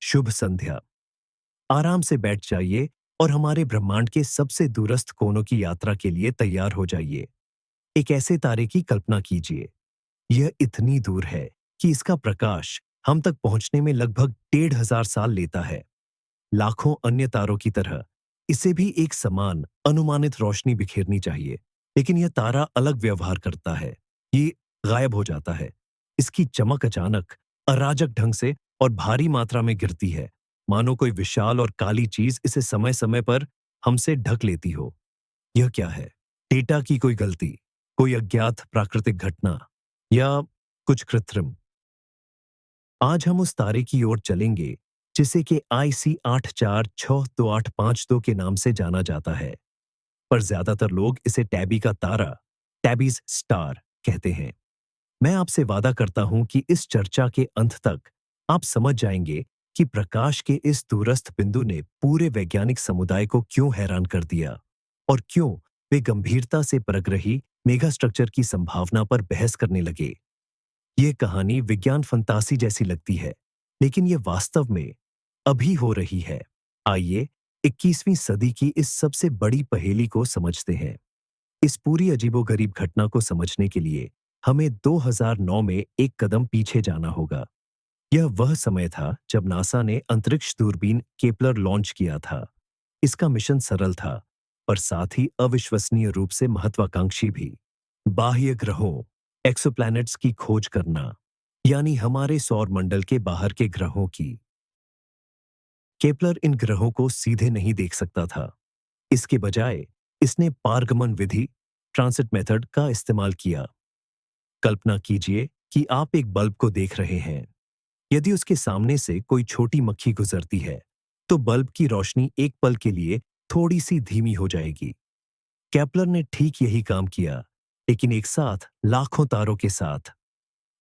शुभ संध्या। आराम से बैठ जाइए और हमारे ब्रह्मांड के सबसे दूरस्थ कोनों की यात्रा के लिए तैयार हो जाइए। एक ऐसे तारे की कल्पना कीजिए। यह इतनी दूर है कि इसका प्रकाश हम तक पहुंचने में लगभग 1,500 साल लेता है। लाखों अन्य तारों की तरह इसे भी एक समान अनुमानित रोशनी बिखेरनी चाहिए, लेकिन यह तारा अलग व्यवहार करता है। ये गायब हो जाता है। इसकी चमक अचानक, अराजक ढंग से और भारी मात्रा में गिरती है, मानो कोई विशाल और काली चीज इसे समय समय पर हमसे ढक लेती हो। यह क्या है? डेटा की कोई गलती, कोई अज्ञात प्राकृतिक घटना, या कुछ कृत्रिम? आज हम उस तारे की ओर चलेंगे जिसे कि IC 846285 के नाम से जाना जाता है, पर ज्यादातर लोग इसे टैबी का तारा, टैबीज स्टार कहते हैं। मैं आपसे वादा करता हूं कि इस चर्चा के अंत तक आप समझ जाएंगे कि प्रकाश के इस दूरस्थ बिंदु ने पूरे वैज्ञानिक समुदाय को क्यों हैरान कर दिया और क्यों वे गंभीरता से परख रही मेगा स्ट्रक्चर की संभावना पर बहस करने लगे। ये कहानी विज्ञान फंतासी जैसी लगती है, लेकिन ये वास्तव में अभी हो रही है। आइए 21वीं सदी की इस सबसे बड़ी पहेली को समझते हैं। इस पूरी अजीबोगरीब घटना को समझने के लिए हमें 2009 में एक कदम पीछे जाना होगा। यह वह समय था जब नासा ने अंतरिक्ष दूरबीन केपलर लॉन्च किया था। इसका मिशन सरल था, पर साथ ही अविश्वसनीय रूप से महत्वाकांक्षी भी। बाह्य ग्रहों, एक्सोप्लैनेट्स की खोज करना, यानी हमारे सौर मंडल के बाहर के ग्रहों की। केपलर इन ग्रहों को सीधे नहीं देख सकता था। इसके बजाय इसने पारगमन विधि, ट्रांसिट मेथड का इस्तेमाल किया। कल्पना कीजिए कि आप एक बल्ब को देख रहे हैं। यदि उसके सामने से कोई छोटी मक्खी गुजरती है, तो बल्ब की रोशनी एक पल के लिए थोड़ी सी धीमी हो जाएगी। केपलर ने ठीक यही काम किया, लेकिन एक साथ लाखों तारों के साथ।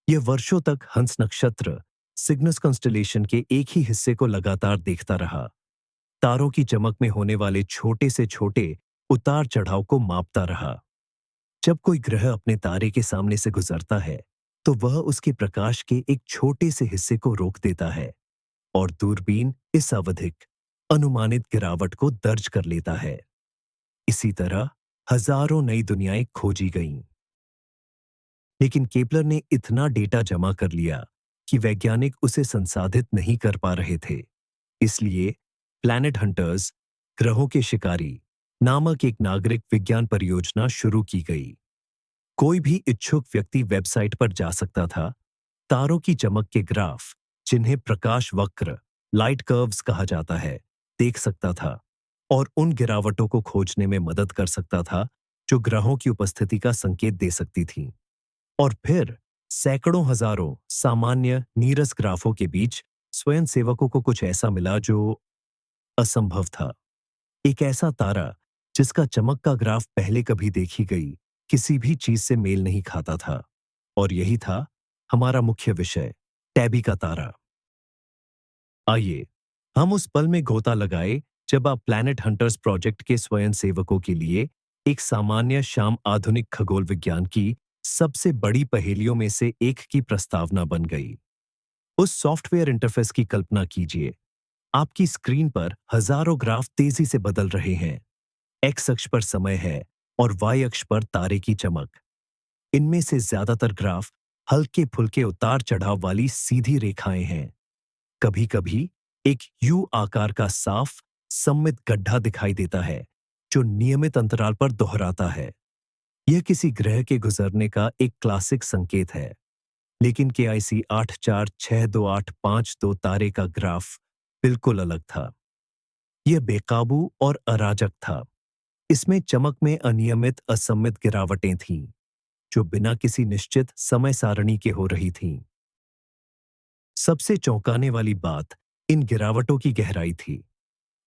यह वर्षों तक हंस नक्षत्र, सिग्नस कॉन्स्टेलेशन के एक ही हिस्से को लगातार देखता रहा। तारों की चमक में होने वाले छोटे से छोटे उतार चढ़ाव को मापता रहा। जब कोई ग्रह अपने तारे के सामने से गुजरता है, तो वह उसके प्रकाश के एक छोटे से हिस्से को रोक देता है और दूरबीन इस आवधिक अनुमानित गिरावट को दर्ज कर लेता है। इसी तरह हजारों नई दुनियाएं खोजी गईं। लेकिन केपलर ने इतना डेटा जमा कर लिया कि वैज्ञानिक उसे संसाधित नहीं कर पा रहे थे। इसलिए प्लैनेट हंटर्स, ग्रहों के शिकारी नामक एक नागरिक विज्ञान परियोजना शुरू की गई। कोई भी इच्छुक व्यक्ति वेबसाइट पर जा सकता था, तारों की चमक के ग्राफ, जिन्हें प्रकाश वक्र, लाइट कर्व्स कहा जाता है, देख सकता था और उन गिरावटों को खोजने में मदद कर सकता था जो ग्रहों की उपस्थिति का संकेत दे सकती थीं। और फिर सैकड़ों हजारों सामान्य नीरस ग्राफों के बीच स्वयंसेवकों को कुछ ऐसा मिला जो असंभव था। एक ऐसा तारा जिसका चमक का ग्राफ पहले कभी देखी गई किसी भी चीज से मेल नहीं खाता था। और यही था हमारा मुख्य विषय, टैबी का तारा। आइए हम उस पल में गोता लगाए जब आप प्लैनेट हंटर्स प्रोजेक्ट के स्वयंसेवकों के लिए एक सामान्य शाम आधुनिक खगोल विज्ञान की सबसे बड़ी पहेलियों में से एक की प्रस्तावना बन गई। उस सॉफ्टवेयर इंटरफेस की कल्पना कीजिए। आपकी स्क्रीन पर हजारों ग्राफ तेजी से बदल रहे हैं। एक्स अक्ष पर समय है और वाई अक्ष पर तारे की चमक। इनमें से ज्यादातर ग्राफ हल्के फुल्के उतार चढ़ाव वाली सीधी रेखाएं हैं। कभी कभी एक यू आकार का साफ सममित गड्ढा दिखाई देता है जो नियमित अंतराल पर दोहराता है। यह किसी ग्रह के गुजरने का एक क्लासिक संकेत है। लेकिन KIC 846285 तारे का ग्राफ बिल्कुल अलग था। यह बेकाबू और अराजक था। इसमें चमक में अनियमित असममित गिरावटें थीं, जो बिना किसी निश्चित समय सारणी के हो रही थीं। सबसे चौंकाने वाली बात इन गिरावटों की गहराई थी।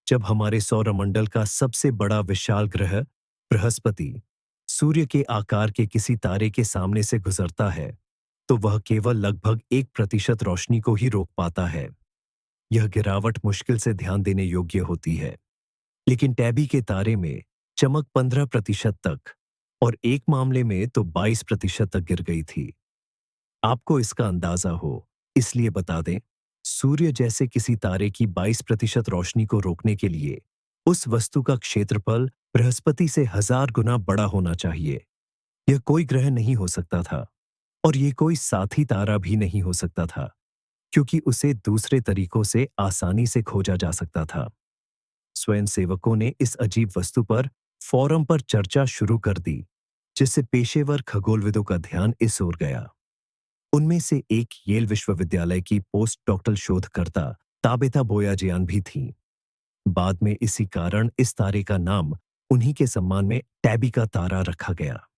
जब हमारे सौरमंडल का सबसे बड़ा विशाल ग्रह बृहस्पति सूर्य के आकार के किसी तारे के सामने से गुजरता है, तो वह केवल लगभग 1% रोशनी को ही रोक पाता है। यह गिरावट मुश्किल से ध्यान देने योग्य होती है, लेकिन टैबी के तारे में चमक 15% तक और एक मामले में तो 22% तक गिर गई थी। आपको इसका अंदाजा हो, इसलिए बता दें, सूर्य जैसे किसी तारे की 22% रोशनी को रोकने के लिए उस वस्तु का क्षेत्रफल बृहस्पति से 1000 गुना बड़ा होना चाहिए। यह कोई ग्रह नहीं हो सकता था और ये कोई साथी तारा भी नहीं हो सकता था, क्योंकि उसे दूसरे तरीकों से आसानी से खोजा जा सकता था। स्वयंसेवकों ने इस अजीब वस्तु पर फोरम पर चर्चा शुरू कर दी, जिससे पेशेवर खगोलविदों का ध्यान इस ओर गया। उनमें से एक येल विश्वविद्यालय की पोस्ट डॉक्टरल शोधकर्ता ताबेता बोयाजियान भी थीं। बाद में इसी कारण इस तारे का नाम उन्हीं के सम्मान में टैबी का तारा रखा गया।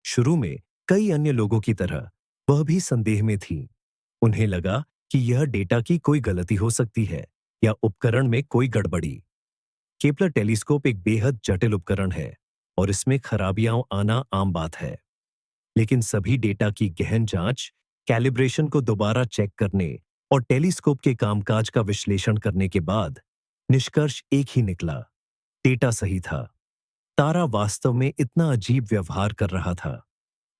शुरू में कई अन्य लोगों की तरह वह भी संदेह में थी। उन्हें लगा कि यह डेटा की कोई गलती हो सकती है या उपकरण में कोई गड़बड़ी। केपलर टेलीस्कोप एक बेहद जटिल उपकरण है और इसमें खराबियां आना आम बात है। लेकिन सभी डेटा की गहन जांच, कैलिब्रेशन को दोबारा चेक करने और टेलीस्कोप के कामकाज का विश्लेषण करने के बाद निष्कर्ष एक ही निकला। डेटा सही था। तारा वास्तव में इतना अजीब व्यवहार कर रहा था।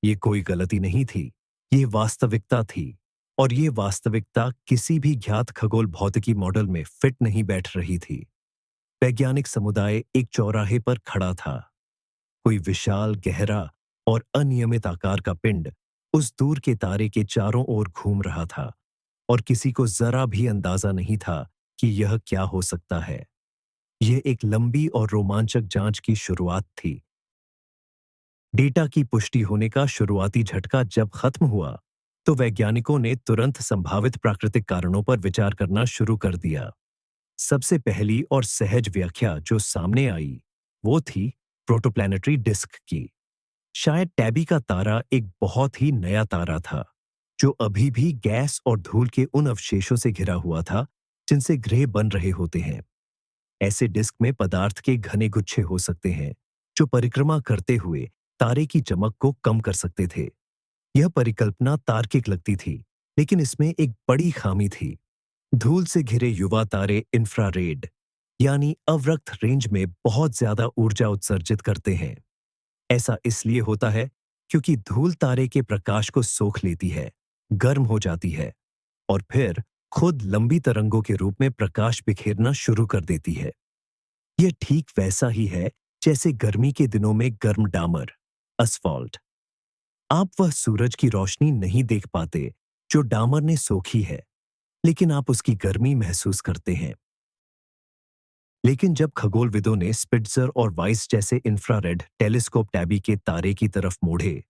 ये कोई गलती नहीं थी, ये वास्तविकता थी। और ये वास्तविकता किसी भी ज्ञात खगोल भौतिकी मॉडल में फिट नहीं बैठ रही थी। वैज्ञानिक समुदाय एक चौराहे पर खड़ा था। कोई विशाल, गहरा और अनियमित आकार का पिंड उस दूर के तारे के चारों ओर घूम रहा था और किसी को जरा भी अंदाजा नहीं था कि यह क्या हो सकता है। यह एक लंबी और रोमांचक जांच की शुरुआत थी। डेटा की पुष्टि होने का शुरुआती झटका जब खत्म हुआ, तो वैज्ञानिकों ने तुरंत संभावित प्राकृतिक कारणों पर विचार करना शुरू कर दिया। सबसे पहली और सहज व्याख्या जो सामने आई, वो थी प्रोटोप्लैनेटरी डिस्क की। शायद टैबी का तारा एक बहुत ही नया तारा था, जो अभी भी गैस और धूल के उन अवशेषों से घिरा हुआ था जिनसे ग्रह बन रहे होते हैं। ऐसे डिस्क में पदार्थ के घने गुच्छे हो सकते हैं, जो परिक्रमा करते हुए तारे की चमक को कम कर सकते थे। यह परिकल्पना तार्किक लगती थी, लेकिन इसमें एक बड़ी खामी थी। धूल से घिरे युवा तारे इंफ्रारेड यानी अवरक्त रेंज में बहुत ज्यादा ऊर्जा उत्सर्जित करते हैं। ऐसा इसलिए होता है क्योंकि धूल तारे के प्रकाश को सोख लेती है, गर्म हो जाती है और फिर खुद लंबी तरंगों के रूप में प्रकाश बिखेरना शुरू कर देती है। यह ठीक वैसा ही है जैसे गर्मी के दिनों में गर्म डामर, असफॉल्ट। आप वह सूरज की रोशनी नहीं देख पाते जो डामर ने सोखी है, लेकिन आप उसकी गर्मी महसूस करते हैं। लेकिन जब खगोलविदों ने स्पिट्जर और वाइस जैसे इंफ्रारेड टेलीस्कोप टैबी के तारे की तरफ मोड़े,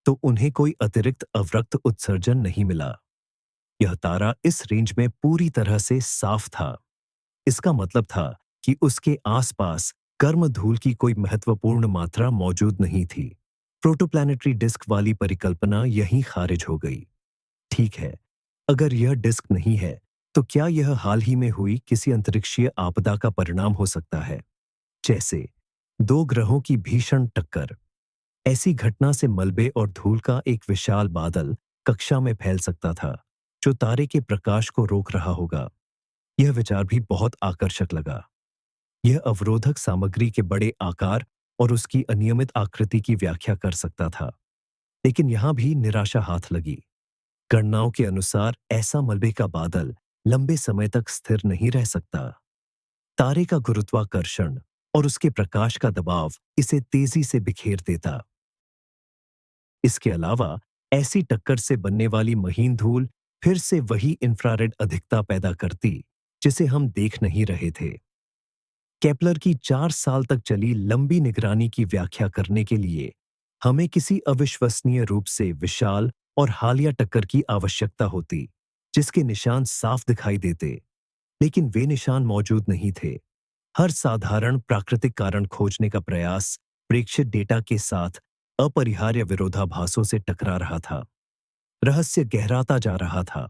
तो उन्हें कोई अतिरिक्त अवरक्त उत्सर्जन नहीं मिला। यह तारा इस रेंज में पूरी तरह से साफ था। इसका मतलब था कि उसके आसपास गर्म धूल की कोई महत्वपूर्ण मात्रा मौजूद नहीं थी। प्रोटोप्लैनेटरी डिस्क वाली परिकल्पना यहीं खारिज हो गई। ठीक है, अगर यह डिस्क नहीं है, तो क्या यह हाल ही में हुई किसी अंतरिक्षीय आपदा का परिणाम हो सकता है, जैसे दो ग्रहों की भीषण टक्कर? ऐसी घटना से मलबे और धूल का एक विशाल बादल कक्षा में फैल सकता था, जो तारे के प्रकाश को रोक रहा होगा। यह विचार भी बहुत आकर्षक लगा। यह अवरोधक सामग्री के बड़े आकार और उसकी अनियमित आकृति की व्याख्या कर सकता था। लेकिन यहां भी निराशा हाथ लगी। गणनाओं के अनुसार ऐसा मलबे का बादल लंबे समय तक स्थिर नहीं रह सकता। तारे का गुरुत्वाकर्षण और उसके प्रकाश का दबाव इसे तेजी से बिखेर देता। इसके अलावा ऐसी टक्कर से बनने वाली महीन धूल फिर से वही इंफ्रारेड अधिकता पैदा करती, जिसे हम देख नहीं रहे थे। केपलर की 4 साल तक चली लंबी निगरानी की व्याख्या करने के लिए हमें किसी अविश्वसनीय रूप से विशाल और हालिया टक्कर की आवश्यकता होती, जिसके निशान साफ दिखाई देते। लेकिन वे निशान मौजूद नहीं थे। हर साधारण प्राकृतिक कारण खोजने का प्रयास प्रेक्षित डेटा के साथ अपरिहार्य विरोधाभासों से टकरा रहा था। रहस्य गहराता जा रहा था।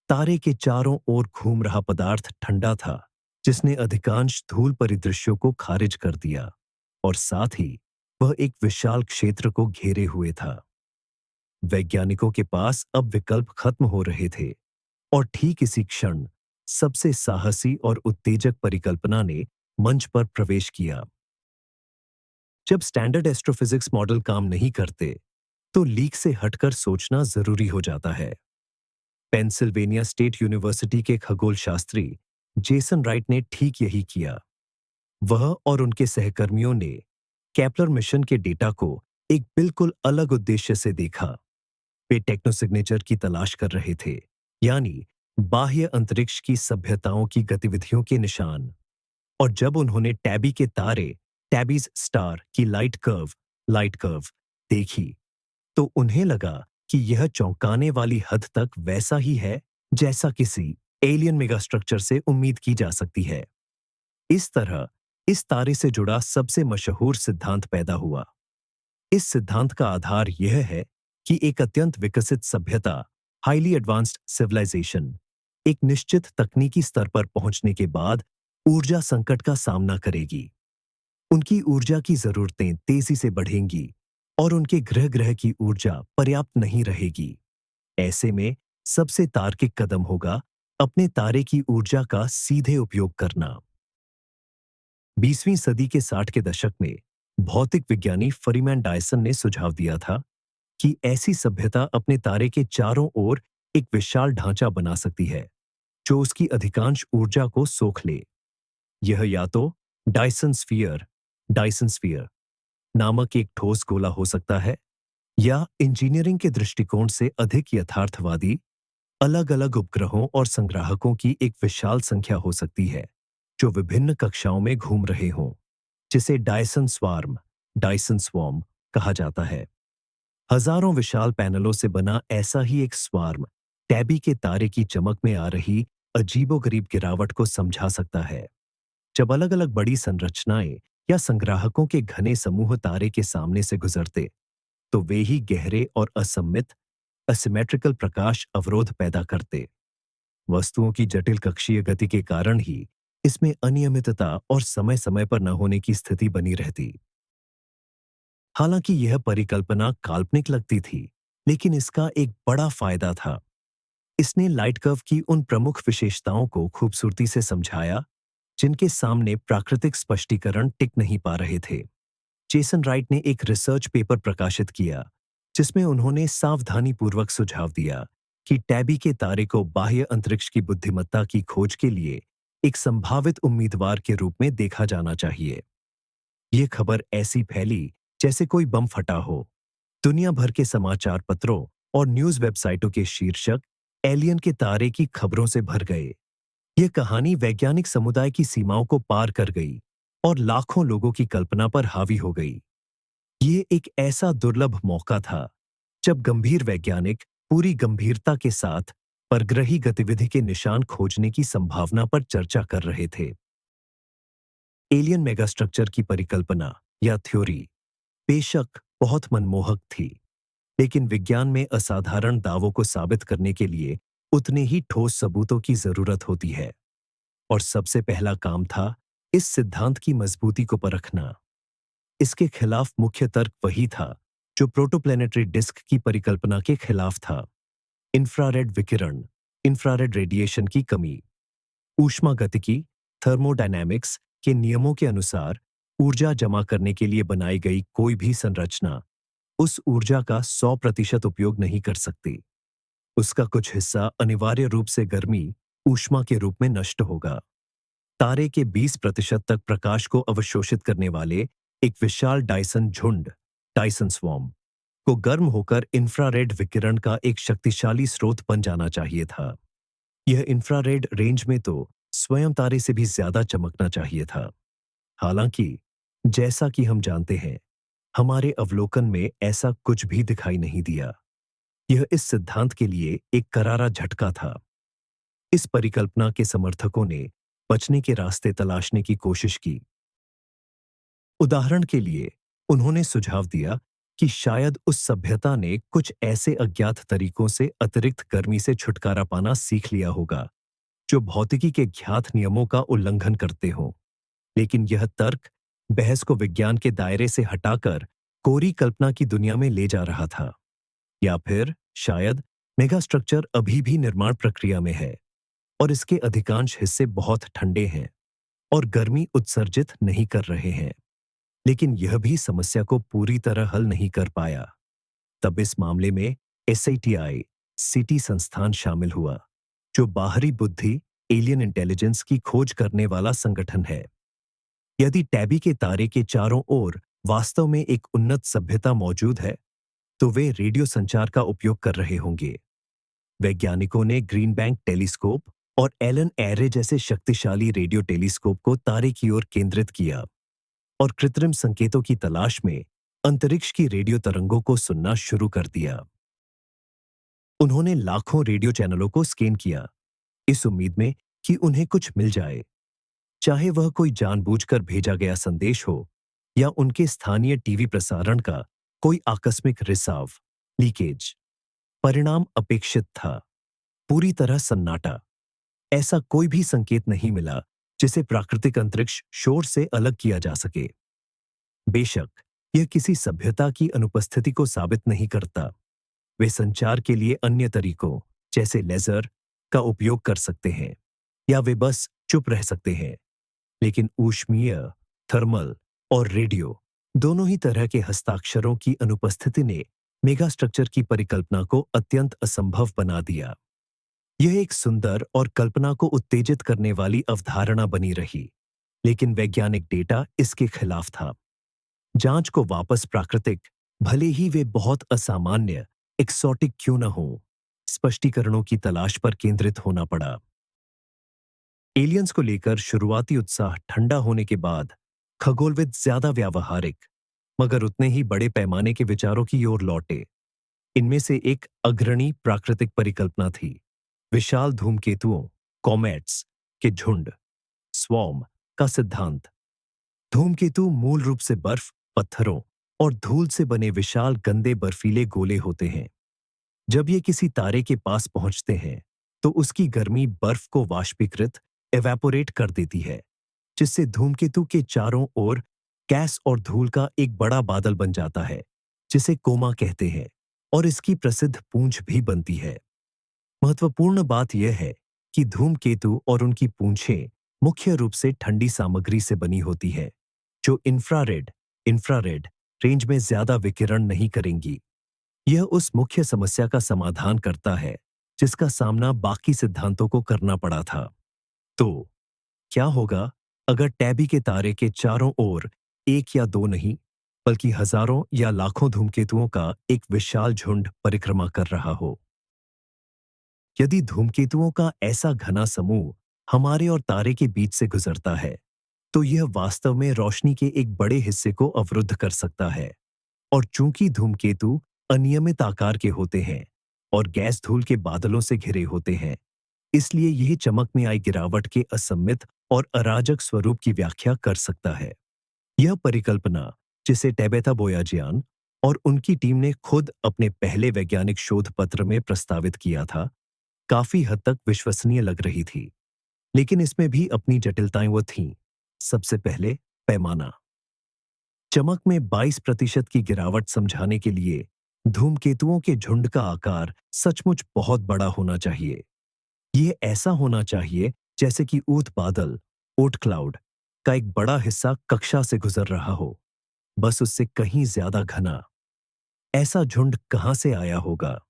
तारे के चारों ओर घूम रहा पदार्थ ठंडा था, जिसने अधिकांश धूल परिदृश्यों को खारिज कर दिया, और साथ ही वह एक विशाल क्षेत्र को घेरे हुए था। वैज्ञानिकों के पास अब विकल्प खत्म हो रहे थे, और ठीक इसी क्षण सबसे साहसी और उत्तेजक परिकल्पना ने मंच पर प्रवेश किया। जब स्टैंडर्ड एस्ट्रोफिजिक्स मॉडल काम नहीं करते, तो लीक से हटकर सोचना जरूरी हो जाता है। पेंसिल्वेनिया स्टेट यूनिवर्सिटी के खगोल शास्त्री जेसन राइट ने ठीक यही किया। वह और उनके सहकर्मियों ने केपलर मिशन के डेटा को एक बिल्कुल अलग उद्देश्य से देखा। वे टेक्नोसिग्नेचर की तलाश कर रहे थे, यानी बाह्य अंतरिक्ष की सभ्यताओं की गतिविधियों के निशान। और जब उन्होंने टैबी के तारे, टैबीज स्टार की लाइट कर्व देखी, तो उन्हें लगा कि यह चौंकाने वाली हद तक वैसा ही है जैसा किसी एलियन मेगास्ट्रक्चर से उम्मीद की जा सकती है। इस तरह इस तारे से जुड़ा सबसे मशहूर सिद्धांत पैदा हुआ। इस सिद्धांत का आधार यह है कि एक अत्यंत विकसित सभ्यता, हाईली एडवांस्ड सिविलाइजेशन, एक निश्चित तकनीकी स्तर पर पहुंचने के बाद ऊर्जा संकट का सामना करेगी। उनकी ऊर्जा की जरूरतें तेजी से बढ़ेंगी और उनके ग्रह ग्रह की ऊर्जा पर्याप्त नहीं रहेगी। ऐसे में सबसे तार्किक कदम होगा अपने तारे की ऊर्जा का सीधे उपयोग करना। 20वीं सदी के 60 के दशक में भौतिक विज्ञानी फरीमैन डायसन ने सुझाव दिया था कि ऐसी सभ्यता अपने तारे के चारों ओर एक विशाल ढांचा बना सकती है जो उसकी अधिकांश ऊर्जा को सोख ले। यह या तो डायसन स्फीयर नामक एक ठोस गोला हो सकता है, या इंजीनियरिंग के दृष्टिकोण से अधिक यथार्थवादी अलग अलग उपग्रहों और संग्राहकों की एक विशाल संख्या हो सकती है जो विभिन्न कक्षाओं में घूम रहे हों, जिसे डायसन स्वॉर्म कहा जाता है। हजारों विशाल पैनलों से बना ऐसा ही एक स्वार्म टैबी के तारे की चमक में आ रही अजीबोगरीब गिरावट को समझा सकता है। जब अलग अलग बड़ी संरचनाएं या संग्राहकों के घने समूह तारे के सामने से गुजरते, तो वे ही गहरे और असममित असिमेट्रिकल प्रकाश अवरोध पैदा करते। वस्तुओं की जटिल कक्षीय गति के कारण ही इसमें अनियमितता और समय समय पर न होने की स्थिति बनी रहती। हालांकि यह परिकल्पना काल्पनिक लगती थी, लेकिन इसका एक बड़ा फायदा था। इसने लाइट कर्व की उन प्रमुख विशेषताओं को खूबसूरती से समझाया जिनके सामने प्राकृतिक स्पष्टीकरण टिक नहीं पा रहे थे। जेसन राइट ने एक रिसर्च पेपर प्रकाशित किया जिसमें उन्होंने सावधानीपूर्वक सुझाव दिया कि टैबी के तारे को बाह्य अंतरिक्ष की बुद्धिमत्ता की खोज के लिए एक संभावित उम्मीदवार के रूप में देखा जाना चाहिए। यह खबर ऐसी फैली जैसे कोई बम फटा हो। दुनिया भर के समाचार पत्रों और न्यूज वेबसाइटों के शीर्षक एलियन के तारे की खबरों से भर गए। यह कहानी वैज्ञानिक समुदाय की सीमाओं को पार कर गई और लाखों लोगों की कल्पना पर हावी हो गई। ये एक ऐसा दुर्लभ मौका था जब गंभीर वैज्ञानिक पूरी गंभीरता के साथ परग्रही गतिविधि के निशान खोजने की संभावना पर चर्चा कर रहे थे। एलियन मेगास्ट्रक्चर की परिकल्पना या थ्योरी बेशक बहुत मनमोहक थी, लेकिन विज्ञान में असाधारण दावों को साबित करने के लिए उतने ही ठोस सबूतों की जरूरत होती है। और सबसे पहला काम था इस सिद्धांत की मजबूती को परखना। इसके खिलाफ मुख्य तर्क वही था जो प्रोटोप्लैनेटरी डिस्क की परिकल्पना के खिलाफ था। इंफ्रारेड विकिरण, इंफ्रारेड रेडिएशन की कमी। ऊष्मागतिकी, थर्मोडायनामिक्स के नियमों के अनुसार ऊर्जा जमा करने के लिए बनाई गई कोई भी संरचना उस ऊर्जा का 100% उपयोग नहीं कर सकती। उसका कुछ हिस्सा अनिवार्य रूप से गर्मी, ऊष्मा के रूप में नष्ट होगा। तारे के 20% तक प्रकाश को अवशोषित करने वाले एक विशाल डायसन झुंड, डायसन स्वॉर्म, को गर्म होकर इंफ्रारेड विकिरण का एक शक्तिशाली स्रोत बन जाना चाहिए था। यह इंफ्रारेड रेंज में तो स्वयं तारे से भी ज्यादा चमकना चाहिए था। हालांकि जैसा कि हम जानते हैं, हमारे अवलोकन में ऐसा कुछ भी दिखाई नहीं दिया। यह इस सिद्धांत के लिए एक करारा झटका था। इस परिकल्पना के समर्थकों ने बचने के रास्ते तलाशने की कोशिश की। उदाहरण के लिए उन्होंने सुझाव दिया कि शायद उस सभ्यता ने कुछ ऐसे अज्ञात तरीकों से अतिरिक्त गर्मी से छुटकारा पाना सीख लिया होगा जो भौतिकी के ज्ञात नियमों का उल्लंघन करते हों। लेकिन यह तर्क बहस को विज्ञान के दायरे से हटाकर कोरी कल्पना की दुनिया में ले जा रहा था। या फिर शायद मेगास्ट्रक्चर अभी भी निर्माण प्रक्रिया में है और इसके अधिकांश हिस्से बहुत ठंडे हैं और गर्मी उत्सर्जित नहीं कर रहे हैं। लेकिन यह भी समस्या को पूरी तरह हल नहीं कर पाया। तब इस मामले में SATI, सिटी संस्थान शामिल हुआ, जो बाहरी बुद्धि एलियन इंटेलिजेंस की खोज करने वाला संगठन है। यदि टैबी के तारे के चारों ओर वास्तव में एक उन्नत सभ्यता मौजूद है, तो वे रेडियो संचार का उपयोग कर रहे होंगे। वैज्ञानिकों ने ग्रीन बैंक टेलीस्कोप और एलन एरे जैसे शक्तिशाली रेडियो टेलीस्कोप को तारे की ओर केंद्रित किया और कृत्रिम संकेतों की तलाश में अंतरिक्ष की रेडियो तरंगों को सुनना शुरू कर दिया। उन्होंने लाखों रेडियो चैनलों को स्कैन किया, इस उम्मीद में कि उन्हें कुछ मिल जाए, चाहे वह कोई जानबूझकर भेजा गया संदेश हो या उनके स्थानीय टीवी प्रसारण का कोई आकस्मिक रिसाव, लीकेज। परिणाम अपेक्षित था, पूरी तरह सन्नाटा। ऐसा कोई भी संकेत नहीं मिला जिसे प्राकृतिक अंतरिक्ष शोर से अलग किया जा सके। बेशक यह किसी सभ्यता की अनुपस्थिति को साबित नहीं करता। वे संचार के लिए अन्य तरीकों जैसे लेजर का उपयोग कर सकते हैं या वे बस चुप रह सकते हैं। लेकिन ऊष्मीय, थर्मल और रेडियो दोनों ही तरह के हस्ताक्षरों की अनुपस्थिति ने मेगास्ट्रक्चर की परिकल्पना को अत्यंत असंभव बना दिया। यह एक सुंदर और कल्पना को उत्तेजित करने वाली अवधारणा बनी रही, लेकिन वैज्ञानिक डेटा इसके खिलाफ था। जांच को वापस प्राकृतिक, भले ही वे बहुत असामान्य, एक्सोटिक क्यों न हो, स्पष्टीकरणों की तलाश पर केंद्रित होना पड़ा। एलियंस को लेकर शुरुआती उत्साह ठंडा होने के बाद खगोलविद ज्यादा व्यावहारिक, मगर उतने ही बड़े पैमाने के विचारों की ओर लौटे। इनमें से एक अग्रणी प्राकृतिक परिकल्पना थी, विशाल धूमकेतुओं, कॉमेट्स के झुंड, स्वॉर्म का सिद्धांत। धूमकेतु मूल रूप से बर्फ, पत्थरों और धूल से बने विशाल गंदे बर्फीले गोले होते हैं। जब ये किसी तारे के पास पहुंचते हैं, तो उसकी गर्मी बर्फ को वाष्पीकृत, एवेपोरेट कर देती है, जिससे धूमकेतु के चारों ओर गैस और धूल का एक बड़ा बादल बन जाता है, जिसे कोमा कहते हैं, और इसकी प्रसिद्ध पूंछ भी बनती है। महत्वपूर्ण बात यह है कि धूमकेतु और उनकी पूंछें मुख्य रूप से ठंडी सामग्री से बनी होती है, जो इंफ्रारेड रेंज में ज्यादा विकिरण नहीं करेंगी। यह उस मुख्य समस्या का समाधान करता है जिसका सामना बाकी सिद्धांतों को करना पड़ा था। तो क्या होगा अगर टैबी के तारे के चारों ओर एक या दो नहीं, बल्कि हजारों या लाखों धूमकेतुओं का एक विशाल झुंड परिक्रमा कर रहा हो? यदि धूमकेतुओं का ऐसा घना समूह हमारे और तारे के बीच से गुजरता है, तो यह वास्तव में रोशनी के एक बड़े हिस्से को अवरुद्ध कर सकता है। और चूंकि धूमकेतु अनियमित आकार के होते हैं और गैस धूल के बादलों से घिरे होते हैं, इसलिए यह चमक में आई गिरावट के असम्मित और अराजक स्वरूप की व्याख्या कर सकता है। यह परिकल्पना, जिसे टैबेथा बोयाजियान और उनकी टीम ने खुद अपने पहले वैज्ञानिक शोध पत्र में प्रस्तावित किया था, काफी हद तक विश्वसनीय लग रही थी। लेकिन इसमें भी अपनी जटिलताएं वो थीं। सबसे पहले, पैमाना। चमक में 22% की गिरावट समझाने के लिए धूमकेतुओं के झुंड का आकार सचमुच बहुत बड़ा होना चाहिए। यह ऐसा होना चाहिए जैसे कि ऊत बादल, ओट क्लाउड का एक बड़ा हिस्सा कक्षा से गुजर रहा हो, बस उससे कहीं ज्यादा घना। ऐसा झुंड कहां से आया होगा?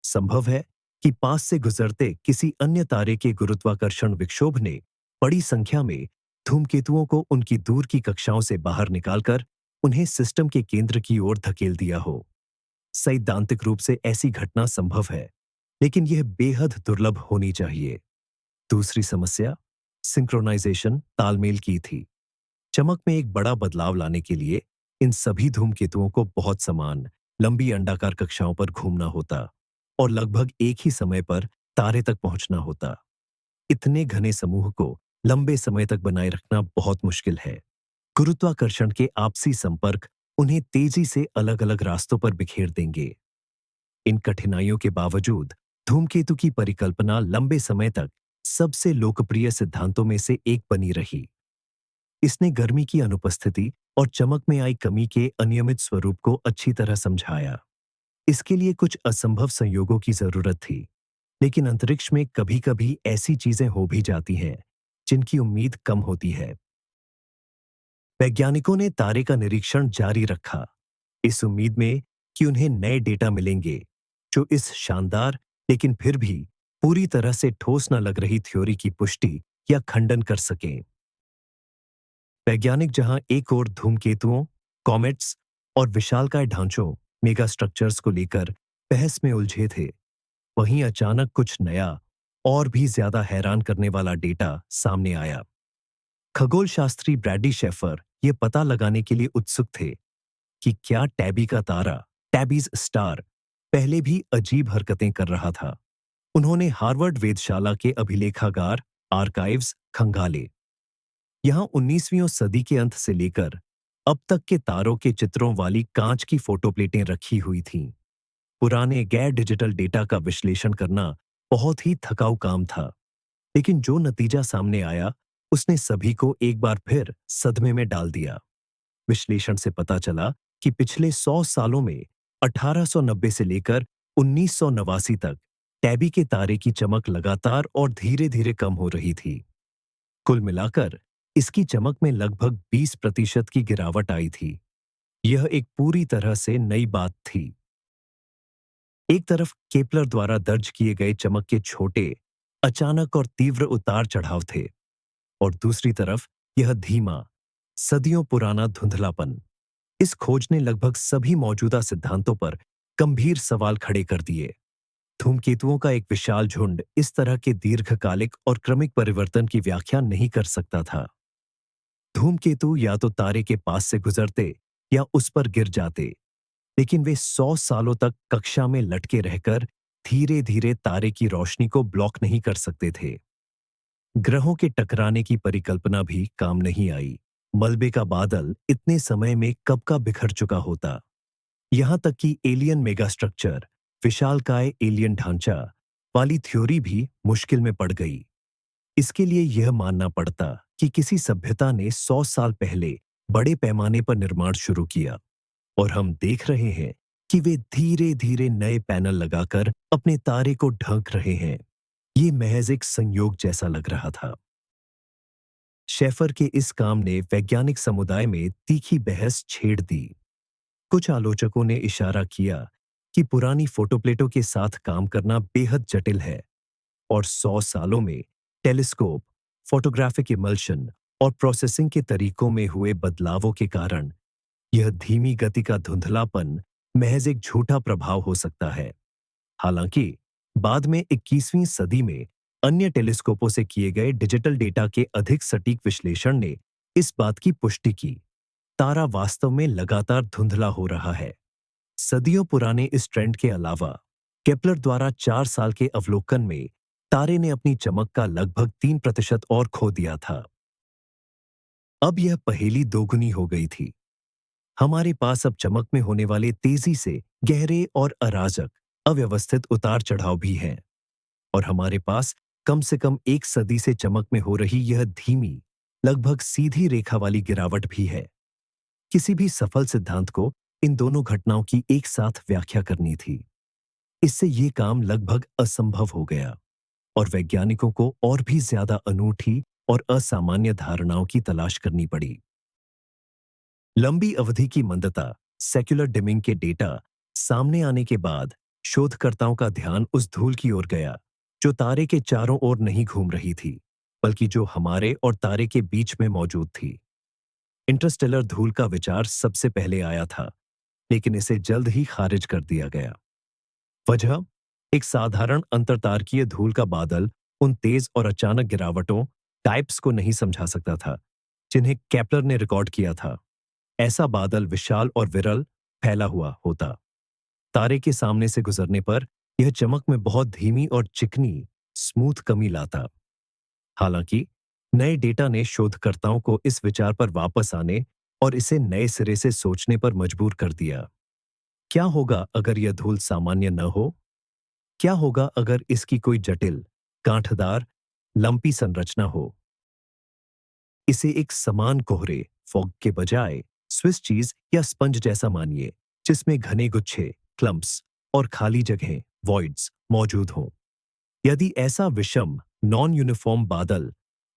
संभव है कि पास से गुजरते किसी अन्य तारे के गुरुत्वाकर्षण विक्षोभ ने बड़ी संख्या में धूमकेतुओं को उनकी दूर की कक्षाओं से बाहर निकालकर उन्हें सिस्टम के केंद्र की ओर धकेल दिया हो। सैद्धांतिक रूप से ऐसी घटना संभव है, लेकिन यह बेहद दुर्लभ होनी चाहिए। दूसरी समस्या सिंक्रोनाइजेशन, तालमेल की थी। चमक में एक बड़ा बदलाव लाने के लिए इन सभी धूमकेतुओं को बहुत समान, लंबी अंडाकार कक्षाओं पर घूमना होता और लगभग एक ही समय पर तारे तक पहुंचना होता। इतने घने समूह को लंबे समय तक बनाए रखना बहुत मुश्किल है। गुरुत्वाकर्षण के आपसी संपर्क उन्हें तेजी से अलग अलग रास्तों पर बिखेर देंगे। इन कठिनाइयों के बावजूद धूमकेतु की परिकल्पना लंबे समय तक सबसे लोकप्रिय सिद्धांतों में से एक बनी रही। इसने गर्मी की अनुपस्थिति और चमक में आई कमी के अनियमित स्वरूप को अच्छी तरह समझाया। इसके लिए कुछ असंभव संयोगों की जरूरत थी, लेकिन अंतरिक्ष में कभी-कभी ऐसी चीजें हो भी जाती हैं जिनकी उम्मीद कम होती है। वैज्ञानिकों ने तारे का निरीक्षण जारी रखा, इस उम्मीद में कि उन्हें नए डेटा मिलेंगे, जो इस शानदार लेकिन फिर भी पूरी तरह से ठोस न लग रही थ्योरी की पुष्टि या खंडन कर सकें। वैज्ञानिक जहां एक ओर धूमकेतुओं, कॉमेट्स और विशालकाय ढांचों मेगा स्ट्रक्चर्स को लेकर बहस में उलझे थे, वहीं अचानक कुछ नया और भी ज्यादा हैरान करने वाला डेटा सामने आया। खगोल शास्त्री ब्रैडी शेफर ये पता लगाने के लिए उत्सुक थे कि क्या टैबी का तारा, टैबीज स्टार, पहले भी अजीब हरकतें कर रहा था। उन्होंने हार्वर्ड वेधशाला के अभिलेखागार आर्काइव्स खंगाले। यहां 19वीं सदी के अंत से लेकर अब तक के तारों के चित्रों वाली कांच की फोटो प्लेटें रखी हुई थीं। पुराने गैर डिजिटल डेटा का विश्लेषण करना बहुत ही थकाऊ काम था, लेकिन जो नतीजा सामने आया उसने सभी को एक बार फिर सदमे में डाल दिया। विश्लेषण से पता चला कि पिछले 100 सालों में 1890 से लेकर 1989 तक टैबी के तारे की चमक लगातार और धीरे-धीरे कम हो रही थी। कुल मिलाकर इसकी चमक में लगभग 20% की गिरावट आई थी। यह एक पूरी तरह से नई बात थी। एक तरफ केपलर द्वारा दर्ज किए गए चमक के छोटे, अचानक और तीव्र उतार चढ़ाव थे, और दूसरी तरफ यह धीमा, सदियों पुराना धुंधलापन। इस खोज ने लगभग सभी मौजूदा सिद्धांतों पर गंभीर सवाल खड़े कर दिए। धूमकेतुओं का एक विशाल झुंड इस तरह के दीर्घकालिक और क्रमिक परिवर्तन की व्याख्या नहीं कर सकता था। धूमकेतु या तो तारे के पास से गुजरते या उस पर गिर जाते, लेकिन वे 100 सालों तक कक्षा में लटके रहकर धीरे धीरे तारे की रोशनी को ब्लॉक नहीं कर सकते थे। ग्रहों के टकराने की परिकल्पना भी काम नहीं आई। मलबे का बादल इतने समय में कब का बिखर चुका होता। यहां तक कि एलियन मेगास्ट्रक्चर, विशालकाय एलियन ढांचा वाली थ्योरी भी मुश्किल में पड़ गई। इसके लिए यह मानना पड़ता कि किसी सभ्यता ने 100 साल पहले बड़े पैमाने पर निर्माण शुरू किया, और हम देख रहे हैं कि वे धीरे धीरे नए पैनल लगाकर अपने तारे को ढक रहे हैं। ये महज एक संयोग जैसा लग रहा था। शेफर के इस काम ने वैज्ञानिक समुदाय में तीखी बहस छेड़ दी। कुछ आलोचकों ने इशारा किया कि पुरानी फोटोप्लेटों के साथ काम करना बेहद जटिल है, और 100 सालों में टेलीस्कोप, फोटोग्राफिक इमल्शन और प्रोसेसिंग के तरीकों में हुए बदलावों के कारण यह धीमी गति का धुंधलापन महज एक झूठा प्रभाव हो सकता है। हालांकि बाद में 21वीं सदी में अन्य टेलीस्कोपों से किए गए डिजिटल डेटा के अधिक सटीक विश्लेषण ने इस बात की पुष्टि की, तारा वास्तव में लगातार धुंधला हो रहा है। सदियों पुराने इस ट्रेंड के अलावा केपलर द्वारा 4 साल के अवलोकन में तारे ने अपनी चमक का लगभग 3% और खो दिया था। अब यह पहेली दोगुनी हो गई थी। हमारे पास अब चमक में होने वाले तेजी से गहरे और अराजक, अव्यवस्थित उतार चढ़ाव भी हैं, और हमारे पास कम से कम 1 सदी से चमक में हो रही यह धीमी, लगभग सीधी रेखा वाली गिरावट भी है। किसी भी सफल सिद्धांत को इन दोनों घटनाओं की एक साथ व्याख्या करनी थी। इससे ये काम लगभग असंभव हो गया, और वैज्ञानिकों को और भी ज्यादा अनूठी और असामान्य धारणाओं की तलाश करनी पड़ी। लंबी अवधि की मंदता, सेक्युलर डिमिंग के डेटा सामने आने के बाद शोधकर्ताओं का ध्यान उस धूल की ओर गया जो तारे के चारों ओर नहीं घूम रही थी, बल्कि जो हमारे और तारे के बीच में मौजूद थी। इंटरस्टेलर धूल का विचार सबसे पहले आया था, लेकिन इसे जल्द ही खारिज कर दिया गया। वजह, एक साधारण अंतरतारकीय धूल का बादल उन तेज और अचानक गिरावटों, टाइप्स को नहीं समझा सकता था जिन्हें केपलर ने रिकॉर्ड किया था। ऐसा बादल विशाल और विरल फैला हुआ होता। तारे के सामने से गुजरने पर यह चमक में बहुत धीमी और चिकनी, स्मूथ कमी लाता। हालांकि नए डेटा ने शोधकर्ताओं को इस विचार पर वापस आने और इसे नए सिरे से सोचने पर मजबूर कर दिया। क्या होगा अगर यह धूल सामान्य न हो? क्या होगा अगर इसकी कोई जटिल, गांठदार, लंपी संरचना हो? इसे एक समान कोहरे, फॉग के बजाय स्विस चीज या स्पंज जैसा मानिए, जिसमें घने गुच्छे, क्लम्प्स और खाली जगहें, वॉइड्स मौजूद हों। यदि ऐसा विषम, नॉन यूनिफॉर्म बादल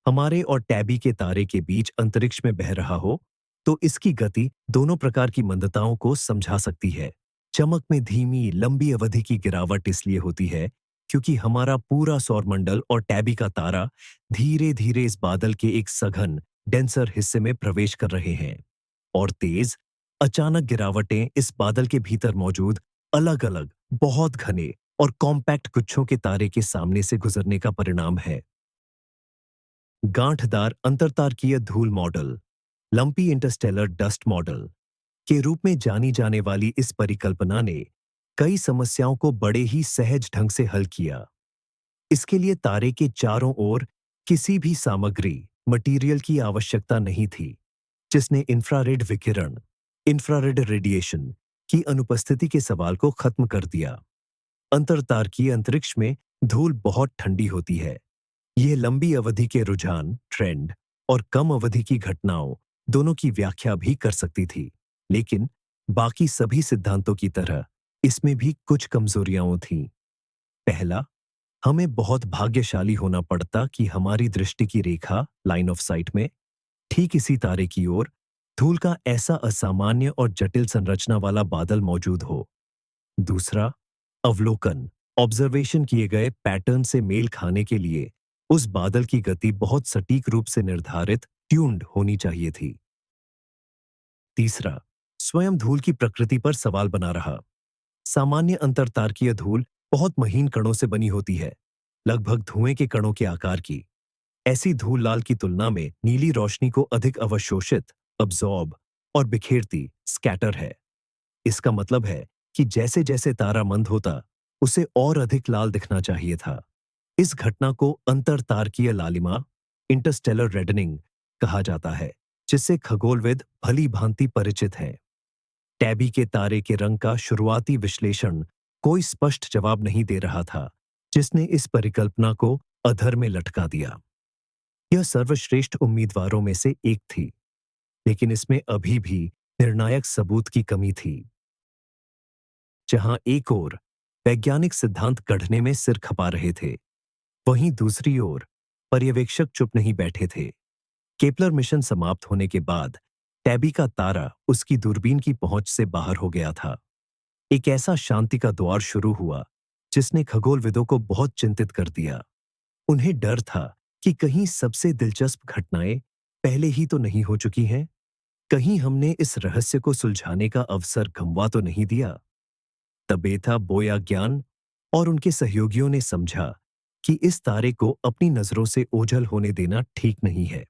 हमारे और टैबी के तारे के बीच अंतरिक्ष में बह रहा हो, तो इसकी गति दोनों प्रकार की मंदताओं को समझा सकती है। चमक में धीमी लंबी अवधि की गिरावट इसलिए होती है क्योंकि हमारा पूरा सौरमंडल और टैबी का तारा धीरे धीरे इस बादल के एक सघन डेंसर हिस्से में प्रवेश कर रहे हैं और तेज अचानक गिरावटें इस बादल के भीतर मौजूद अलग अलग बहुत घने और कॉम्पैक्ट गुच्छों के तारे के सामने से गुजरने का परिणाम है। गांठदार अंतरतारकीय धूल model, lumpy Interstellar dust model के रूप में जानी जाने वाली इस परिकल्पना ने कई समस्याओं को बड़े ही सहज ढंग से हल किया। इसके लिए तारे के चारों ओर किसी भी सामग्री मटेरियल की आवश्यकता नहीं थी, जिसने इंफ्रारेड विकिरण इंफ्रारेड रेडिएशन की अनुपस्थिति के सवाल को खत्म कर दिया। अंतरतारकीय अंतरिक्ष में धूल बहुत ठंडी होती है। यह लंबी अवधि के रुझान ट्रेंड और कम अवधि की घटनाओं दोनों की व्याख्या भी कर सकती थी, लेकिन बाकी सभी सिद्धांतों की तरह इसमें भी कुछ कमजोरियां थीं। पहला, हमें बहुत भाग्यशाली होना पड़ता कि हमारी दृष्टि की रेखा लाइन ऑफ साइट में ठीक इसी तारे की ओर धूल का ऐसा असामान्य और जटिल संरचना वाला बादल मौजूद हो। दूसरा, अवलोकन ऑब्जर्वेशन किए गए पैटर्न से मेल खाने के लिए उस बादल की गति बहुत सटीक रूप से निर्धारित ट्यून्ड होनी चाहिए थी। तीसरा, स्वयं धूल की प्रकृति पर सवाल बना रहा। सामान्य अंतरतारकीय धूल बहुत महीन कणों से बनी होती है, लगभग धुएं के कणों के आकार की। ऐसी धूल लाल की तुलना में नीली रोशनी को अधिक अवशोषित अब्जॉर्ब और बिखेरती स्कैटर है। इसका मतलब है कि जैसे जैसे तारा मंद होता, उसे और अधिक लाल दिखना चाहिए था। इस घटना को अंतरतारकीय लालिमा इंटरस्टेलर रेडनिंग कहा जाता है, जिससे खगोलविद भली भांति परिचित हैं। टैबी के तारे के रंग का शुरुआती विश्लेषण कोई स्पष्ट जवाब नहीं दे रहा था, जिसने इस परिकल्पना को अधर में लटका दिया। यह सर्वश्रेष्ठ उम्मीदवारों में से एक थी, लेकिन इसमें अभी भी निर्णायक सबूत की कमी थी। जहां एक ओर वैज्ञानिक सिद्धांत गढ़ने में सिर खपा रहे थे, वहीं दूसरी ओर पर्यवेक्षक चुप नहीं बैठे थे। केपलर मिशन समाप्त होने के बाद टैबी का तारा उसकी दूरबीन की पहुंच से बाहर हो गया था। एक ऐसा शांति का द्वार शुरू हुआ जिसने खगोलविदों को बहुत चिंतित कर दिया। उन्हें डर था कि कहीं सबसे दिलचस्प घटनाएं पहले ही तो नहीं हो चुकी हैं। कहीं हमने इस रहस्य को सुलझाने का अवसर गंवा तो नहीं दिया। तबेता बोयाज्ञान और उनके सहयोगियों ने समझा कि इस तारे को अपनी नजरों से ओझल होने देना ठीक नहीं है।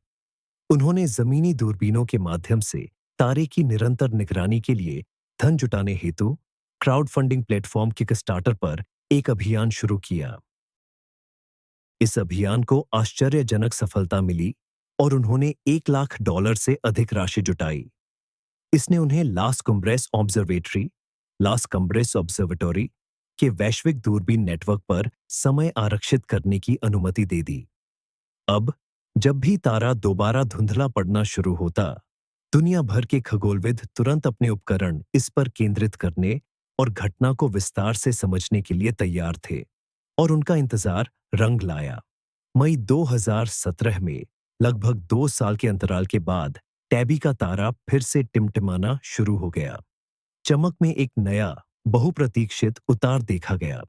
उन्होंने जमीनी दूरबीनों के माध्यम से तारे की निरंतर निगरानी के लिए धन जुटाने हेतु क्राउड फंडिंग प्लेटफॉर्म किकस्टार्टर पर एक अभियान शुरू किया। इस अभियान को आश्चर्यजनक सफलता मिली और उन्होंने $1 लाख से अधिक राशि जुटाई। इसने उन्हें लास कुम्ब्रेस ऑब्जर्वेटरी लास कम्ब्रेस ऑब्जर्वेटोरी के वैश्विक दूरबीन नेटवर्क पर समय आरक्षित करने की अनुमति दे दी। अब जब भी तारा दोबारा धुंधला पड़ना शुरू होता, दुनिया भर के खगोलविद तुरंत अपने उपकरण इस पर केंद्रित करने और घटना को विस्तार से समझने के लिए तैयार थे, और उनका इंतजार रंग लाया। मई 2017 में लगभग 2 साल के अंतराल के बाद टैबी का तारा फिर से टिमटिमाना शुरू हो गया। चमक में एक नया बहुप्रतीक्षित उतार देखा गया।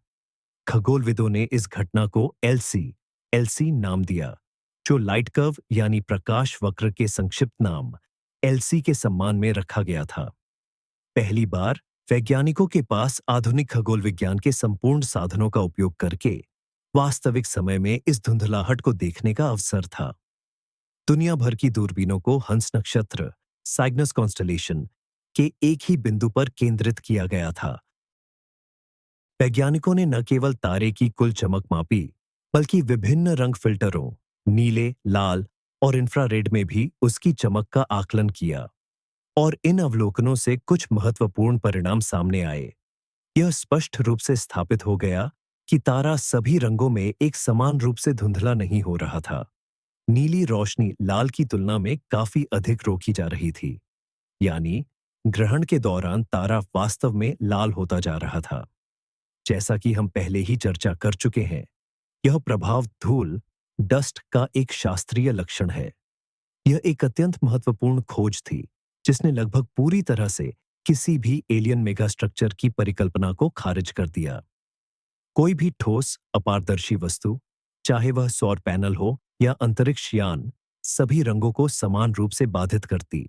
खगोलविदों ने इस घटना को एलसी नाम दिया, जो लाइट कर्व यानी प्रकाश वक्र के संक्षिप्त नाम एलसी के सम्मान में रखा गया था। पहली बार वैज्ञानिकों के पास आधुनिक खगोल विज्ञान के संपूर्ण साधनों का उपयोग करके वास्तविक समय में इस धुंधलाहट को देखने का अवसर था। दुनिया भर की दूरबीनों को हंस नक्षत्र साइग्नस कॉन्स्टलेशन के एक ही बिंदु पर केंद्रित किया गया था। वैज्ञानिकों ने न केवल तारे की कुल चमक मापी, बल्कि विभिन्न रंग फिल्टरों नीले, लाल और इंफ्रारेड में भी उसकी चमक का आकलन किया, और इन अवलोकनों से कुछ महत्वपूर्ण परिणाम सामने आए। यह स्पष्ट रूप से स्थापित हो गया कि तारा सभी रंगों में एक समान रूप से धुंधला नहीं हो रहा था। नीली रोशनी लाल की तुलना में काफी अधिक रोकी जा रही थी, यानी ग्रहण के दौरान तारा वास्तव में लाल होता जा रहा था। जैसा कि हम पहले ही चर्चा कर चुके हैं, यह प्रभाव धूल डस्ट का एक शास्त्रीय लक्षण है। यह एक अत्यंत महत्वपूर्ण खोज थी, जिसने लगभग पूरी तरह से किसी भी एलियन मेगास्ट्रक्चर की परिकल्पना को खारिज कर दिया। कोई भी ठोस अपारदर्शी वस्तु, चाहे वह सौर पैनल हो या अंतरिक्ष यान, सभी रंगों को समान रूप से बाधित करती।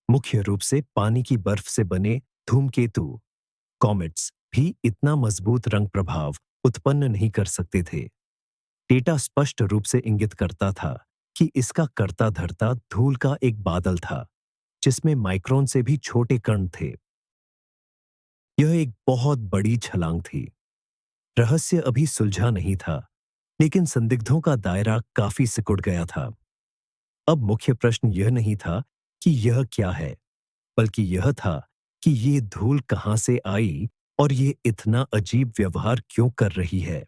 मुख्य रूप से पानी की बर्फ से बने धूमकेतु, कॉमेट्स भी इतना मजबूत रंग प्रभाव उत्पन्न नहीं कर सकते थे। डेटा स्पष्ट रूप से इंगित करता था कि इसका कर्ता धर्ता धूल का एक बादल था, जिसमें माइक्रोन से भी छोटे कण थे। यह एक बहुत बड़ी छलांग थी। रहस्य अभी सुलझा नहीं था, लेकिन संदिग्धों का दायरा काफी सिकुड़ गया था। अब मुख्य प्रश्न यह नहीं था कि यह क्या है, बल्कि यह था कि ये धूल कहां से आई और ये इतना अजीब व्यवहार क्यों कर रही है।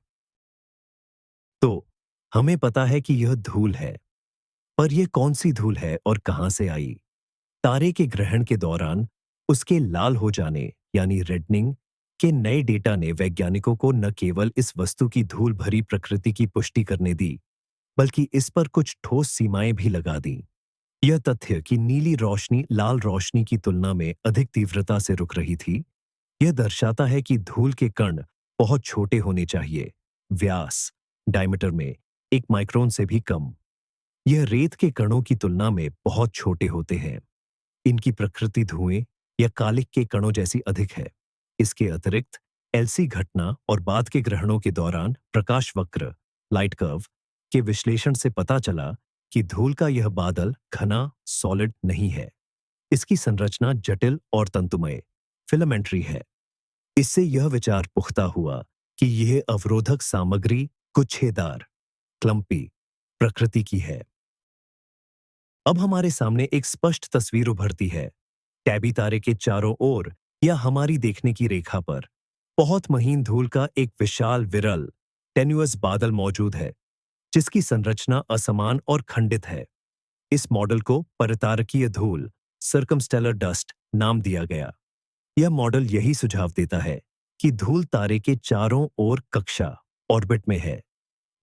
तो हमें पता है कि यह धूल है, पर यह कौन सी धूल है और कहां से आई? तारे के ग्रहण के दौरान उसके लाल हो जाने यानी रेडनिंग के नए डेटा ने वैज्ञानिकों को न केवल इस वस्तु की धूल भरी प्रकृति की पुष्टि करने दी, बल्कि इस पर कुछ ठोस सीमाएं भी लगा दी। यह तथ्य कि नीली रोशनी लाल रोशनी की तुलना में अधिक तीव्रता से रुक रही थी, यह दर्शाता है कि धूल के कण बहुत छोटे होने चाहिए, व्यास डायमीटर में 1 माइक्रोन से भी कम। यह रेत के कणों की तुलना में बहुत छोटे होते हैं। इनकी प्रकृति धुएं या कालिक के कणों जैसी अधिक है। इसके अतिरिक्त एलसी घटना और बाद के ग्रहणों के दौरान प्रकाश वक्र लाइट कर्व के विश्लेषण से पता चला कि धूल का यह बादल घना सॉलिड नहीं है। इसकी संरचना जटिल और तंतुमय फिलामेंट्री है। इससे यह विचार पुख्ता हुआ कि यह अवरोधक सामग्री गुच्छेदार क्लम्पी प्रकृति की है। अब हमारे सामने एक स्पष्ट तस्वीर उभरती है। टैबी तारे के चारों ओर या हमारी देखने की रेखा पर बहुत महीन धूल का एक विशाल विरल टेन्युअस बादल मौजूद है, जिसकी संरचना असमान और खंडित है। इस मॉडल को परितारकीय धूल सर्कमस्टेलर डस्ट नाम दिया गया। यह मॉडल यही सुझाव देता है कि धूल तारे के चारों ओर कक्षा ऑर्बिट में है,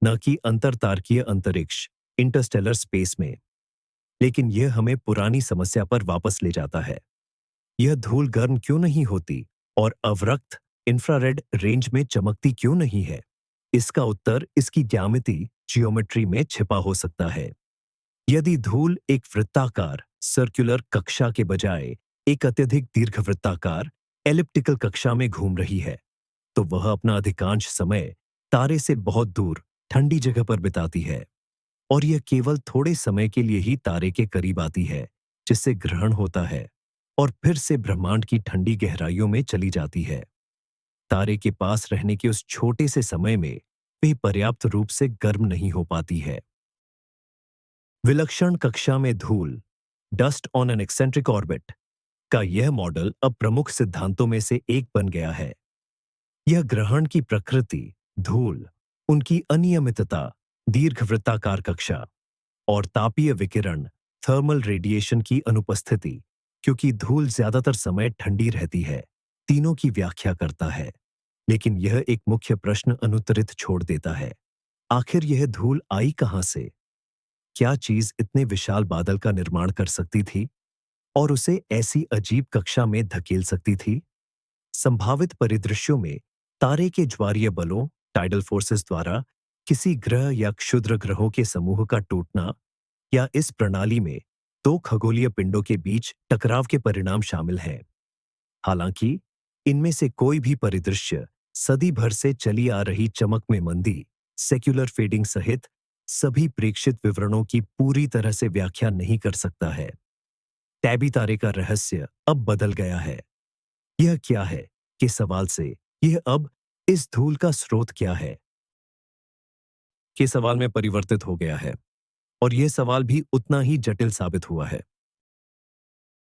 न कि अंतरतारकीय अंतरिक्ष इंटरस्टेलर स्पेस में। लेकिन यह हमें पुरानी समस्या पर वापस ले जाता है। यह धूल गर्म क्यों नहीं होती और अवरक्त इंफ्रारेड रेंज में चमकती क्यों नहीं है? इसका उत्तर इसकी ज्यामिति जियोमेट्री में छिपा हो सकता है। यदि धूल एक वृत्ताकार सर्कुलर कक्षा के बजाय एक अत्यधिक दीर्घवृत्ताकार एलिप्टिकल कक्षा में घूम रही है, तो वह अपना अधिकांश समय तारे से बहुत दूर ठंडी जगह पर बिताती है, और यह केवल थोड़े समय के लिए ही तारे के करीब आती है, जिससे ग्रहण होता है और फिर से ब्रह्मांड की ठंडी गहराइयों में चली जाती है। तारे के पास रहने के उस छोटे से समय में वे पर्याप्त रूप से गर्म नहीं हो पाती है। विलक्षण कक्षा में धूल dust on an eccentric orbit का यह मॉडल अब प्रमुख सिद्धांतों में से एक बन गया है। यह ग्रहण की प्रकृति, धूल, उनकी अनियमितता, दीर्घवृत्ताकार कक्षा और तापीय विकिरण थर्मल रेडिएशन की अनुपस्थिति, क्योंकि धूल ज्यादातर समय ठंडी रहती है, तीनों की व्याख्या करता है। लेकिन यह एक मुख्य प्रश्न अनुत्तरित छोड़ देता है। आखिर यह धूल आई कहां से? क्या चीज इतने विशाल बादल का निर्माण कर सकती थी और उसे ऐसी अजीब कक्षा में धकेल सकती थी? संभावित परिदृश्यों में तारे के ज्वारीय बलों टाइडल फोर्सेस द्वारा किसी ग्रह या क्षुद्र ग्रहों के समूह का टूटना, या इस प्रणाली में दो खगोलीय पिंडों के बीच टकराव के परिणाम शामिल हैं। हालांकि इनमें से कोई भी परिदृश्य सदी भर से चली आ रही चमक में मंदी, सेक्युलर फेडिंग सहित सभी प्रेक्षित विवरणों की पूरी तरह से व्याख्या नहीं कर सकता है। टैबी तारे का रहस्य अब बदल गया है। यह क्या है के सवाल से यह अब इस धूल का स्रोत क्या है के सवाल में परिवर्तित हो गया है, और यह सवाल भी उतना ही जटिल साबित हुआ है।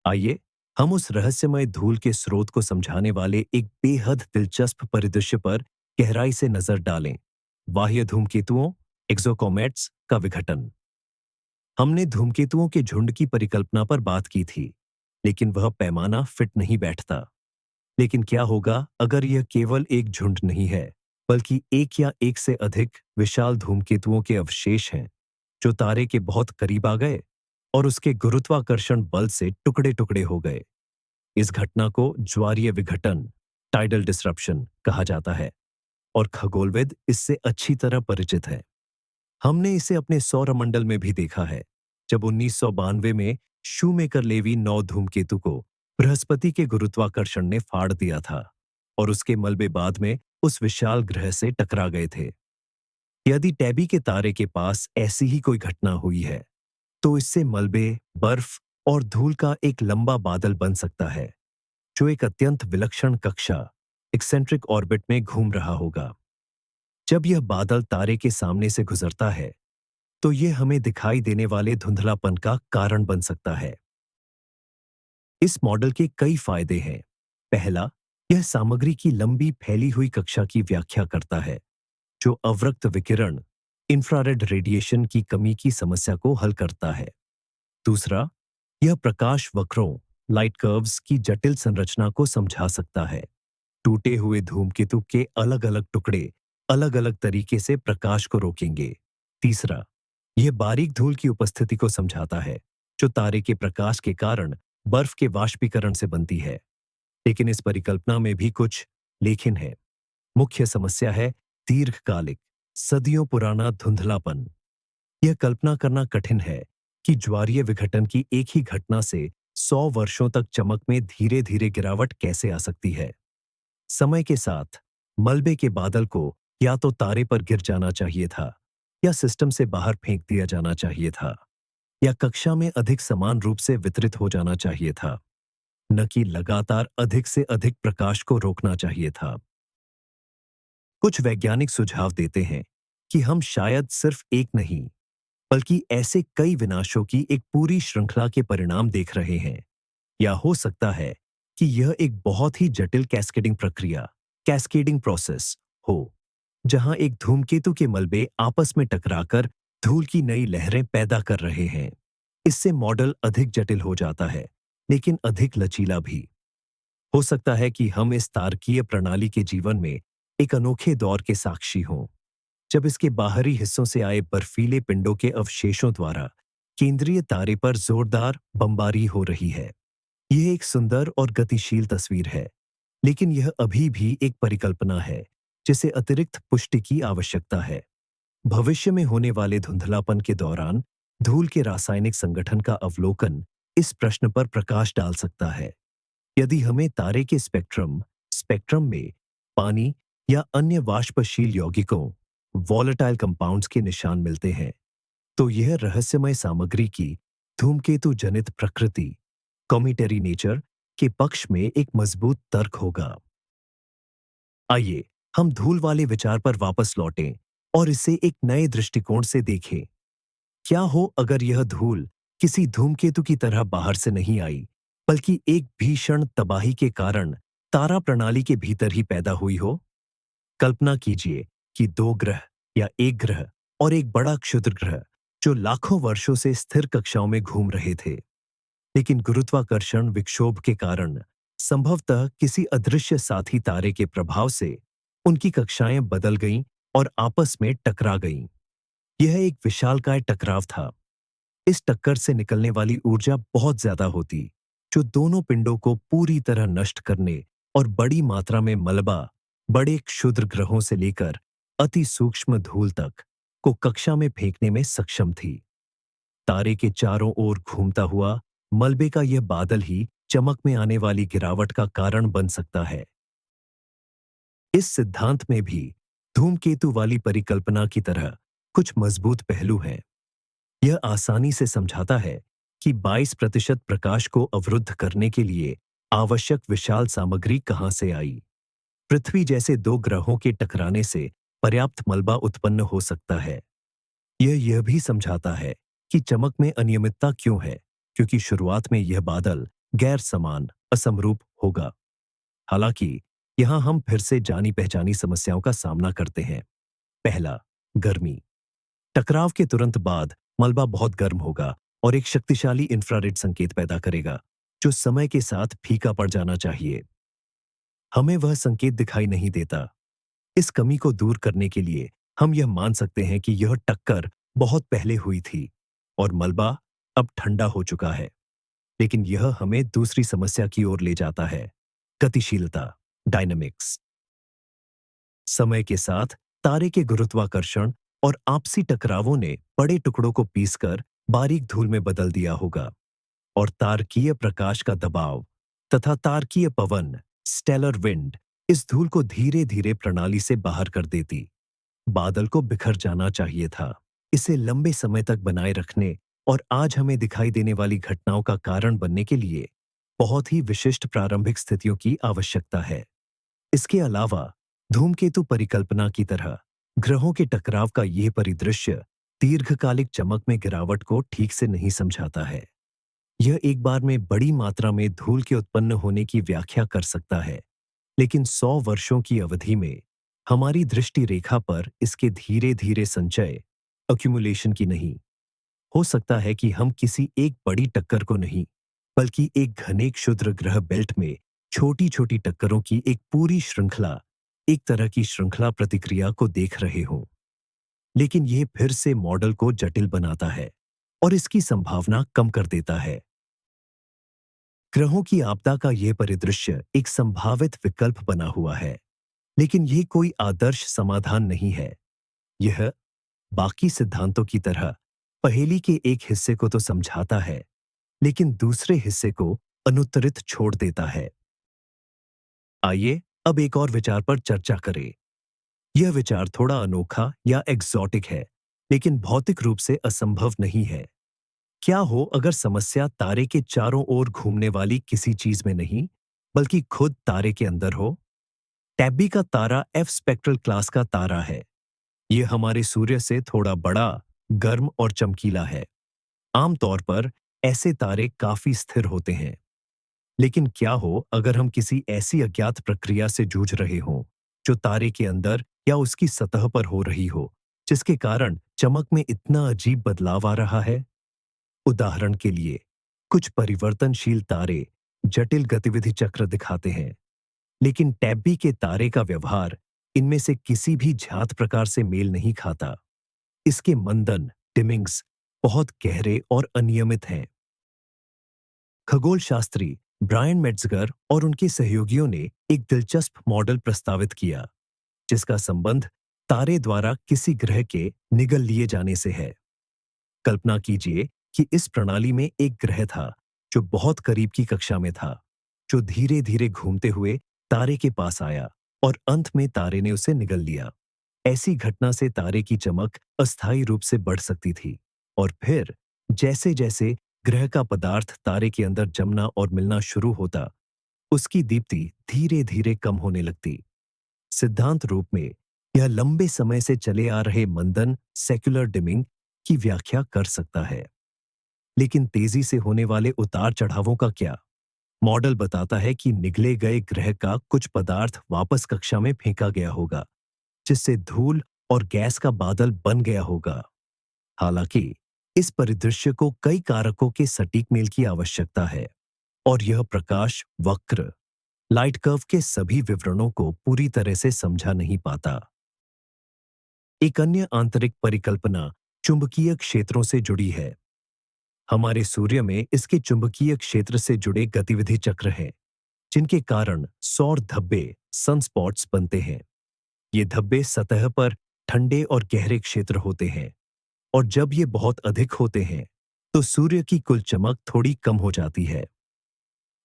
आइए हम उस रहस्यमय धूल के स्रोत को समझाने वाले एक बेहद दिलचस्प परिदृश्य पर गहराई से नजर डालें। बाह्य धूमकेतुओं एक्सोकॉमेट्स का विघटन। हमने धूमकेतुओं के झुंड की परिकल्पना पर बात की थी, लेकिन वह पैमाना फिट नहीं बैठता। लेकिन क्या होगा अगर यह केवल एक झुंड नहीं है, बल्कि एक या एक से अधिक विशाल धूमकेतुओं के अवशेष हैं, जो तारे के बहुत करीब आ गए और उसके गुरुत्वाकर्षण बल से टुकड़े टुकड़े हो गए? इस घटना को ज्वारीय विघटन, टाइडल डिसरप्शन कहा जाता है और खगोलविद इससे अच्छी तरह परिचित है। हमने इसे अपने सौरमंडल में भी देखा है, जब 1992 में शूमेकर लेवी 9 धूमकेतु को बृहस्पति के गुरुत्वाकर्षण ने फाड़ दिया था और उसके मलबे बाद में उस विशाल ग्रह से टकरा गए थे। यदि टैबी के तारे के पास ऐसी ही कोई घटना हुई है, तो इससे मलबे, बर्फ और धूल का एक लंबा बादल बन सकता है, जो एक अत्यंत विलक्षण कक्षा, एक्सेंट्रिक ऑर्बिट में घूम रहा होगा। जब यह बादल तारे के सामने से गुजरता है, तो यह हमें दिखाई देने वाले धुंधलापन का कारण बन सकता है। इस मॉडल के कई फायदे हैं। पहला, यह सामग्री की लंबी फैली हुई कक्षा की व्याख्या करता है, जो अवरक्त विकिरण, इंफ्रारेड रेडिएशन की कमी की समस्या को हल करता है। दूसरा, यह प्रकाश वक्रों, लाइट कर्व्स की जटिल संरचना को समझा सकता है। टूटे हुए धूमकेतु के अलग अलग टुकड़े अलग अलग तरीके से प्रकाश को रोकेंगे। तीसरा, यह बारीक धूल की उपस्थिति को समझाता है, जो तारे के प्रकाश के कारण बर्फ के वाष्पीकरण से बनती है। लेकिन इस परिकल्पना में भी कुछ लेकिन है। मुख्य समस्या है दीर्घकालिक, सदियों पुराना धुंधलापन। यह कल्पना करना कठिन है कि ज्वारीय विघटन की एक ही घटना से 100 वर्षों तक चमक में धीरे धीरे गिरावट कैसे आ सकती है। समय के साथ मलबे के बादल को या तो तारे पर गिर जाना चाहिए था, या सिस्टम से बाहर फेंक दिया जाना चाहिए था, या कक्षा में अधिक समान रूप से वितरित हो जाना चाहिए था, न कि लगातार अधिक से अधिक प्रकाश को रोकना चाहिए था। कुछ वैज्ञानिक सुझाव देते हैं कि हम शायद सिर्फ एक नहीं, बल्कि ऐसे कई विनाशों की एक पूरी श्रृंखला के परिणाम देख रहे हैं। या हो सकता है कि यह एक बहुत ही जटिल कैस्केडिंग प्रक्रिया, कैस्केडिंग प्रोसेस हो, जहां एक धूमकेतु के मलबे आपस में टकराकर धूल की नई लहरें पैदा कर रहे हैं। इससे मॉडल अधिक जटिल हो जाता है, लेकिन अधिक लचीला भी। हो सकता है कि हम इस तारकीय प्रणाली के जीवन में एक अनोखे दौर के साक्षी हों, जब इसके बाहरी हिस्सों से आए बर्फीले पिंडों के अवशेषों द्वारा केंद्रीय तारे पर जोरदार बमबारी हो रही है। यह एक सुंदर और गतिशील तस्वीर है, लेकिन यह अभी भी एक परिकल्पना है, जिसे अतिरिक्त पुष्टि की आवश्यकता है। भविष्य में होने वाले धुंधलापन के दौरान धूल के रासायनिक संगठन का अवलोकन इस प्रश्न पर प्रकाश डाल सकता है। यदि हमें तारे के स्पेक्ट्रम में पानी या अन्य वाष्पशील यौगिकों, वॉलेटाइल कंपाउंड्स के निशान मिलते हैं, तो यह रहस्यमय सामग्री की धूमकेतु जनित प्रकृति, कॉमिटेरी नेचर के पक्ष में एक मजबूत तर्क होगा। आइए हम धूल वाले विचार पर वापस लौटें और इसे एक नए दृष्टिकोण से देखें। क्या हो अगर यह धूल किसी धूमकेतु की तरह बाहर से नहीं आई, बल्कि एक भीषण तबाही के कारण तारा प्रणाली के भीतर ही पैदा हुई हो? कल्पना कीजिए कि 2 ग्रह या एक ग्रह और एक बड़ा क्षुद्र ग्रह, जो लाखों वर्षों से स्थिर कक्षाओं में घूम रहे थे, लेकिन गुरुत्वाकर्षण विक्षोभ के कारण संभवतः किसी अदृश्य साथी तारे के प्रभाव से उनकी कक्षाएं बदल गईं और आपस में टकरा गईं। यह एक विशालकाय टकराव था। इस टक्कर से निकलने वाली ऊर्जा बहुत ज्यादा होती, जो दोनों पिंडों को पूरी तरह नष्ट करने और बड़ी मात्रा में मलबा, बड़े क्षुद्र ग्रहों से लेकर अति सूक्ष्म धूल तक को कक्षा में फेंकने में सक्षम थी। तारे के चारों ओर घूमता हुआ मलबे का यह बादल ही चमक में आने वाली गिरावट का कारण बन सकता है। इस सिद्धांत में भी धूमकेतु वाली परिकल्पना की तरह कुछ मजबूत पहलू हैं। यह आसानी से समझाता है कि 22% प्रकाश को अवरुद्ध करने के लिए आवश्यक विशाल सामग्री कहां से आई। पृथ्वी जैसे 2 ग्रहों के टकराने से पर्याप्त मलबा उत्पन्न हो सकता है। यह भी समझाता है कि चमक में अनियमितता क्यों है, क्योंकि शुरुआत में यह बादल गैर समान, असमरूप होगा। हालांकि यहां हम फिर से जानी पहचानी समस्याओं का सामना करते हैं। पहला, गर्मी। टकराव के तुरंत बाद मलबा बहुत गर्म होगा और एक शक्तिशाली इंफ्रारेड संकेत पैदा करेगा, जो समय के साथ फीका पड़ जाना चाहिए। हमें वह संकेत दिखाई नहीं देता। इस कमी को दूर करने के लिए हम यह मान सकते हैं कि यह टक्कर बहुत पहले हुई थी और मलबा अब ठंडा हो चुका है। लेकिन यह हमें दूसरी समस्या की ओर ले जाता है, गतिशीलता, डायनामिक्स। समय के साथ तारे के गुरुत्वाकर्षण और आपसी टकरावों ने बड़े टुकड़ों को पीसकर बारीक धूल में बदल दिया होगा, और तारकीय प्रकाश का दबाव तथा तारकीय पवन, स्टेलर विंड, इस धूल को धीरे धीरे प्रणाली से बाहर कर देती। बादल को बिखर जाना चाहिए था। इसे लंबे समय तक बनाए रखने और आज हमें दिखाई देने वाली घटनाओं का कारण बनने के लिए बहुत ही विशिष्ट प्रारंभिक स्थितियों की आवश्यकता है। इसके अलावा धूमकेतु परिकल्पना की तरह ग्रहों के टकराव का यह परिदृश्य दीर्घकालिक चमक में गिरावट को ठीक से नहीं समझाता है। यह एक बार में बड़ी मात्रा में धूल के उत्पन्न होने की व्याख्या कर सकता है, लेकिन 100 वर्षों की अवधि में हमारी दृष्टि रेखा पर इसके धीरे धीरे संचय, अक्यूमुलेशन की नहीं। हो सकता है कि हम किसी एक बड़ी टक्कर को नहीं, बल्कि एक घने क्षुद्र ग्रह बेल्ट में छोटी छोटी टक्करों की एक पूरी श्रृंखला, एक तरह की श्रृंखला प्रतिक्रिया को देख रहे हों। लेकिन यह फिर से मॉडल को जटिल बनाता है और इसकी संभावना कम कर देता है। ग्रहों की आपदा का यह परिदृश्य एक संभावित विकल्प बना हुआ है, लेकिन यह कोई आदर्श समाधान नहीं है। यह बाकी सिद्धांतों की तरह पहेली के एक हिस्से को तो समझाता है, लेकिन दूसरे हिस्से को अनुत्तरित छोड़ देता है। आइए अब एक और विचार पर चर्चा करें। यह विचार थोड़ा अनोखा या एक्सोटिक है, लेकिन भौतिक रूप से असंभव नहीं है। क्या हो अगर समस्या तारे के चारों ओर घूमने वाली किसी चीज में नहीं, बल्कि खुद तारे के अंदर हो? टैबी का तारा एफ स्पेक्ट्रल क्लास का तारा है। यह हमारे सूर्य से थोड़ा बड़ा, गर्म और चमकीला है। आमतौर पर ऐसे तारे काफी स्थिर होते हैं। लेकिन क्या हो अगर हम किसी ऐसी अज्ञात प्रक्रिया से जूझ रहे हों, जो तारे के अंदर या उसकी सतह पर हो रही हो, जिसके कारण चमक में इतना अजीब बदलाव आ रहा है? उदाहरण के लिए, कुछ परिवर्तनशील तारे जटिल गतिविधि चक्र दिखाते हैं, लेकिन टैबी के तारे का व्यवहार इनमें से किसी भी ज्ञात प्रकार से मेल नहीं खाता। इसके मंदन, डिमिंग्स, बहुत गहरे और अनियमित हैं। खगोलशास्त्री ब्रायन मेट्जगर और उनके सहयोगियों ने एक दिलचस्प मॉडल प्रस्तावित किया, जिसका संबंध तारे द्वारा किसी ग्रह के निगल लिए जाने से है। कल्पना कीजिए कि इस प्रणाली में एक ग्रह था जो बहुत करीब की कक्षा में था, जो धीरे धीरे घूमते हुए तारे के पास आया और अंत में तारे ने उसे निगल लिया। ऐसी घटना से तारे की चमक अस्थायी रूप से बढ़ सकती थी, और फिर जैसे जैसे ग्रह का पदार्थ तारे के अंदर जमना और मिलना शुरू होता, उसकी दीप्ति धीरे धीरे कम होने लगती। सिद्धांत रूप में यह लंबे समय से चले आ रहे मंदन, सेक्युलर डिमिंग की व्याख्या कर सकता है। लेकिन तेजी से होने वाले उतार चढ़ावों का क्या? मॉडल बताता है कि निगले गए ग्रह का कुछ पदार्थ वापस कक्षा में फेंका गया होगा, जिससे धूल और गैस का बादल बन गया होगा। हालांकि इस परिदृश्य को कई कारकों के सटीक मेल की आवश्यकता है, और यह प्रकाश वक्र, लाइट कर्व के सभी विवरणों को पूरी तरह से समझा नहीं पाता। एक अन्य आंतरिक परिकल्पना चुंबकीय क्षेत्रों से जुड़ी है। हमारे सूर्य में इसके चुंबकीय क्षेत्र से जुड़े गतिविधि चक्र हैं, जिनके कारण सौर धब्बे, सनस्पॉट्स बनते हैं। ये धब्बे सतह पर ठंडे और गहरे क्षेत्र होते हैं, और जब ये बहुत अधिक होते हैं, तो सूर्य की कुल चमक थोड़ी कम हो जाती है।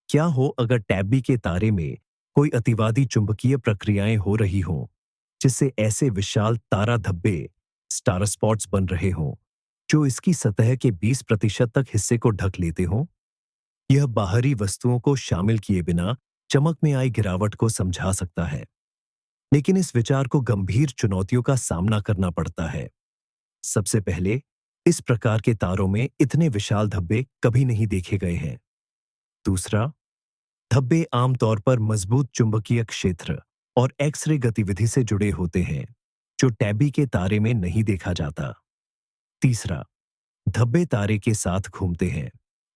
क्या हो अगर टैबी के तारे में कोई अतिवादी चुंबकीय प्रक्रियाएं हो रही हों, जिससे ऐसे विशाल तारा धब्बे, स्टार स्पॉट्स बन रहे हों, जो इसकी सतह के 20% तक हिस्से को ढक लेते हों? यह बाहरी वस्तुओं को शामिल किए बिना चमक में आई गिरावट को समझा सकता है, लेकिन इस विचार को गंभीर चुनौतियों का सामना करना पड़ता है। सबसे पहले, इस प्रकार के तारों में इतने विशाल धब्बे कभी नहीं देखे गए हैं। दूसरा, धब्बे आमतौर पर मजबूत चुंबकीय क्षेत्र और एक्स-रे गतिविधि से जुड़े होते हैं, जो टैबी के तारे में नहीं देखा जाता। तीसरा, धब्बे तारे के साथ घूमते हैं,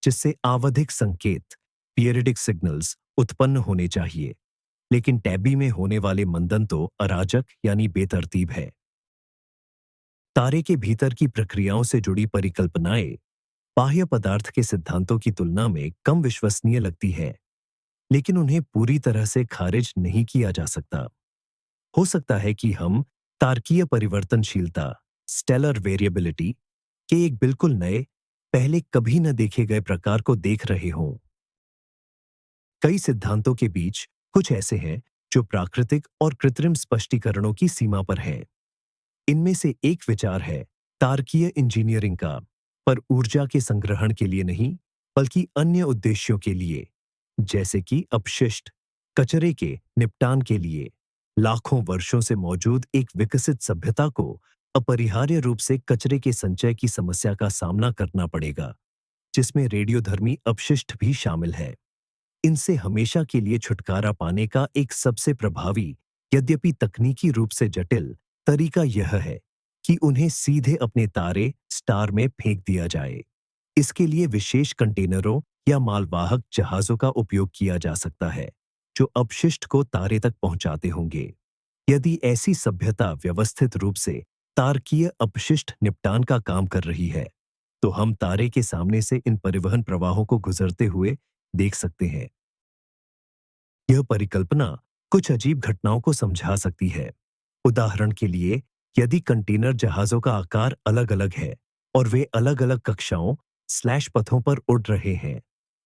जिससे आवधिक संकेत, पीरियडिक सिग्नल्स उत्पन्न होने चाहिए, लेकिन टैबी में होने वाले मंदन तो अराजक यानी बेतरतीब है। तारे के भीतर की प्रक्रियाओं से जुड़ी परिकल्पनाएं बाह्य पदार्थ के सिद्धांतों की तुलना में कम विश्वसनीय लगती है, लेकिन उन्हें पूरी तरह से खारिज नहीं किया जा सकता। हो सकता है कि हम तारकीय परिवर्तनशीलता, स्टेलर वेरिएबिलिटी के एक बिल्कुल नए, पहले कभी न देखे गए प्रकार को देख रहे हों। कई सिद्धांतों के बीच कुछ ऐसे हैं जो प्राकृतिक और कृत्रिम स्पष्टीकरणों की सीमा पर हैं। इनमें से एक विचार है तारकीय इंजीनियरिंग का, पर ऊर्जा के संग्रहण के लिए नहीं, बल्कि अन्य उद्देश्यों के लिए, जैसे कि अपशिष्ट, कचरे के निपटान के लिए। लाखों वर्षों से मौजूद एक विकसित सभ्यता को अपरिहार्य रूप से कचरे के संचय की समस्या का सामना करना पड़ेगा, जिसमें रेडियोधर्मी अपशिष्ट भी शामिल है। इनसे हमेशा के लिए छुटकारा पाने का एक सबसे प्रभावी, यद्यपि तकनीकी रूप से जटिल, तरीका यह है कि उन्हें सीधे अपने तारे स्टार में फेंक दिया जाए। इसके लिए विशेष कंटेनरों या मालवाहक जहाजों का उपयोग किया जा सकता है, जो अपशिष्ट को तारे तक पहुंचाते होंगे। यदि ऐसी सभ्यता व्यवस्थित रूप से तारकीय अपशिष्ट निपटान का काम कर रही है, तो हम तारे के सामने से इन परिवहन प्रवाहों को गुजरते हुए देख सकते हैं। यह परिकल्पना कुछ अजीब घटनाओं को समझा सकती है। उदाहरण के लिए, यदि कंटेनर जहाजों का आकार अलग-अलग है और वे अलग-अलग कक्षाओं स्लैश पथों पर उड़ रहे हैं,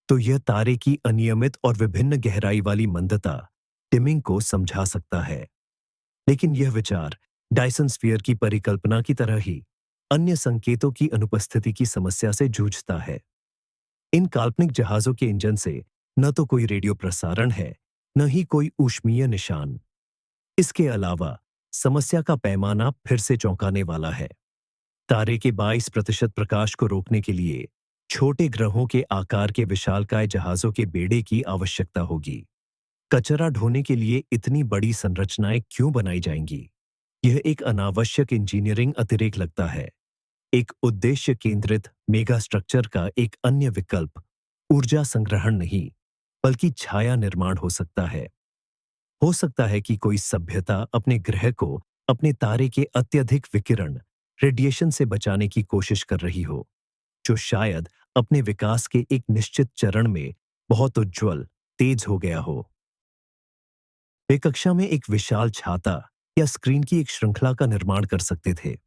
तो यह तारे की अनियमित और विभिन्न गहराई वाली मंदता, टिमिंग को समझा सकता है। लेकिन यह विचार डायसन स्फीयर की परिकल्पना की तरह ही अन्य संकेतों की अनुपस्थिति की समस्या से जूझता है। इन काल्पनिक जहाजों के इंजन से न तो कोई रेडियो प्रसारण है, न ही कोई ऊष्मीय निशान। इसके अलावा समस्या का पैमाना फिर से चौंकाने वाला है। तारे के 22% प्रकाश को रोकने के लिए छोटे ग्रहों के आकार के विशालकाय जहाजों के बेड़े की आवश्यकता होगी। कचरा ढोने के लिए इतनी बड़ी संरचनाएं क्यों बनाई जाएंगी? यह एक अनावश्यक इंजीनियरिंग अतिरेक लगता है। एक उद्देश्य केंद्रित मेगा स्ट्रक्चर का एक अन्य विकल्प ऊर्जा संग्रहण नहीं, बल्कि छाया निर्माण हो सकता है। हो सकता है कि कोई सभ्यता अपने ग्रह को अपने तारे के अत्यधिक विकिरण, रेडिएशन से बचाने की कोशिश कर रही हो, जो शायद अपने विकास के एक निश्चित चरण में बहुत उज्ज्वल, तेज हो गया हो। वे कक्षा में एक विशाल छाता या स्क्रीन की एक श्रृंखला का निर्माण कर सकते थे।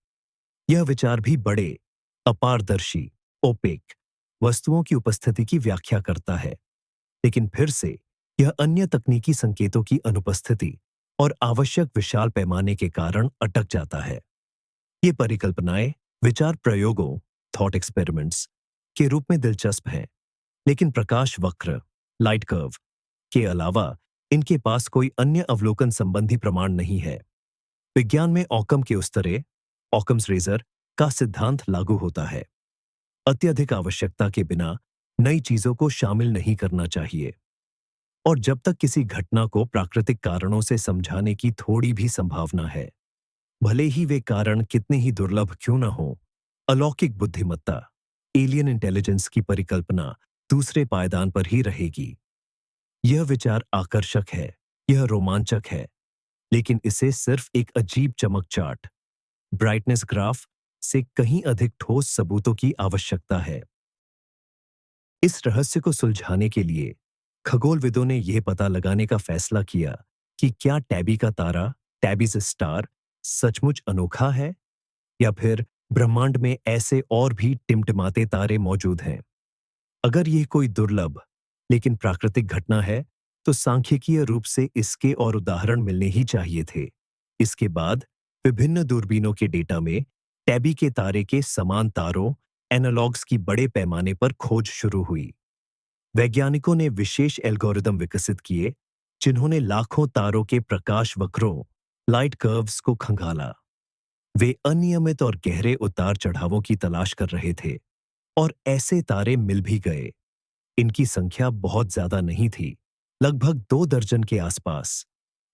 यह विचार भी बड़े, अपारदर्शी, ओपेक वस्तुओं की उपस्थिति की व्याख्या करता है, लेकिन फिर से यह अन्य तकनीकी संकेतों की अनुपस्थिति और आवश्यक विशाल पैमाने के कारण अटक जाता है। ये परिकल्पनाएं विचार प्रयोगों, थॉट एक्सपेरिमेंट्स के रूप में दिलचस्प हैं, लेकिन प्रकाश वक्र, लाइट कर्व के अलावा इनके पास कोई अन्य अवलोकन संबंधी प्रमाण नहीं है। विज्ञान में ऑकम के उस तरह, ऑकम्स रेजर का सिद्धांत लागू होता है। अत्यधिक आवश्यकता के बिना नई चीजों को शामिल नहीं करना चाहिए। और जब तक किसी घटना को प्राकृतिक कारणों से समझाने की थोड़ी भी संभावना है, भले ही वे कारण कितने ही दुर्लभ क्यों न हो, अलौकिक बुद्धिमत्ता, एलियन इंटेलिजेंस की परिकल्पना दूसरे पायदान पर ही रहेगी। यह विचार आकर्षक है, यह रोमांचक है, लेकिन इसे सिर्फ एक अजीब चमक चार्ट, ब्राइटनेस ग्राफ से कहीं अधिक ठोस सबूतों की आवश्यकता है। इस रहस्य को सुलझाने के लिए खगोलविदों ने यह पता लगाने का फैसला किया कि क्या टैबी का तारा, टैबीज स्टार, सचमुच अनोखा है, या फिर ब्रह्मांड में ऐसे और भी टिमटिमाते तारे मौजूद हैं। अगर यह कोई दुर्लभ लेकिन प्राकृतिक घटना है, तो सांख्यिकीय रूप से इसके और उदाहरण मिलने ही चाहिए थे। इसके बाद विभिन्न दूरबीनों के डेटा में टैबी के तारे के समान तारों, एनालॉग्स की बड़े पैमाने पर खोज शुरू हुई। वैज्ञानिकों ने विशेष एल्गोरिदम विकसित किए, जिन्होंने लाखों तारों के प्रकाश वक्रों, लाइट कर्व्स को खंगाला। वे अनियमित और गहरे उतार चढ़ावों की तलाश कर रहे थे, और ऐसे तारे मिल भी गए। इनकी संख्या बहुत ज्यादा नहीं थी, लगभग 2 दर्जन के आसपास।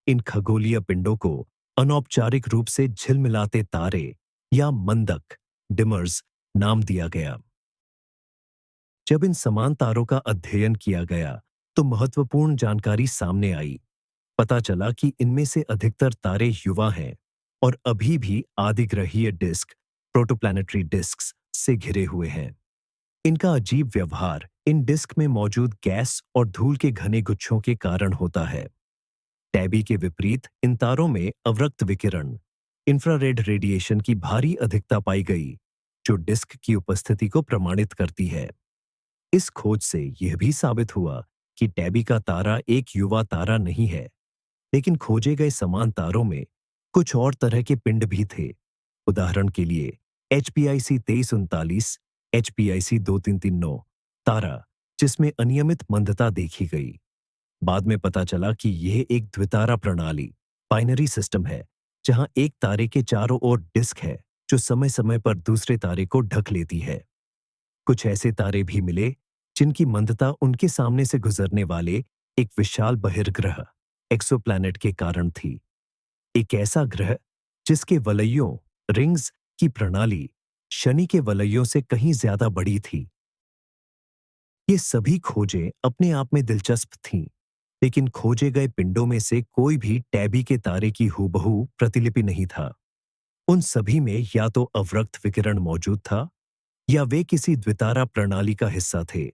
इन खगोलीय पिंडों को अनौपचारिक रूप से झिलमिलाते तारे या मंदक, डिमर्स नाम दिया गया। जब इन समान तारों का अध्ययन किया गया, तो महत्वपूर्ण जानकारी सामने आई। पता चला कि इनमें से अधिकतर तारे युवा हैं और अभी भी आदिग्रहीय डिस्क, प्रोटोप्लैनेटरी डिस्क्स से घिरे हुए हैं। इनका अजीब व्यवहार इन डिस्क में मौजूद गैस और धूल के घने गुच्छों के कारण होता है। टैबी के विपरीत इन तारों में अवरक्त विकिरण, इंफ्रारेड रेडिएशन की भारी अधिकता पाई गई, जो डिस्क की उपस्थिति को प्रमाणित करती है। इस खोज से यह भी साबित हुआ कि टैबी का तारा एक युवा तारा नहीं है, लेकिन खोजे गए समान तारों में कुछ और तरह के पिंड भी थे। उदाहरण के लिए HPIC 2339, HPIC 2339 तारा, जिसमें अनियमित मंदता देखी गई। बाद में पता चला कि यह एक द्वितारा प्रणाली, बाइनरी सिस्टम है, जहां एक तारे के चारों ओर डिस्क है जो समय समय पर दूसरे तारे को ढक लेती है। कुछ ऐसे तारे भी मिले जिनकी मंदता उनके सामने से गुजरने वाले एक विशाल बहिर्ग्रह एक्सोप्लैनेट के कारण थी। एक ऐसा ग्रह जिसके वलयों रिंग्स की प्रणाली शनि के वलयों से कहीं ज्यादा बड़ी थी। ये सभी खोजें अपने आप में दिलचस्प थीं, लेकिन खोजे गए पिंडों में से कोई भी टैबी के तारे की हूबहू प्रतिलिपि नहीं था। उन सभी में या तो अवरक्त विकिरण मौजूद था, या वे किसी द्वितारा प्रणाली का हिस्सा थे,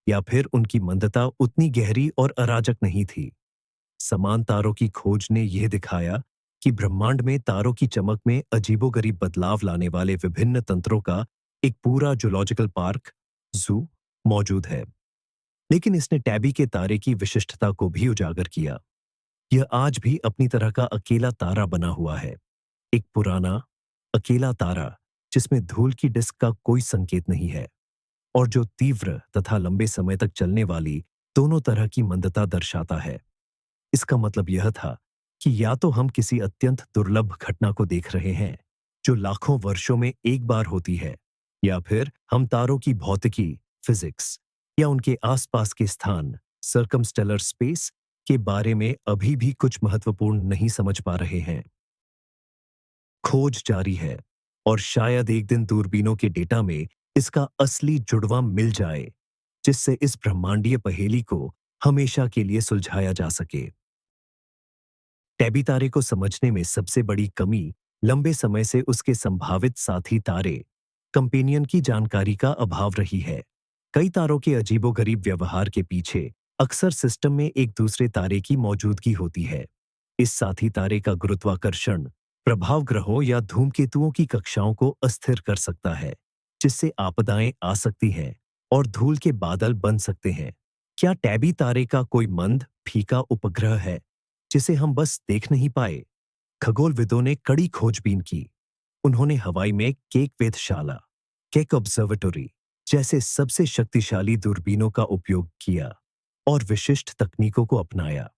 या फिर उनकी मंदता उतनी गहरी और अराजक नहीं थी। समान तारों की खोज ने यह दिखाया कि ब्रह्मांड में तारों की चमक में अजीबोगरीब बदलाव लाने वाले विभिन्न तंत्रों का एक पूरा जूलॉजिकल पार्क, जू, मौजूद है। लेकिन इसने टैबी के तारे की विशिष्टता को भी उजागर किया। यह आज भी अपनी तरह का अकेला तारा बना हुआ है, एक पुराना, अकेला तारा जिसमें धूल की डिस्क का कोई संकेत नहीं है, और जो तीव्र तथा लंबे समय तक चलने वाली दोनों तरह की मंदता दर्शाता है। इसका मतलब यह था कि या तो हम किसी अत्यंत दुर्लभ घटना को देख रहे हैं, जो लाखों वर्षों में एक बार होती है, या फिर हम तारों की भौतिकी, फिजिक्स, या उनके आसपास के स्थान, सर्कमस्टेलर स्पेस, के बारे में अभी भी कुछ महत्वपूर्ण नहीं समझ पा रहे हैं। खोज जारी है, और शायद एक दिन दूरबीनों के डेटा में इसका असली जुड़वां मिल जाए, जिससे इस ब्रह्मांडीय पहेली को हमेशा के लिए सुलझाया जा सके। टैबी तारे को समझने में सबसे बड़ी कमी लंबे समय से उसके संभावित साथी तारे, कंपेनियन की जानकारी का अभाव रही है। कई तारों के अजीबोगरीब व्यवहार के पीछे अक्सर सिस्टम में एक दूसरे तारे की मौजूदगी होती है। इस साथी तारे का गुरुत्वाकर्षण प्रभाव ग्रहों या धूमकेतुओं की कक्षाओं को अस्थिर कर सकता है, जिससे आपदाएं आ सकती हैं और धूल के बादल बन सकते हैं। क्या टैबी तारे का कोई मंद, फीका उपग्रह है जिसे हम बस देख नहीं पाए? खगोलविदों ने कड़ी खोजबीन की। उन्होंने हवाई में केक वेधशाला, केक ऑब्जर्वेटरी जैसे सबसे शक्तिशाली दूरबीनों का उपयोग किया और विशिष्ट तकनीकों को अपनाया,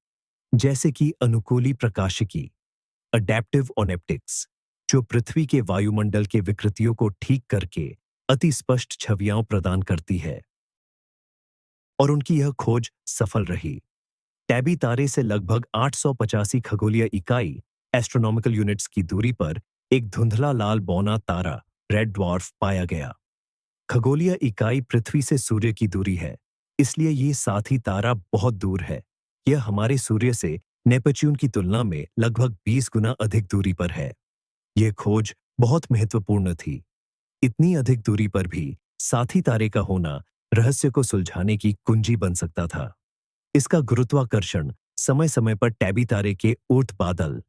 जैसे कि अनुकूली प्रकाशिकी, अडैप्टिव ऑप्टिक्स, जो पृथ्वी के वायुमंडल के विकृतियों को ठीक करके अति स्पष्ट छवियां प्रदान करती है। और उनकी यह खोज सफल रही। टैबी तारे से लगभग 885 खगोलीय इकाई एस्ट्रोनॉमिकल यूनिट्स की दूरी पर एक धुंधला लाल बौना तारा, रेड ड्वार्फ, पाया गया। खगोलीय इकाई पृथ्वी से सूर्य की दूरी है, इसलिए ये साथी तारा बहुत दूर है। यह हमारे सूर्य से नेपच्यून की तुलना में लगभग 20 गुना अधिक दूरी पर है। यह खोज बहुत महत्वपूर्ण थी। इतनी अधिक दूरी पर भी साथी तारे का होना रहस्य को सुलझाने की कुंजी बन सकता था। इसका गुरुत्वाकर्षण समय समय पर टैबी तारे के ऊर्ध्व बादल,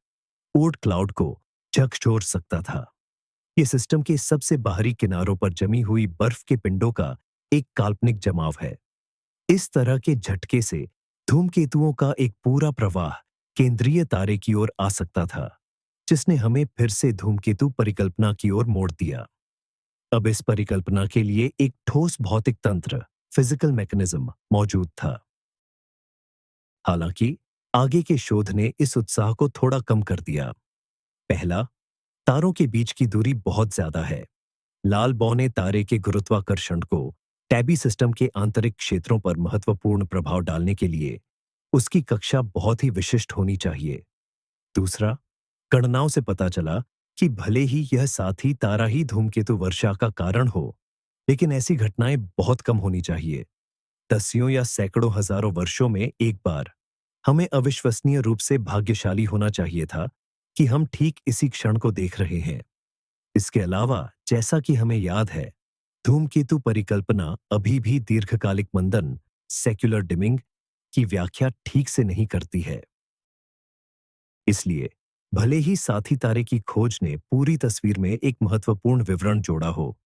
ओर्ट क्लाउड को झकझोर सकता था। यह सिस्टम के सबसे बाहरी किनारों पर जमी हुई बर्फ के पिंडों का एक काल्पनिक जमाव है। इस तरह के झटके से धूमकेतुओं का एक पूरा प्रवाह केंद्रीय तारे की ओर आ सकता था, जिसने हमें फिर से धूमकेतु परिकल्पना की ओर मोड़ दिया। अब इस परिकल्पना के लिए एक ठोस भौतिक तंत्र, फिजिकल मैकेनिज्म, मौजूद था। हालांकि आगे के शोध ने इस उत्साह को थोड़ा कम कर दिया। पहला, तारों के बीच की दूरी बहुत ज्यादा है। लाल बौने तारे के गुरुत्वाकर्षण को टैबी सिस्टम के आंतरिक क्षेत्रों पर महत्वपूर्ण प्रभाव डालने के लिए उसकी कक्षा बहुत ही विशिष्ट होनी चाहिए। दूसरा, गणनाओं से पता चला कि भले ही यह साथी तारा ही धूमकेतु वर्षा का कारण हो, लेकिन ऐसी घटनाएं बहुत कम होनी चाहिए। दसियों या सैकड़ों हजारों वर्षों में एक बार। हमें अविश्वसनीय रूप से भाग्यशाली होना चाहिए था कि हम ठीक इसी क्षण को देख रहे हैं। इसके अलावा, जैसा कि हमें याद है, धूमकेतु परिकल्पना अभी भी दीर्घकालिक मंदन सेक्युलर डिमिंग की व्याख्या ठीक से नहीं करती है। इसलिए भले ही साथी तारे की खोज ने पूरी तस्वीर में एक महत्वपूर्ण विवरण जोड़ा हो,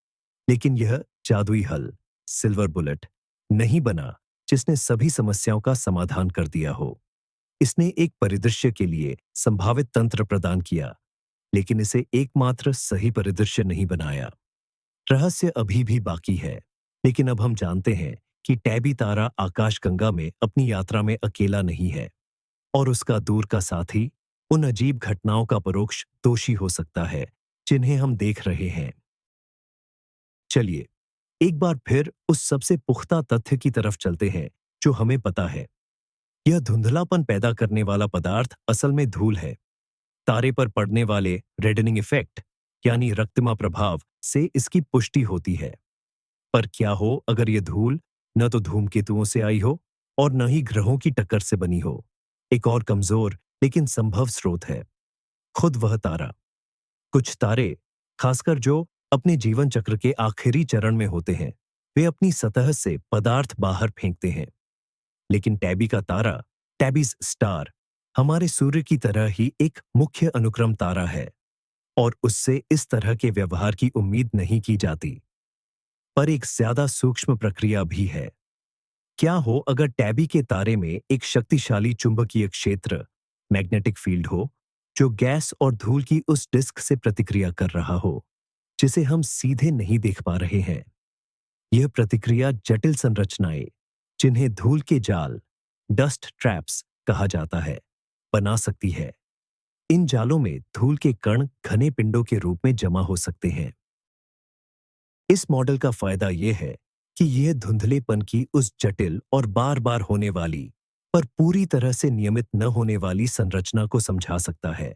लेकिन यह जादुई हल, सिल्वर बुलेट, नहीं बना जिसने सभी समस्याओं का समाधान कर दिया हो। इसने एक परिदृश्य के लिए संभावित तंत्र प्रदान किया, लेकिन इसे एकमात्र सही परिदृश्य नहीं बनाया। रहस्य अभी भी बाकी है, लेकिन अब हम जानते हैं कि टैबी तारा आकाशगंगा में अपनी यात्रा में अकेला नहीं है और उसका दूर का साथी उन अजीब घटनाओं का परोक्ष दोषी हो सकता है जिन्हें हम देख रहे हैं। चलिए एक बार फिर उस सबसे पुख्ता तथ्य की तरफ चलते हैं जो हमें पता है। यह धुंधलापन पैदा करने वाला पदार्थ असल में धूल है। तारे पर पड़ने वाले रेडनिंग इफेक्ट यानी रक्तमा प्रभाव से इसकी पुष्टि होती है। पर क्या हो अगर यह धूल न तो धूमकेतुओं से आई हो और न ही ग्रहों की टक्कर से बनी हो। एक और कमजोर लेकिन संभव स्रोत है खुद वह तारा। कुछ तारे, खासकर जो अपने जीवन चक्र के आखिरी चरण में होते हैं, वे अपनी सतह से पदार्थ बाहर फेंकते हैं। लेकिन टैबी का तारा, टैबीज स्टार, हमारे सूर्य की तरह ही एक मुख्य अनुक्रम तारा है और उससे इस तरह के व्यवहार की उम्मीद नहीं की जाती। पर एक ज्यादा सूक्ष्म प्रक्रिया भी है। क्या हो अगर टैबी के तारे में एक शक्तिशाली चुंबकीय क्षेत्र, मैग्नेटिक फील्ड हो, जो गैस और धूल की उस डिस्क से प्रतिक्रिया कर रहा हो, जिसे हम सीधे नहीं देख पा रहे हैं। यह प्रतिक्रिया जटिल संरचनाएं, जिन्हें धूल के जाल, डस्ट ट्रैप्स कहा जाता है, बना सकती है। इन जालों में धूल के कण घने पिंडों के रूप में जमा हो सकते हैं। इस मॉडल का फायदा यह है कि यह धुंधलेपन की उस जटिल और बार बार होने वाली पर पूरी तरह से नियमित न होने वाली संरचना को समझा सकता है।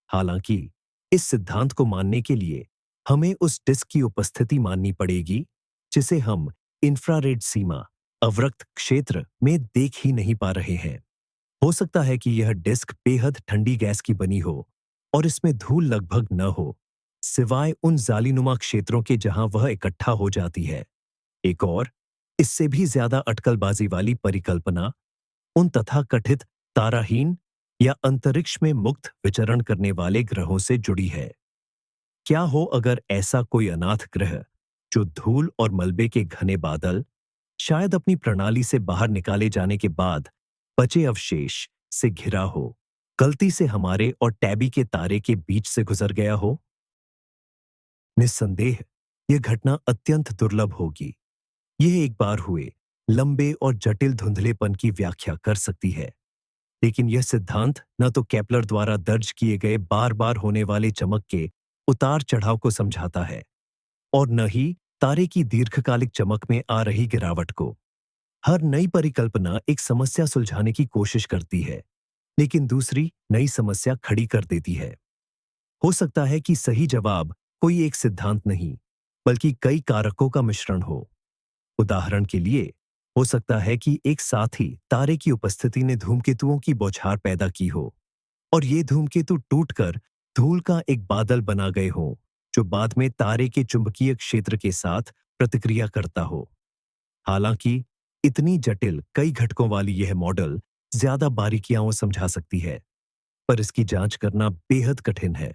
हालांकि इस सिद्धांत को मानने के लिए हमें उस डिस्क की उपस्थिति माननी पड़ेगी जिसे हम इंफ्रारेड सीमा, अवरक्त क्षेत्र में देख ही नहीं पा रहे हैं। हो सकता है कि यह डिस्क बेहद ठंडी गैस की बनी हो और इसमें धूल लगभग न हो, सिवाय उन जालीनुमा क्षेत्रों के जहां वह इकट्ठा हो जाती है। एक और, इससे भी ज्यादा अटकलबाजी वाली परिकल्पना उन तथाकथित ताराहीन या अंतरिक्ष में मुक्त विचरण करने वाले ग्रहों से जुड़ी है। क्या हो अगर ऐसा कोई अनाथ ग्रह जो धूल और मलबे के घने बादल, शायद अपनी प्रणाली से बाहर निकाले जाने के बाद बचे अवशेष से घिरा हो, गलती से हमारे और टैबी के तारे के बीच से गुजर गया हो? निस्संदेह यह घटना अत्यंत दुर्लभ होगी। यह एक बार हुए लंबे और जटिल धुंधलेपन की व्याख्या कर सकती है, लेकिन यह सिद्धांत न तो केपलर द्वारा दर्ज किए गए बार बार होने वाले चमक के उतार चढ़ाव को समझाता है और न ही तारे की दीर्घकालिक चमक में आ रही गिरावट को। हर नई परिकल्पना एक समस्या सुलझाने की कोशिश करती है, लेकिन दूसरी नई समस्या खड़ी कर देती है। हो सकता है कि सही जवाब कोई एक सिद्धांत नहीं, बल्कि कई कारकों का मिश्रण हो। उदाहरण के लिए, हो सकता है कि एक साथी तारे की उपस्थिति ने धूमकेतुओं की बौछार पैदा की हो और ये धूमकेतु टूटकर धूल का एक बादल बना गए हों, जो बाद में तारे के चुंबकीय क्षेत्र के साथ प्रतिक्रिया करता हो। हालांकि इतनी जटिल कई घटकों वाली यह मॉडल ज्यादा बारीकियां समझा सकती है, पर इसकी जांच करना बेहद कठिन है।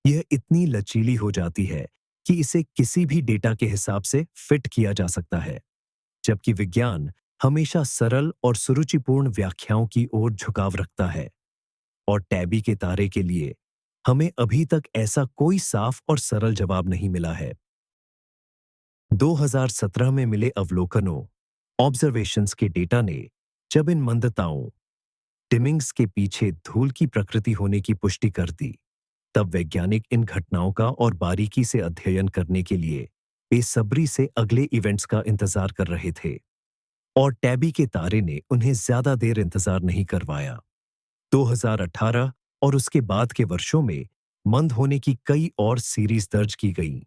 यह इतनी लचीली हो जाती है कि इसे किसी भी डेटा के हिसाब से फिट किया जा सकता है, जबकि विज्ञान हमेशा सरल और सुरुचिपूर्ण व्याख्याओं की ओर झुकाव रखता है। और टैबी के तारे के लिए हमें अभी तक ऐसा कोई साफ और सरल जवाब नहीं मिला है। 2017 में मिले अवलोकनों, ऑब्जर्वेशंस के डेटा ने जब इन मंदताओं, डिमिंग्स के पीछे धूल की प्रकृति होने की पुष्टि कर दी, तब वैज्ञानिक इन घटनाओं का और बारीकी से अध्ययन करने के लिए बेसब्री से अगले इवेंट्स का इंतजार कर रहे थे। और टैबी के तारे ने उन्हें ज्यादा देर इंतजार नहीं करवाया। 2018 और उसके बाद के वर्षों में मंद होने की कई और सीरीज दर्ज की गईं।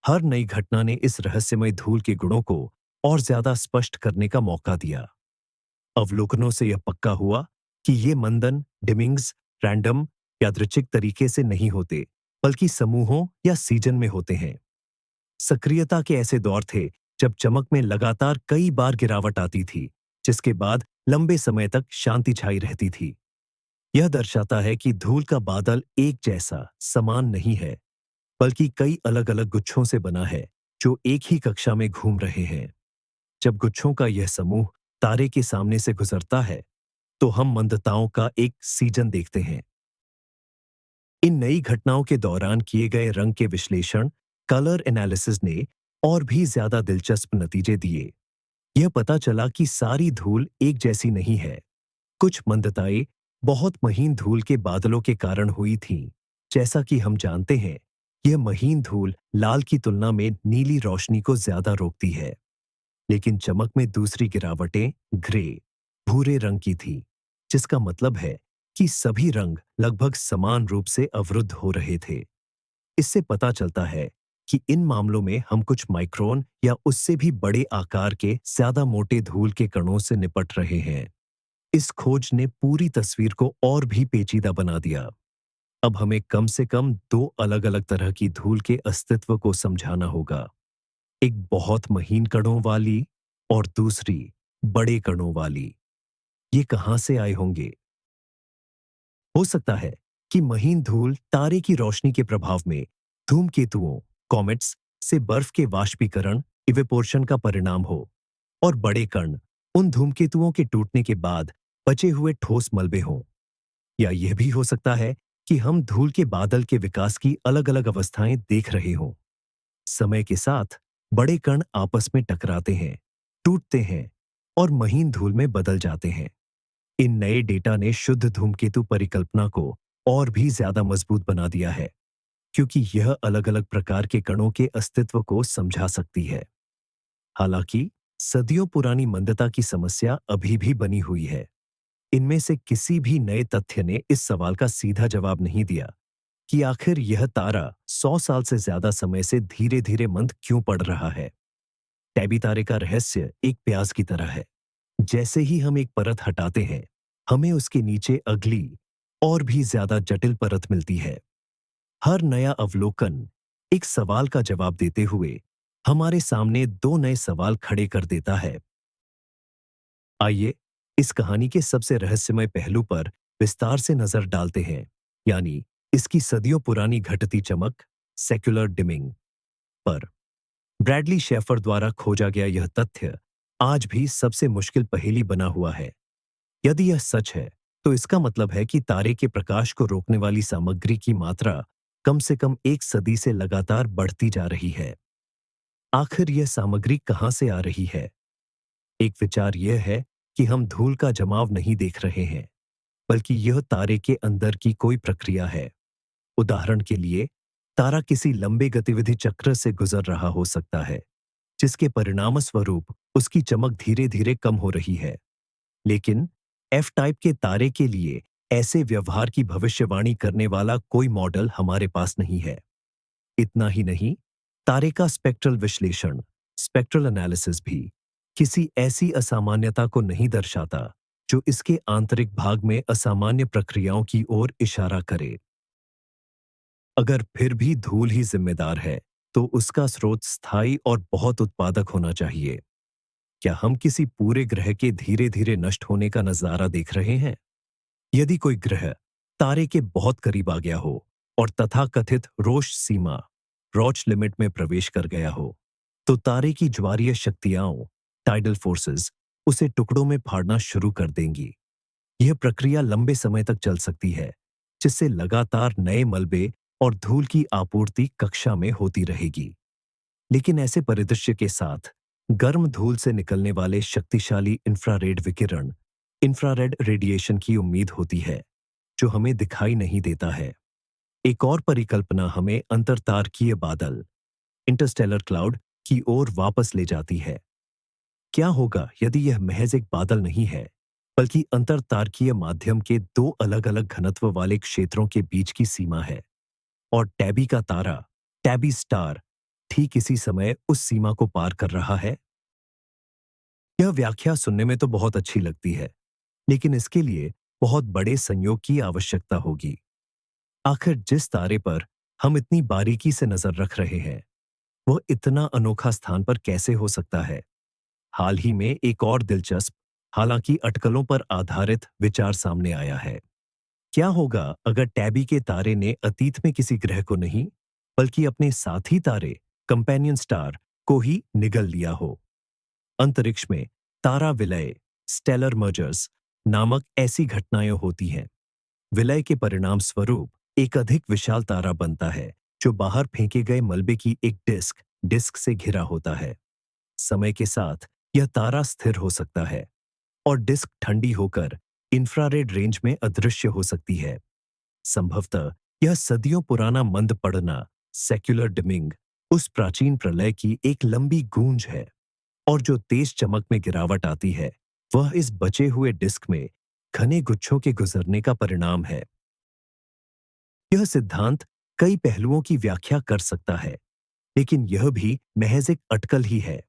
हर नई घटना ने इस रहस्यमय धूल के गुणों को और ज्यादा स्पष्ट करने का मौका दिया। अवलोकनों से यह पक्का हुआ कि ये मंदन, डिमिंग्स रैंडम, यादृच्छिक तरीके से नहीं होते, बल्कि समूहों या सीजन में होते हैं। सक्रियता के ऐसे दौर थे जब चमक में लगातार कई बार गिरावट आती थी, जिसके बाद लंबे समय तक शांति छाई रहती थी। यह दर्शाता है कि धूल का बादल एक जैसा समान नहीं है, बल्कि कई अलग-अलग गुच्छों से बना है, जो एक ही कक्षा में घूम रहे हैं। जब गुच्छों का यह समूह तारे के सामने से गुजरता है, तो हम मंदताओं का एक सीजन देखते हैं। इन नई घटनाओं के दौरान किए गए रंग के विश्लेषण, कलर एनालिसिस ने और भी ज्यादा दिलचस्प नतीजे दिए। यह पता चला कि सारी धूल एक जैसी नहीं है। कुछ मंदताएं बहुत महीन धूल के बादलों के कारण हुई थीं। जैसा कि हम जानते हैं, यह महीन धूल लाल की तुलना में नीली रोशनी को ज्यादा रोकती है। लेकिन चमक में दूसरी गिरावटें ग्रे, भूरे रंग की थी, जिसका मतलब है कि सभी रंग लगभग समान रूप से अवरुद्ध हो रहे थे। इससे पता चलता है कि इन मामलों में हम कुछ माइक्रोन या उससे भी बड़े आकार के ज्यादा मोटे धूल के कणों से निपट रहे हैं। इस खोज ने पूरी तस्वीर को और भी पेचीदा बना दिया। अब हमें कम से कम दो अलग-अलग तरह की धूल के अस्तित्व को समझाना होगा। एक बहुत महीन कणों वाली और दूसरी बड़े कणों वाली। ये कहां से आए होंगे? हो सकता है कि महीन धूल तारे की रोशनी के प्रभाव में धूमकेतुओं, कॉमेट्स से बर्फ के वाष्पीकरण, इवेपोर्शन का परिणाम हो, और बड़े कण उन धूमकेतुओं के टूटने के बाद बचे हुए ठोस मलबे हों। या यह भी हो सकता है कि हम धूल के बादल के विकास की अलग-अलग अवस्थाएं देख रहे हों। समय के साथ बड़े कण आपस में टकराते हैं, टूटते हैं और महीन धूल में बदल जाते हैं। इन नए डेटा ने शुद्ध धूमकेतु परिकल्पना को और भी ज्यादा मजबूत बना दिया है, क्योंकि यह अलग-अलग प्रकार के कणों के अस्तित्व को समझा सकती है। हालांकि सदियों पुरानी मंदता की समस्या अभी भी बनी हुई है। इनमें से किसी भी नए तथ्य ने इस सवाल का सीधा जवाब नहीं दिया कि आखिर यह तारा 100 साल से ज्यादा समय से धीरे-धीरे मंद क्यों पड़ रहा है। टैबी तारे का रहस्य एक प्याज की तरह है। जैसे ही हम एक परत हटाते हैं, हमें उसके नीचे अगली और भी ज्यादा जटिल परत मिलती है। हर नया अवलोकन एक सवाल का जवाब देते हुए हमारे सामने दो नए सवाल खड़े कर देता है। आइए इस कहानी के सबसे रहस्यमय पहलू पर विस्तार से नजर डालते हैं, यानी इसकी सदियों पुरानी घटती चमक, सेक्युलर डिमिंग पर। ब्रैडली शेफर द्वारा खोजा गया यह तथ्य आज भी सबसे मुश्किल पहेली बना हुआ है। यदि यह सच है, तो इसका मतलब है कि तारे के प्रकाश को रोकने वाली सामग्री की मात्रा कम से कम एक सदी से लगातार बढ़ती जा रही है। आखिर यह सामग्री कहां से आ रही है? एक विचार यह है कि हम धूल का जमाव नहीं देख रहे हैं, बल्कि यह तारे के अंदर की कोई प्रक्रिया है। उदाहरण के लिए, तारा किसी लंबे गतिविधि चक्र से गुजर रहा हो सकता है, जिसके परिणामस्वरूप उसकी चमक धीरे-धीरे कम हो रही है। लेकिन एफ टाइप के तारे के लिए ऐसे व्यवहार की भविष्यवाणी करने वाला कोई मॉडल हमारे पास नहीं है। इतना ही नहीं, तारे का स्पेक्ट्रल विश्लेषण, स्पेक्ट्रल एनालिसिस भी किसी ऐसी असामान्यता को नहीं दर्शाता जो इसके आंतरिक भाग में असामान्य प्रक्रियाओं की ओर इशारा करे। अगर फिर भी धूल ही जिम्मेदार है, तो उसका स्रोत स्थायी और बहुत उत्पादक होना चाहिए। क्या हम किसी पूरे ग्रह के धीरे-धीरे नष्ट होने का नजारा देख रहे हैं? यदि कोई ग्रह तारे के बहुत करीब आ गया हो और तथाकथित रोश सीमा, रॉच लिमिट में प्रवेश कर गया हो, तो तारे की ज्वारीय शक्तियां, टाइडल फोर्सेस, उसे टुकड़ों में फाड़ना शुरू कर देंगी। यह प्रक्रिया लंबे समय तक चल सकती है, जिससे लगातार नए मलबे और धूल की आपूर्ति कक्षा में होती रहेगी। लेकिन ऐसे परिदृश्य के साथ गर्म धूल से निकलने वाले शक्तिशाली इंफ्रारेड विकिरण, इंफ्रारेड रेडिएशन की उम्मीद होती है, जो हमें दिखाई नहीं देता है। एक और परिकल्पना हमें अंतरतारकीय बादल, इंटरस्टेलर क्लाउड की ओर वापस ले जाती है। क्या होगा यदि यह महज एक बादल नहीं है, बल्कि अंतरतारकीय माध्यम के दो अलग-अलग घनत्व वाले क्षेत्रों के बीच की सीमा है, और टैबी का तारा, टैबी स्टार, ठीक इसी समय उस सीमा को पार कर रहा है? यह व्याख्या सुनने में तो बहुत अच्छी लगती है, लेकिन इसके लिए बहुत बड़े संयोग की आवश्यकता होगी। आखिर जिस तारे पर हम इतनी बारीकी से नजर रख रहे हैं, वह इतना अनोखा स्थान पर कैसे हो सकता है? हाल ही में एक और दिलचस्प, हालांकि अटकलों पर आधारित विचार सामने आया है। क्या होगा अगर टैबी के तारे ने अतीत में किसी ग्रह को नहीं, बल्कि अपने साथी तारे, कंपेनियन स्टार, को ही निगल लिया हो? अंतरिक्ष में तारा विलय, स्टेलर मर्जर्स नामक ऐसी घटनाएं होती हैं। विलय के परिणाम स्वरूप एक अधिक विशाल तारा बनता है, जो बाहर फेंके गए मलबे की एक डिस्क डिस्क से घिरा होता है। समय के साथ यह तारा स्थिर हो सकता है और डिस्क ठंडी होकर इंफ्रारेड रेंज में अदृश्य हो सकती है। संभवतः यह सदियों पुराना मंद पड़ना, सेक्युलर डिमिंग, उस प्राचीन प्रलय की एक लंबी गूंज है, और जो तेज चमक में गिरावट आती है, वह इस बचे हुए डिस्क में घने गुच्छों के गुजरने का परिणाम है। यह सिद्धांत कई पहलुओं की व्याख्या कर सकता है, लेकिन यह भी महज एक अटकल ही है।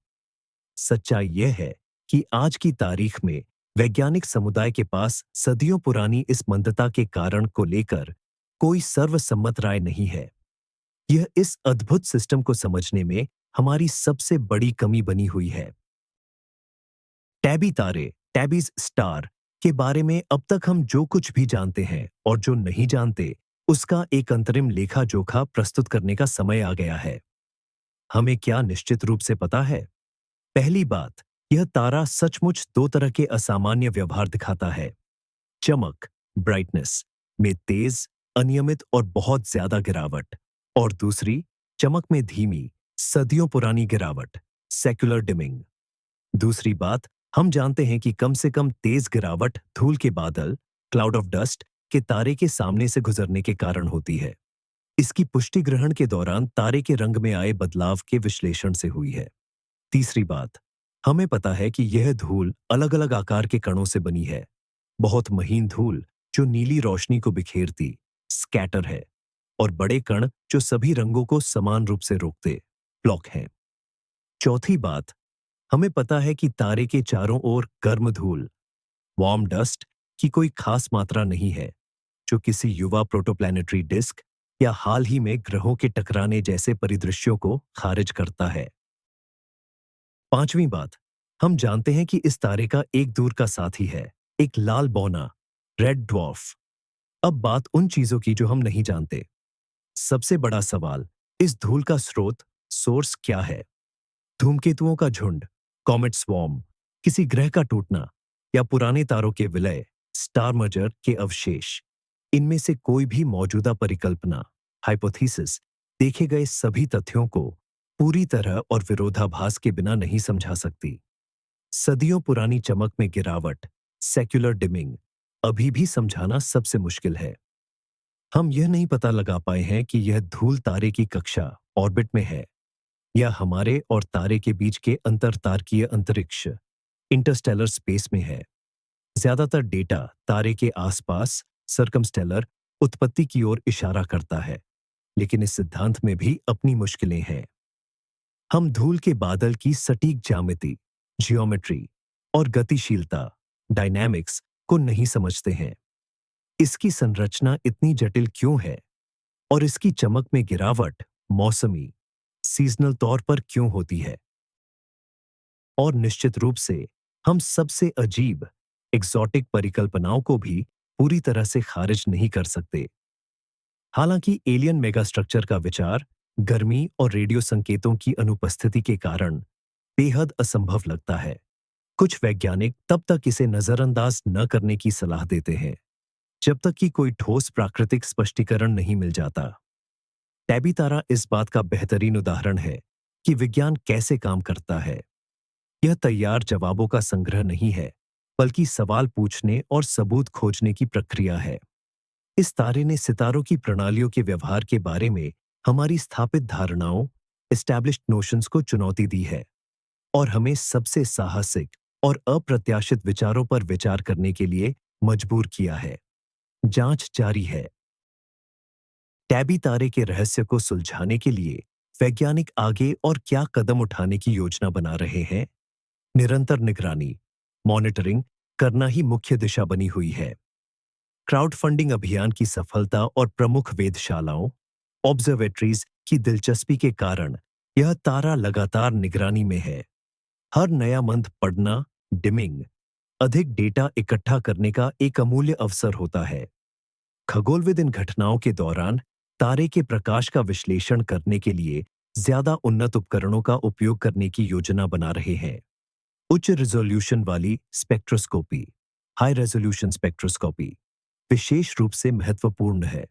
सच्चाई यह है कि आज की तारीख में वैज्ञानिक समुदाय के पास सदियों पुरानी इस मंदता के कारण को लेकर कोई सर्वसम्मत राय नहीं है। यह इस अद्भुत सिस्टम को समझने में हमारी सबसे बड़ी कमी बनी हुई है। टैबी तारे, टैबीज स्टार के बारे में अब तक हम जो कुछ भी जानते हैं और जो नहीं जानते, उसका एक अंतरिम लेखा जोखा प्रस्तुत करने का समय आ गया है। हमें क्या निश्चित रूप से पता है? पहली बात, यह तारा सचमुच दो तरह के असामान्य व्यवहार दिखाता है। चमक, ब्राइटनेस में तेज, अनियमित और बहुत ज्यादा गिरावट, और दूसरी, चमक में धीमी, सदियों पुरानी गिरावट, सेक्युलर डिमिंग। दूसरी बात, हम जानते हैं कि कम से कम तेज गिरावट धूल के बादल, क्लाउड ऑफ डस्ट, के तारे के सामने से गुजरने के कारण होती है। इसकी पुष्टि ग्रहण के दौरान तारे के रंग में आए बदलाव के विश्लेषण से हुई है। तीसरी बात, हमें पता है कि यह धूल अलग अलग आकार के कणों से बनी है। बहुत महीन धूल जो नीली रोशनी को बिखेरती, स्कैटर है, और बड़े कण जो सभी रंगों को समान रूप से रोकते, फ्लॉक हैं। चौथी बात, हमें पता है कि तारे के चारों ओर गर्म धूल, वार्म डस्ट, की कोई खास मात्रा नहीं है, जो किसी युवा प्रोटोप्लैनेटरी डिस्क या हाल ही में ग्रहों के टकराने जैसे परिदृश्यों को खारिज करता है। पांचवी बात, हम जानते हैं कि इस तारे का एक दूर का साथी है, एक लाल बौना, रेड ड्वार्फ। अब बात उन चीजों की जो हम नहीं जानते। सबसे बड़ा सवाल, इस धूल का स्रोत, सोर्स क्या है? धूमकेतुओं का झुंड, कॉमेट स्वॉर्म, किसी ग्रह का टूटना, या पुराने तारों के विलय, स्टार मर्जर के अवशेष? इनमें से कोई भी मौजूदा परिकल्पना, हाइपोथेसिस, देखे गए सभी तथ्यों को पूरी तरह और विरोधाभास के बिना नहीं समझा सकती। सदियों पुरानी चमक में गिरावट, सेक्युलर डिमिंग, अभी भी समझाना सबसे मुश्किल है। हम यह नहीं पता लगा पाए हैं कि यह धूल तारे की कक्षा, ऑर्बिट में है, या हमारे और तारे के बीच के अंतरतारकीय अंतरिक्ष, इंटरस्टेलर स्पेस में है। ज्यादातर डेटा तारे के आसपास सर्कमस्टेलर उत्पत्ति की ओर इशारा करता है, लेकिन इस सिद्धांत में भी अपनी मुश्किलें हैं। हम धूल के बादल की सटीक ज्यामिति, जियोमेट्री और गतिशीलता, डायनामिक्स, को नहीं समझते हैं। इसकी संरचना इतनी जटिल क्यों है, और इसकी चमक में गिरावट मौसमी, सीजनल तौर पर क्यों होती है? और निश्चित रूप से हम सबसे अजीब, एक्सोटिक परिकल्पनाओं को भी पूरी तरह से खारिज नहीं कर सकते। हालांकि एलियन मेगास्ट्रक्चर का विचार गर्मी और रेडियो संकेतों की अनुपस्थिति के कारण बेहद असंभव लगता है, कुछ वैज्ञानिक तब तक इसे नजरअंदाज न करने की सलाह देते हैं जब तक कि कोई ठोस प्राकृतिक स्पष्टीकरण नहीं मिल जाता। टैबी तारा इस बात का बेहतरीन उदाहरण है कि विज्ञान कैसे काम करता है। यह तैयार जवाबों का संग्रह नहीं है, बल्कि सवाल पूछने और सबूत खोजने की प्रक्रिया है। इस तारे ने सितारों की प्रणालियों के व्यवहार के बारे में हमारी स्थापित धारणाओं, एस्टैब्लिश्ड नोशंस को चुनौती दी है, और हमें सबसे साहसिक और अप्रत्याशित विचारों पर विचार करने के लिए मजबूर किया है। जांच जारी है। टैबी तारे के रहस्य को सुलझाने के लिए वैज्ञानिक आगे और क्या कदम उठाने की योजना बना रहे हैं? निरंतर निगरानी, मॉनिटरिंग करना ही मुख्य दिशा बनी हुई है। क्राउड फंडिंग अभियान की सफलता और प्रमुख वेधशालाओं, ऑब्जर्वेटरीज की दिलचस्पी के कारण यह तारा लगातार निगरानी में है। हर नया मंथ पढ़ना, डिमिंग, अधिक डेटा इकट्ठा करने का एक अमूल्य अवसर होता है। खगोलविद इन घटनाओं के दौरान तारे के प्रकाश का विश्लेषण करने के लिए ज्यादा उन्नत उपकरणों का उपयोग करने की योजना बना रहे हैं। उच्च रिजोल्यूशन वाली स्पेक्ट्रोस्कोपी, हाई रेजोल्यूशन स्पेक्ट्रोस्कोपी, विशेष रूप से महत्वपूर्ण है।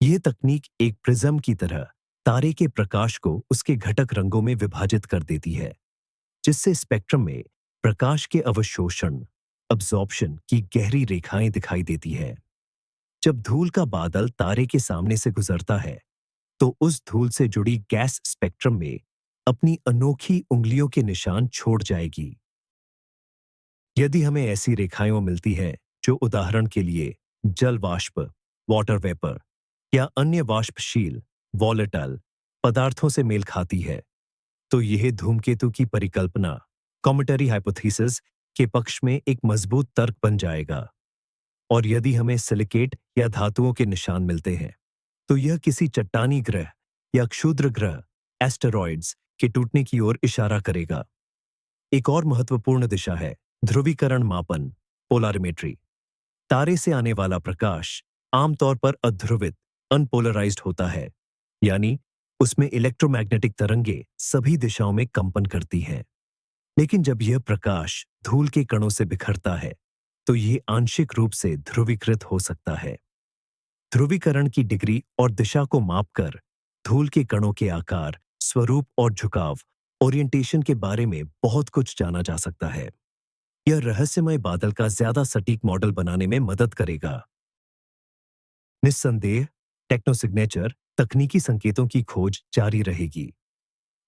यह तकनीक एक प्रिज्म की तरह तारे के प्रकाश को उसके घटक रंगों में विभाजित कर देती है, जिससे स्पेक्ट्रम में प्रकाश के अवशोषण, अब्जॉर्प्शन की गहरी रेखाएं दिखाई देती है। जब धूल का बादल तारे के सामने से गुजरता है, तो उस धूल से जुड़ी गैस स्पेक्ट्रम में अपनी अनोखी उंगलियों के निशान छोड़ जाएगी। यदि हमें ऐसी रेखाएं मिलती हैं जो उदाहरण के लिए जल वाष्प, वाटर वेपर या अन्य वाष्पशील, वॉलेटाइल पदार्थों से मेल खाती है, तो यह धूमकेतु की परिकल्पना, कॉमेटरी हाइपोथेसिस के पक्ष में एक मजबूत तर्क बन जाएगा। और यदि हमें सिलिकेट या धातुओं के निशान मिलते हैं, तो यह किसी चट्टानी ग्रह या क्षुद्र ग्रह, एस्टेरॉइड्स के टूटने की ओर इशारा करेगा। एक और महत्वपूर्ण दिशा है ध्रुवीकरण मापन, पोलारिमेट्री। तारे से आने वाला प्रकाश आमतौर पर अध्रुवित, अनपोलराइज्ड होता है, यानी उसमें इलेक्ट्रोमैग्नेटिक तरंगे सभी दिशाओं में कंपन करती हैं। लेकिन जब यह प्रकाश धूल के कणों से बिखरता है, तो यह आंशिक रूप से ध्रुवीकृत हो सकता है। ध्रुवीकरण की डिग्री और दिशा को मापकर धूल के कणों के आकार, स्वरूप और झुकाव, ओरिएंटेशन के बारे में बहुत कुछ जाना जा सकता है। यह रहस्यमय बादल का ज्यादा सटीक मॉडल बनाने में मदद करेगा। निस्संदेह, टेक्नोसिग्नेचर तकनीकी संकेतों की खोज जारी रहेगी।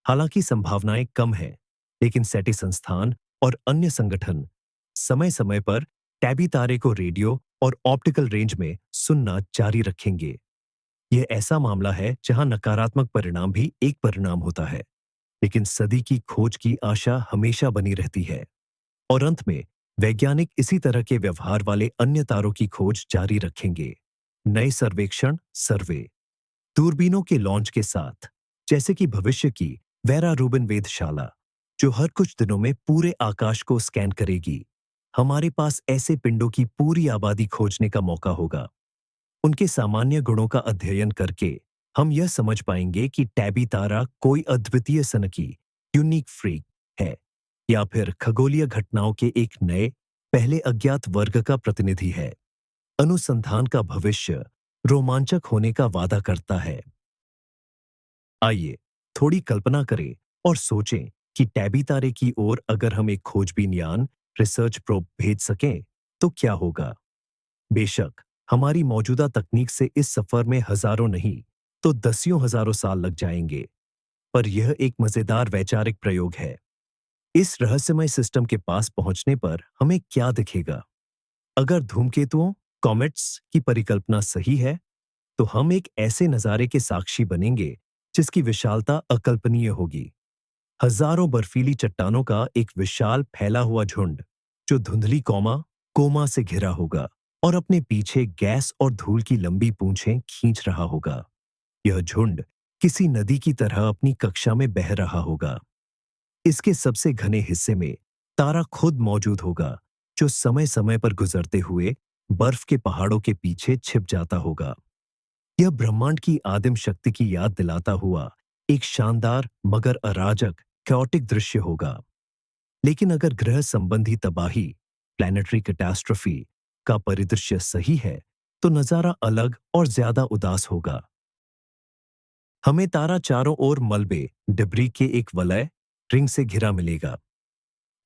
हालांकि संभावनाएं कम हैं, लेकिन सेटी संस्थान और अन्य संगठन समय समय पर टैबी तारे को रेडियो और ऑप्टिकल रेंज में सुनना जारी रखेंगे। यह ऐसा मामला है जहां नकारात्मक परिणाम भी एक परिणाम होता है, लेकिन सदी की खोज की आशा हमेशा बनी रहती है। और अंत में वैज्ञानिक इसी तरह के व्यवहार वाले अन्य तारों की खोज जारी रखेंगे। नए सर्वेक्षण, सर्वे, दूरबीनों के लॉन्च के साथ, जैसे कि भविष्य की वेरा रूबिन वेधशाला, जो हर कुछ दिनों में पूरे आकाश को स्कैन करेगी, हमारे पास ऐसे पिंडों की पूरी आबादी खोजने का मौका होगा। उनके सामान्य गुणों का अध्ययन करके हम यह समझ पाएंगे कि टैबी तारा कोई अद्वितीय सनकी, यूनिक फ्रीक है, या फिर खगोलीय घटनाओं के एक नए, पहले अज्ञात वर्ग का प्रतिनिधि है। अनुसंधान का भविष्य रोमांचक होने का वादा करता है। आइए थोड़ी कल्पना करें और सोचें कि टैबी तारे की ओर अगर हम एक खोजबीन यान, रिसर्च प्रोब भेज सकें, तो क्या होगा। बेशक हमारी मौजूदा तकनीक से इस सफर में हजारों नहीं तो दसियों हजारों साल लग जाएंगे, पर यह एक मजेदार वैचारिक प्रयोग है। इस रहस्यमय सिस्टम के पास पहुंचने पर हमें क्या दिखेगा? अगर धूमकेतुओं, कॉमेट्स की परिकल्पना सही है, तो हम एक ऐसे नजारे के साक्षी बनेंगे जिसकी विशालता अकल्पनीय होगी। हजारों बर्फीली चट्टानों का एक विशाल फैला हुआ झुंड, जो धुंधली कोमा से घिरा होगा और अपने पीछे गैस और धूल की लंबी पूंछें खींच रहा होगा। यह झुंड किसी नदी की तरह अपनी कक्षा में बह रहा होगा। इसके सबसे घने हिस्से में तारा खुद मौजूद होगा, जो समय समय पर गुजरते हुए बर्फ के पहाड़ों के पीछे छिप जाता होगा। यह ब्रह्मांड की आदिम शक्ति की याद दिलाता हुआ एक शानदार मगर अराजक, कैओटिक दृश्य होगा। लेकिन अगर ग्रह संबंधी तबाही, प्लैनेटरी कैटास्ट्रोफी का परिदृश्य सही है, तो नजारा अलग और ज्यादा उदास होगा। हमें तारा चारों ओर मलबे, डिब्री के एक वलय, रिंग से घिरा मिलेगा।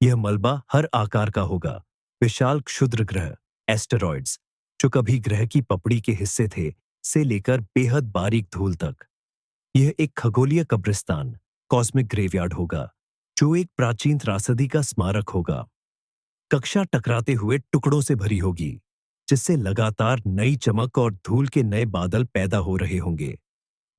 यह मलबा हर आकार का होगा, विशाल क्षुद्र ग्रह, एस्टेरॉइड्स, जो कभी ग्रह की पपड़ी के हिस्से थे, से लेकर बेहद बारीक धूल तक। यह एक खगोलीय कब्रिस्तान, कॉस्मिक ग्रेवयार्ड होगा, जो एक प्राचीन त्रासदी का स्मारक होगा। कक्षा टकराते हुए टुकड़ों से भरी होगी, जिससे लगातार नई चमक और धूल के नए बादल पैदा हो रहे होंगे।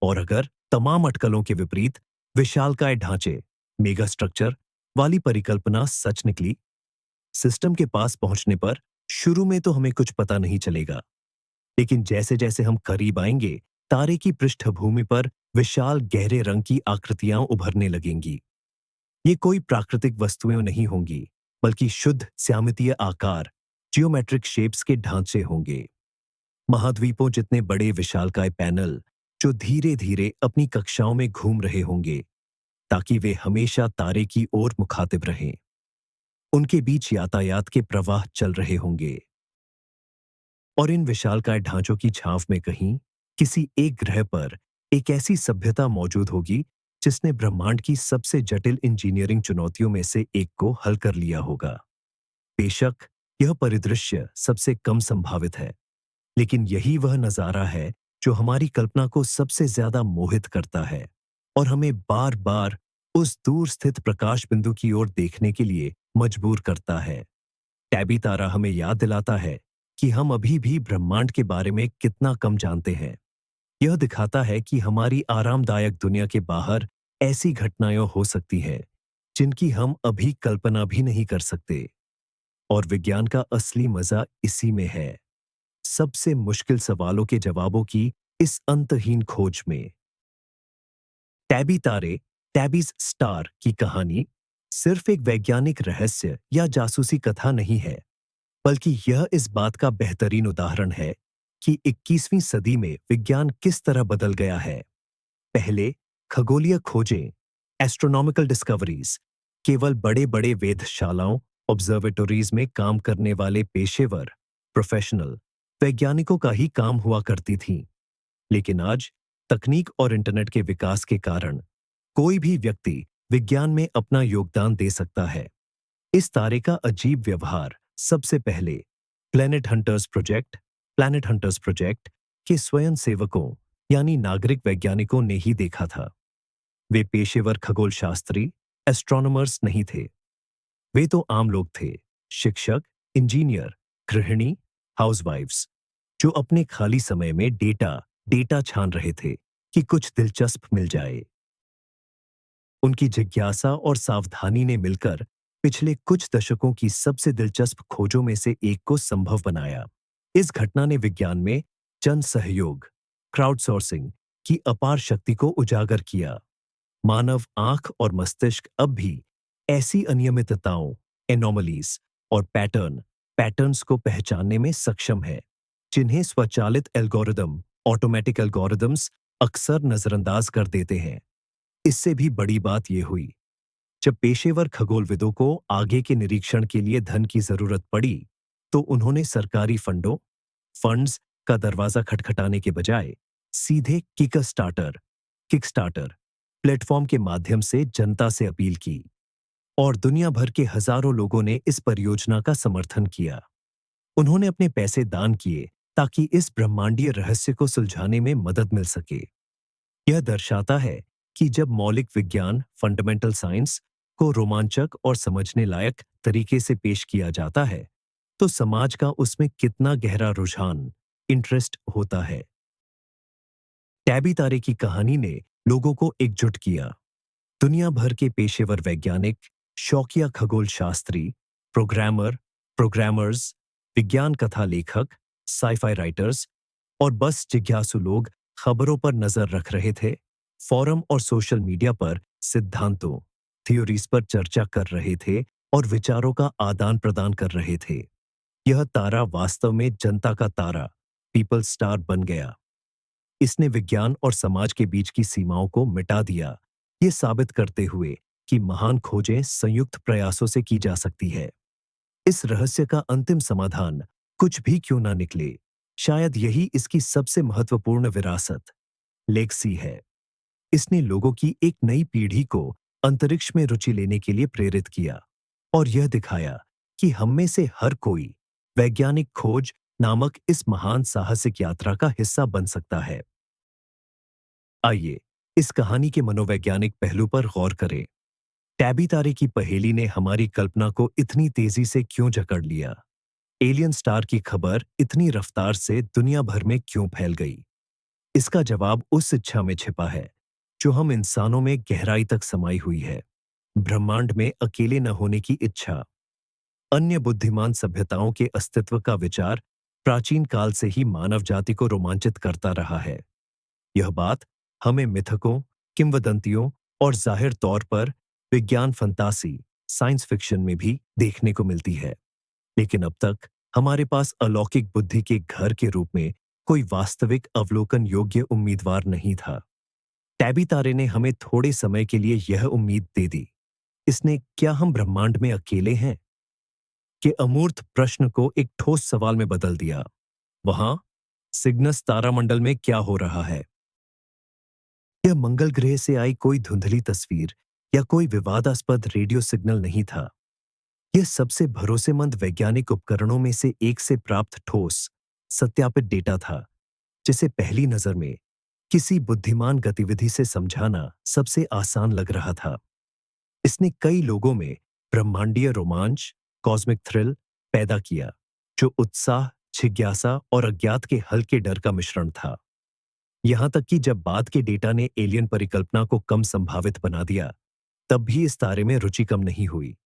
और अगर तमाम अटकलों के विपरीत विशालकाय ढांचे, मेगा स्ट्रक्चर वाली परिकल्पना सच निकली, सिस्टम के पास पहुंचने पर शुरू में तो हमें कुछ पता नहीं चलेगा, लेकिन जैसे जैसे हम करीब आएंगे, तारे की पृष्ठभूमि पर विशाल गहरे रंग की आकृतियां उभरने लगेंगी। ये कोई प्राकृतिक वस्तुएं नहीं होंगी, बल्कि शुद्ध ज्यामितीय आकार, जियोमेट्रिक शेप्स के ढांचे होंगे। महाद्वीपों जितने बड़े विशालकाय पैनल जो धीरे धीरे अपनी कक्षाओं में घूम रहे होंगे, ताकि वे हमेशा तारे की ओर मुखातिब रहें। उनके बीच यातायात के प्रवाह चल रहे होंगे, और इन विशालकाय ढांचों की छांव में कहीं किसी एक ग्रह पर एक ऐसी सभ्यता मौजूद होगी जिसने ब्रह्मांड की सबसे जटिल इंजीनियरिंग चुनौतियों में से एक को हल कर लिया होगा। बेशक यह परिदृश्य सबसे कम संभावित है, लेकिन यही वह नजारा है जो हमारी कल्पना को सबसे ज्यादा मोहित करता है और हमें बार बार उस दूर स्थित प्रकाश बिंदु की ओर देखने के लिए मजबूर करता है। टैबी तारा हमें याद दिलाता है कि हम अभी भी ब्रह्मांड के बारे में कितना कम जानते हैं। यह दिखाता है कि हमारी आरामदायक दुनिया के बाहर ऐसी घटनाएं हो सकती हैं जिनकी हम अभी कल्पना भी नहीं कर सकते। और विज्ञान का असली मजा इसी में है, सबसे मुश्किल सवालों के जवाबों की इस अंतहीन खोज में। टैबी तारे, टैबीज स्टार की कहानी सिर्फ एक वैज्ञानिक रहस्य या जासूसी कथा नहीं है, बल्कि यह इस बात का बेहतरीन उदाहरण है कि 21वीं सदी में विज्ञान किस तरह बदल गया है। पहले खगोलीय खोजें, एस्ट्रोनॉमिकल डिस्कवरीज, केवल बड़े बड़े वेधशालाओं, ऑब्जर्वेटरीज में काम करने वाले पेशेवर, प्रोफेशनल वैज्ञानिकों का ही काम हुआ करती थीं। लेकिन आज तकनीक और इंटरनेट के विकास के कारण कोई भी व्यक्ति विज्ञान में अपना योगदान दे सकता है। इस तारे का अजीब व्यवहार सबसे पहले प्लैनेट हंटर्स प्रोजेक्ट के स्वयंसेवकों यानी नागरिक वैज्ञानिकों ने ही देखा था। वे पेशेवर खगोलशास्त्री, एस्ट्रोनॉमर्स नहीं थे। वे तो आम लोग थे, शिक्षक, इंजीनियर, गृहिणी, हाउसवाइफ्स, जो अपने खाली समय में डेटा छान रहे थे कि कुछ दिलचस्प मिल जाए। उनकी जिज्ञासा और सावधानी ने मिलकर पिछले कुछ दशकों की सबसे दिलचस्प खोजों में से एक को संभव बनाया। इस घटना ने विज्ञान में जन सहयोग, क्राउडसोर्सिंग की अपार शक्ति को उजागर किया। मानव आंख और मस्तिष्क अब भी ऐसी अनियमितताओं, एनोमलीज और पैटर्न्स को पहचानने में सक्षम है, जिन्हें स्वचालित एल्गोरिदम, ऑटोमेटिक एल्गोरिदम्स अक्सर नजरअंदाज कर देते हैं। इससे भी बड़ी बात यह हुई, जब पेशेवर खगोलविदों को आगे के निरीक्षण के लिए धन की जरूरत पड़ी, तो उन्होंने सरकारी फंड्स का दरवाजा खटखटाने के बजाय सीधे किकस्टार्टर प्लेटफॉर्म के माध्यम से जनता से अपील की, और दुनिया भर के हजारों लोगों ने इस परियोजना का समर्थन किया। उन्होंने अपने पैसे दान किए ताकि इस ब्रह्मांडीय रहस्य को सुलझाने में मदद मिल सके। यह दर्शाता है कि जब मौलिक विज्ञान, फंडामेंटल साइंस को रोमांचक और समझने लायक तरीके से पेश किया जाता है, तो समाज का उसमें कितना गहरा रुझान, इंटरेस्ट होता है। टैबी तारे की कहानी ने लोगों को एकजुट किया। दुनिया भर के पेशेवर वैज्ञानिक, शौकिया खगोल शास्त्री, प्रोग्रामर्स, विज्ञान कथा लेखक, साइफाई राइटर्स और बस जिज्ञासु लोग खबरों पर नजर रख रहे थे, फोरम और सोशल मीडिया पर सिद्धांतों, थ्योरीज पर चर्चा कर रहे थे और विचारों का आदान प्रदान कर रहे थे। यह तारा वास्तव में जनता का तारा, पीपल स्टार बन गया। इसने विज्ञान और समाज के बीच की सीमाओं को मिटा दिया, ये साबित करते हुए कि महान खोजें संयुक्त प्रयासों से की जा सकती है। इस रहस्य का अंतिम समाधान कुछ भी क्यों ना निकले, शायद यही इसकी सबसे महत्वपूर्ण विरासत, लेगसी है। इसने लोगों की एक नई पीढ़ी को अंतरिक्ष में रुचि लेने के लिए प्रेरित किया और यह दिखाया कि हम में से हर कोई वैज्ञानिक खोज नामक इस महान साहसिक यात्रा का हिस्सा बन सकता है। आइए इस कहानी के मनोवैज्ञानिक पहलू पर गौर करें। टैबी तारे की पहेली ने हमारी कल्पना को इतनी तेजी से क्यों जकड़ लिया? एलियन स्टार की खबर इतनी रफ्तार से दुनिया भर में क्यों फैल गई? इसका जवाब उस इच्छा में छिपा है जो हम इंसानों में गहराई तक समाई हुई है। ब्रह्मांड में अकेले न होने की इच्छा। अन्य बुद्धिमान सभ्यताओं के अस्तित्व का विचार प्राचीन काल से ही मानव जाति को रोमांचित करता रहा है। यह बात हमें मिथकों, किंवदंतियों और जाहिर तौर पर विज्ञान फंतासी, साइंस फिक्शन में भी देखने को मिलती है। लेकिन अब तक हमारे पास अलौकिक बुद्धि के घर के रूप में कोई वास्तविक अवलोकन योग्य उम्मीदवार नहीं था। टैबी तारे ने हमें थोड़े समय के लिए यह उम्मीद दे दी। इसने क्या हम ब्रह्मांड में अकेले हैं के अमूर्त प्रश्न को एक ठोस सवाल में बदल दिया। वहां सिग्नस तारामंडल में क्या हो रहा है? यह मंगल ग्रह से आई कोई धुंधली तस्वीर या कोई विवादास्पद रेडियो सिग्नल नहीं था। यह सबसे भरोसेमंद वैज्ञानिक उपकरणों में से एक से प्राप्त ठोस, सत्यापित डेटा था, जिसे पहली नजर में किसी बुद्धिमान गतिविधि से समझाना सबसे आसान लग रहा था। इसने कई लोगों में ब्रह्मांडीय रोमांच, कॉस्मिक थ्रिल पैदा किया, जो उत्साह, जिज्ञासा और अज्ञात के हल्के डर का मिश्रण था। यहां तक कि जब बाद के डेटा ने एलियन परिकल्पना को कम संभावित बना दिया, तब भी इस तारे में रुचि कम नहीं हुई।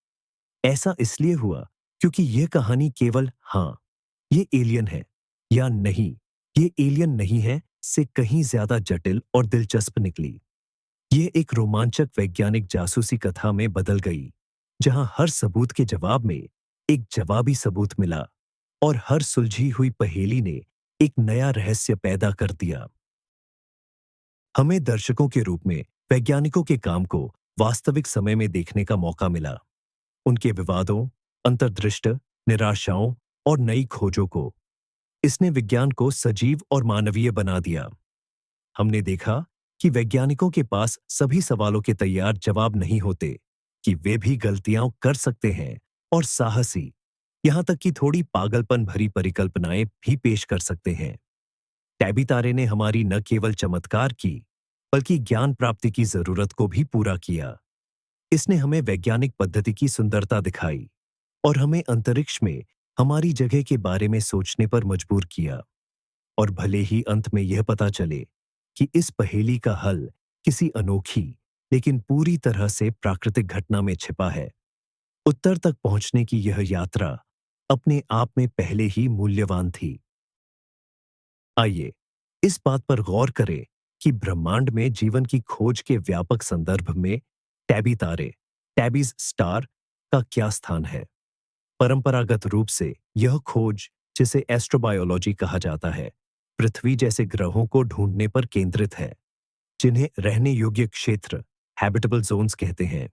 ऐसा इसलिए हुआ क्योंकि यह कहानी केवल हाँ, ये एलियन है या नहीं, ये एलियन नहीं है से कहीं ज्यादा जटिल और दिलचस्प निकली। ये एक रोमांचक वैज्ञानिक जासूसी कथा में बदल गई, जहां हर सबूत के जवाब में एक जवाबी सबूत मिला और हर सुलझी हुई पहेली ने एक नया रहस्य पैदा कर दिया। हमें दर्शकों के रूप में वैज्ञानिकों के काम को वास्तविक समय में देखने का मौका मिला। उनके विवादों, अंतर्दृष्ट, निराशाओं और नई खोजों को इसने विज्ञान को सजीव और मानवीय बना दिया। हमने देखा कि वैज्ञानिकों के पास सभी सवालों के तैयार जवाब नहीं होते, कि वे भी गलतियां कर सकते हैं और साहसी, यहां तक कि थोड़ी पागलपन भरी परिकल्पनाएं भी पेश कर सकते हैं। टैबी तारे ने हमारी न केवल चमत्कार की, बल्कि ज्ञान प्राप्ति की जरूरत को भी पूरा किया। इसने हमें वैज्ञानिक पद्धति की सुंदरता दिखाई और हमें अंतरिक्ष में हमारी जगह के बारे में सोचने पर मजबूर किया। और भले ही अंत में यह पता चले कि इस पहेली का हल किसी अनोखी लेकिन पूरी तरह से प्राकृतिक घटना में छिपा है, उत्तर तक पहुंचने की यह यात्रा अपने आप में पहले ही मूल्यवान थी। आइए इस बात पर गौर करें कि ब्रह्मांड में जीवन की खोज के व्यापक संदर्भ में टैबी तारे, टैबीज स्टार, का क्या स्थान है। परंपरागत रूप से यह खोज, जिसे एस्ट्रोबायोलॉजी कहा जाता है, पृथ्वी जैसे ग्रहों को ढूंढने पर केंद्रित है, जिन्हें रहने योग्य क्षेत्र, हैबिटेबल जोन्स कहते हैं।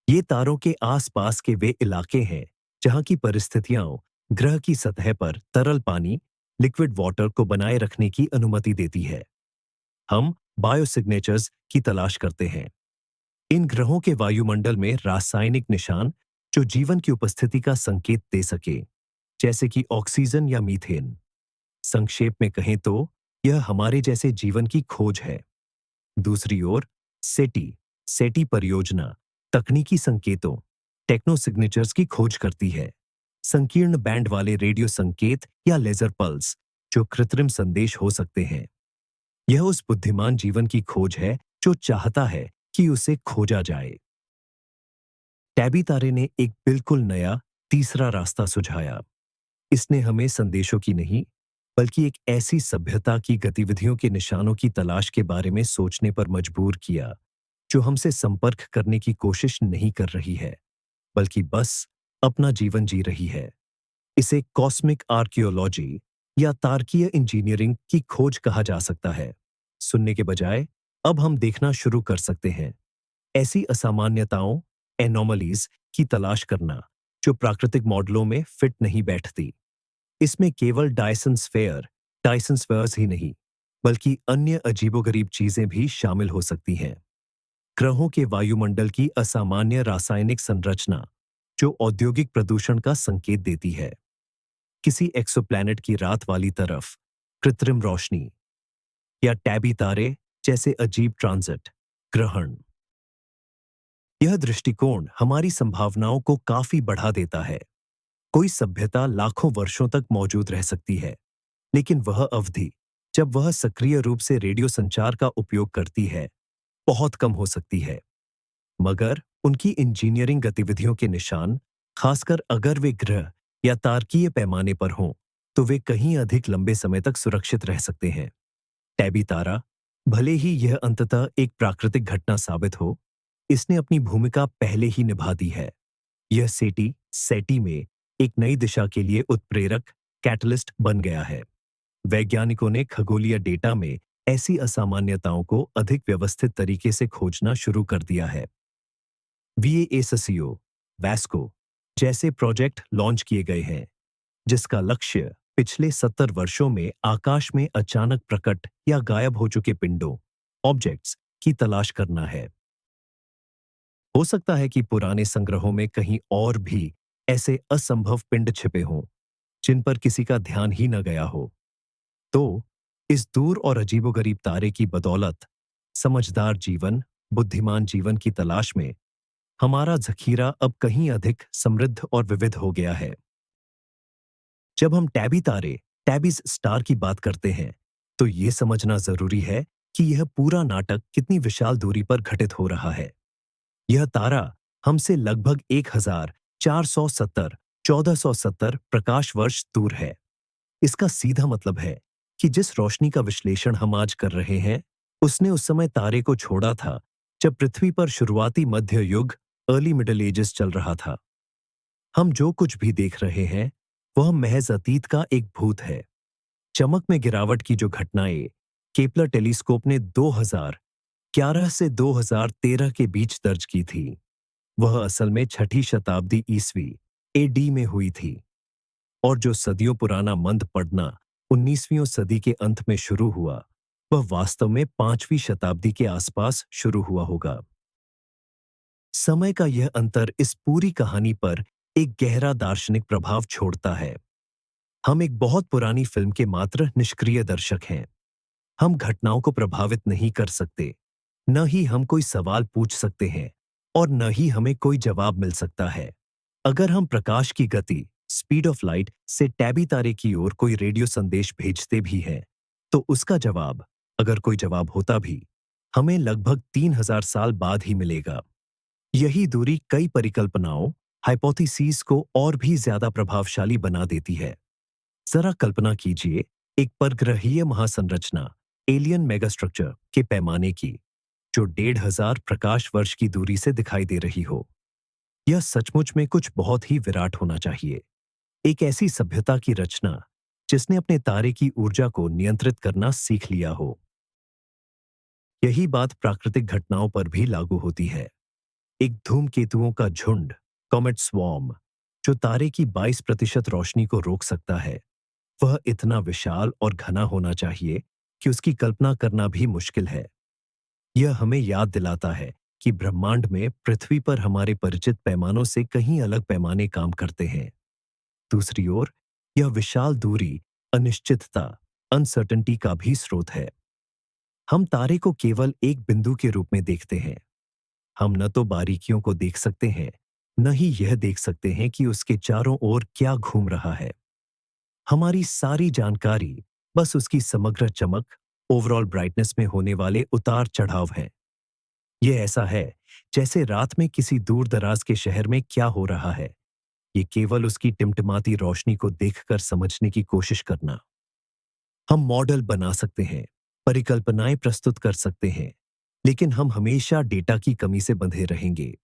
ये तारों के आसपास के वे इलाके हैं जहां की परिस्थितियां ग्रह की सतह पर तरल पानी, लिक्विड वाटर को बनाए रखने की अनुमति देती है। हम बायोसिग्नेचर्स की तलाश करते हैं, इन ग्रहों के वायुमंडल में रासायनिक निशान जो जीवन की उपस्थिति का संकेत दे सके, जैसे कि ऑक्सीजन या मीथेन। संक्षेप में कहें तो यह हमारे जैसे जीवन की खोज है। दूसरी ओर सेटी सेटी परियोजना तकनीकी संकेतों, टेक्नो सिग्नेचर्स की खोज करती है। संकीर्ण बैंड वाले रेडियो संकेत या लेजर पल्स जो कृत्रिम संदेश हो सकते हैं। यह उस बुद्धिमान जीवन की खोज है जो चाहता है कि उसे खोजा जाए। टैबी तारे ने एक बिल्कुल नया तीसरा रास्ता सुझाया। इसने हमें संदेशों की नहीं, बल्कि एक ऐसी सभ्यता की गतिविधियों के निशानों की तलाश के बारे में सोचने पर मजबूर किया, जो हमसे संपर्क करने की कोशिश नहीं कर रही है, बल्कि बस अपना जीवन जी रही है। इसे कॉस्मिक आर्कियोलॉजी या तारकीय इंजीनियरिंग की खोज कहा जा सकता है। सुनने के बजाय अब हम देखना शुरू कर सकते हैं, ऐसी असामान्यताओं, एनोमलीज की तलाश करना जो प्राकृतिक मॉडलों में फिट नहीं बैठती। इसमें केवल डायसन स्फेयर्स ही नहीं, बल्कि अन्य अजीबोगरीब चीजें भी शामिल हो सकती हैं। ग्रहों के वायुमंडल की असामान्य रासायनिक संरचना जो औद्योगिक प्रदूषण का संकेत देती है। किसी एक्सोप्लैनेट की रात वाली तरफ कृत्रिम रोशनी या टैबी तारे जैसे अजीब ट्रांजिट ग्रहण। यह दृष्टिकोण हमारी संभावनाओं को काफी बढ़ा देता है। कोई सभ्यता लाखों वर्षों तक मौजूद रह सकती है, लेकिन वह अवधि जब वह सक्रिय रूप से रेडियो संचार का उपयोग करती है, बहुत कम हो सकती है। मगर उनकी इंजीनियरिंग गतिविधियों के निशान, खासकर अगर वे ग्रह या तारकीय पैमाने पर हों, तो वे कहीं अधिक लंबे समय तक सुरक्षित रह सकते हैं। टैबी तारा भले ही यह अंततः एक प्राकृतिक घटना साबित हो, इसने अपनी भूमिका पहले ही निभा दी है। यह सेटी में एक नई दिशा के लिए उत्प्रेरक कैटलिस्ट बन गया है। वैज्ञानिकों ने खगोलीय डेटा में ऐसी असामान्यताओं को अधिक व्यवस्थित तरीके से खोजना शुरू कर दिया है। VASSCO, वैस्को जैसे प्रोजेक्ट लॉन्च किए गए हैं, जिसका लक्ष्य पिछले 70 वर्षों में आकाश में अचानक प्रकट या गायब हो चुके पिंडों, ऑब्जेक्ट्स की तलाश करना है। हो सकता है कि पुराने संग्रहों में कहीं और भी ऐसे असंभव पिंड छिपे हों, जिन पर किसी का ध्यान ही न गया हो। तो इस दूर और अजीबोगरीब तारे की बदौलत समझदार जीवन, बुद्धिमान जीवन की तलाश में हमारा ज़खीरा अब कहीं अधिक समृद्ध और विविध हो गया है। जब हम टैबी तारे, टैबीज स्टार की बात करते हैं, तो ये समझना जरूरी है कि यह पूरा नाटक कितनी विशाल दूरी पर घटित हो रहा है। यह तारा हमसे लगभग 1470 1470 प्रकाश वर्ष दूर है। इसका सीधा मतलब है कि जिस रोशनी का विश्लेषण हम आज कर रहे हैं, उसने उस समय तारे को छोड़ा था जब पृथ्वी पर शुरुआती मध्य युग, अर्ली मिडल एजेस चल रहा था। हम जो कुछ भी देख रहे हैं, वह महज अतीत का एक भूत है। चमक में गिरावट की जो घटनाएं केपलर टेलीस्कोप ने 2011 से 2013 के बीच दर्ज की थी, वह असल में छठी शताब्दी ईस्वी AD में हुई थी। और जो सदियों पुराना मंद पड़ना 19वीं सदी के अंत में शुरू हुआ, वह वास्तव में 5वीं शताब्दी के आसपास शुरू हुआ होगा। समय का यह अंतर इस पूरी कहानी पर एक गहरा दार्शनिक प्रभाव छोड़ता है। हम एक बहुत पुरानी फिल्म के मात्र निष्क्रिय दर्शक हैं। हम घटनाओं को प्रभावित नहीं कर सकते, न ही हम कोई सवाल पूछ सकते हैं, और न ही हमें कोई जवाब मिल सकता है। अगर हम प्रकाश की गति, स्पीड ऑफ लाइट से टैबी तारे की ओर कोई रेडियो संदेश भेजते भी हैं, तो उसका जवाब, अगर कोई जवाब होता भी, हमें लगभग 3000 साल बाद ही मिलेगा। यही दूरी कई परिकल्पनाओं, हाइपोथेसिस को और भी ज्यादा प्रभावशाली बना देती है। जरा कल्पना कीजिए एक परग्रहीय महासंरचना, एलियन मेगास्ट्रक्चर के पैमाने की, जो 1500 प्रकाश वर्ष की दूरी से दिखाई दे रही हो। यह सचमुच में कुछ बहुत ही विराट होना चाहिए। एक ऐसी सभ्यता की रचना जिसने अपने तारे की ऊर्जा को नियंत्रित करना सीख लिया हो। यही बात प्राकृतिक घटनाओं पर भी लागू होती है। एक धूमकेतुओं का झुंड, कॉमेट स्वॉर्म, जो तारे की 22% रोशनी को रोक सकता है, वह इतना विशाल और घना होना चाहिए कि उसकी कल्पना करना भी मुश्किल है। यह हमें याद दिलाता है कि ब्रह्मांड में पृथ्वी पर हमारे परिचित पैमानों से कहीं अलग पैमाने काम करते हैं। दूसरी ओर, यह विशाल दूरी अनिश्चितता, अनसर्टेनिटी का भी स्रोत है। हम तारे को केवल एक बिंदु के रूप में देखते हैं। हम न तो बारीकियों को देख सकते हैं, न ही यह देख सकते हैं कि उसके चारों ओर क्या घूम रहा है। हमारी सारी जानकारी बस उसकी समग्र चमक, ओवरऑल ब्राइटनेस में होने वाले उतार चढ़ाव है। यह ऐसा है जैसे रात में किसी दूर दराज के शहर में क्या हो रहा है, ये केवल उसकी टिमटिमाती रोशनी को देखकर समझने की कोशिश करना। हम मॉडल बना सकते हैं, परिकल्पनाएं प्रस्तुत कर सकते हैं, लेकिन हम हमेशा डेटा की कमी से बंधे रहेंगे।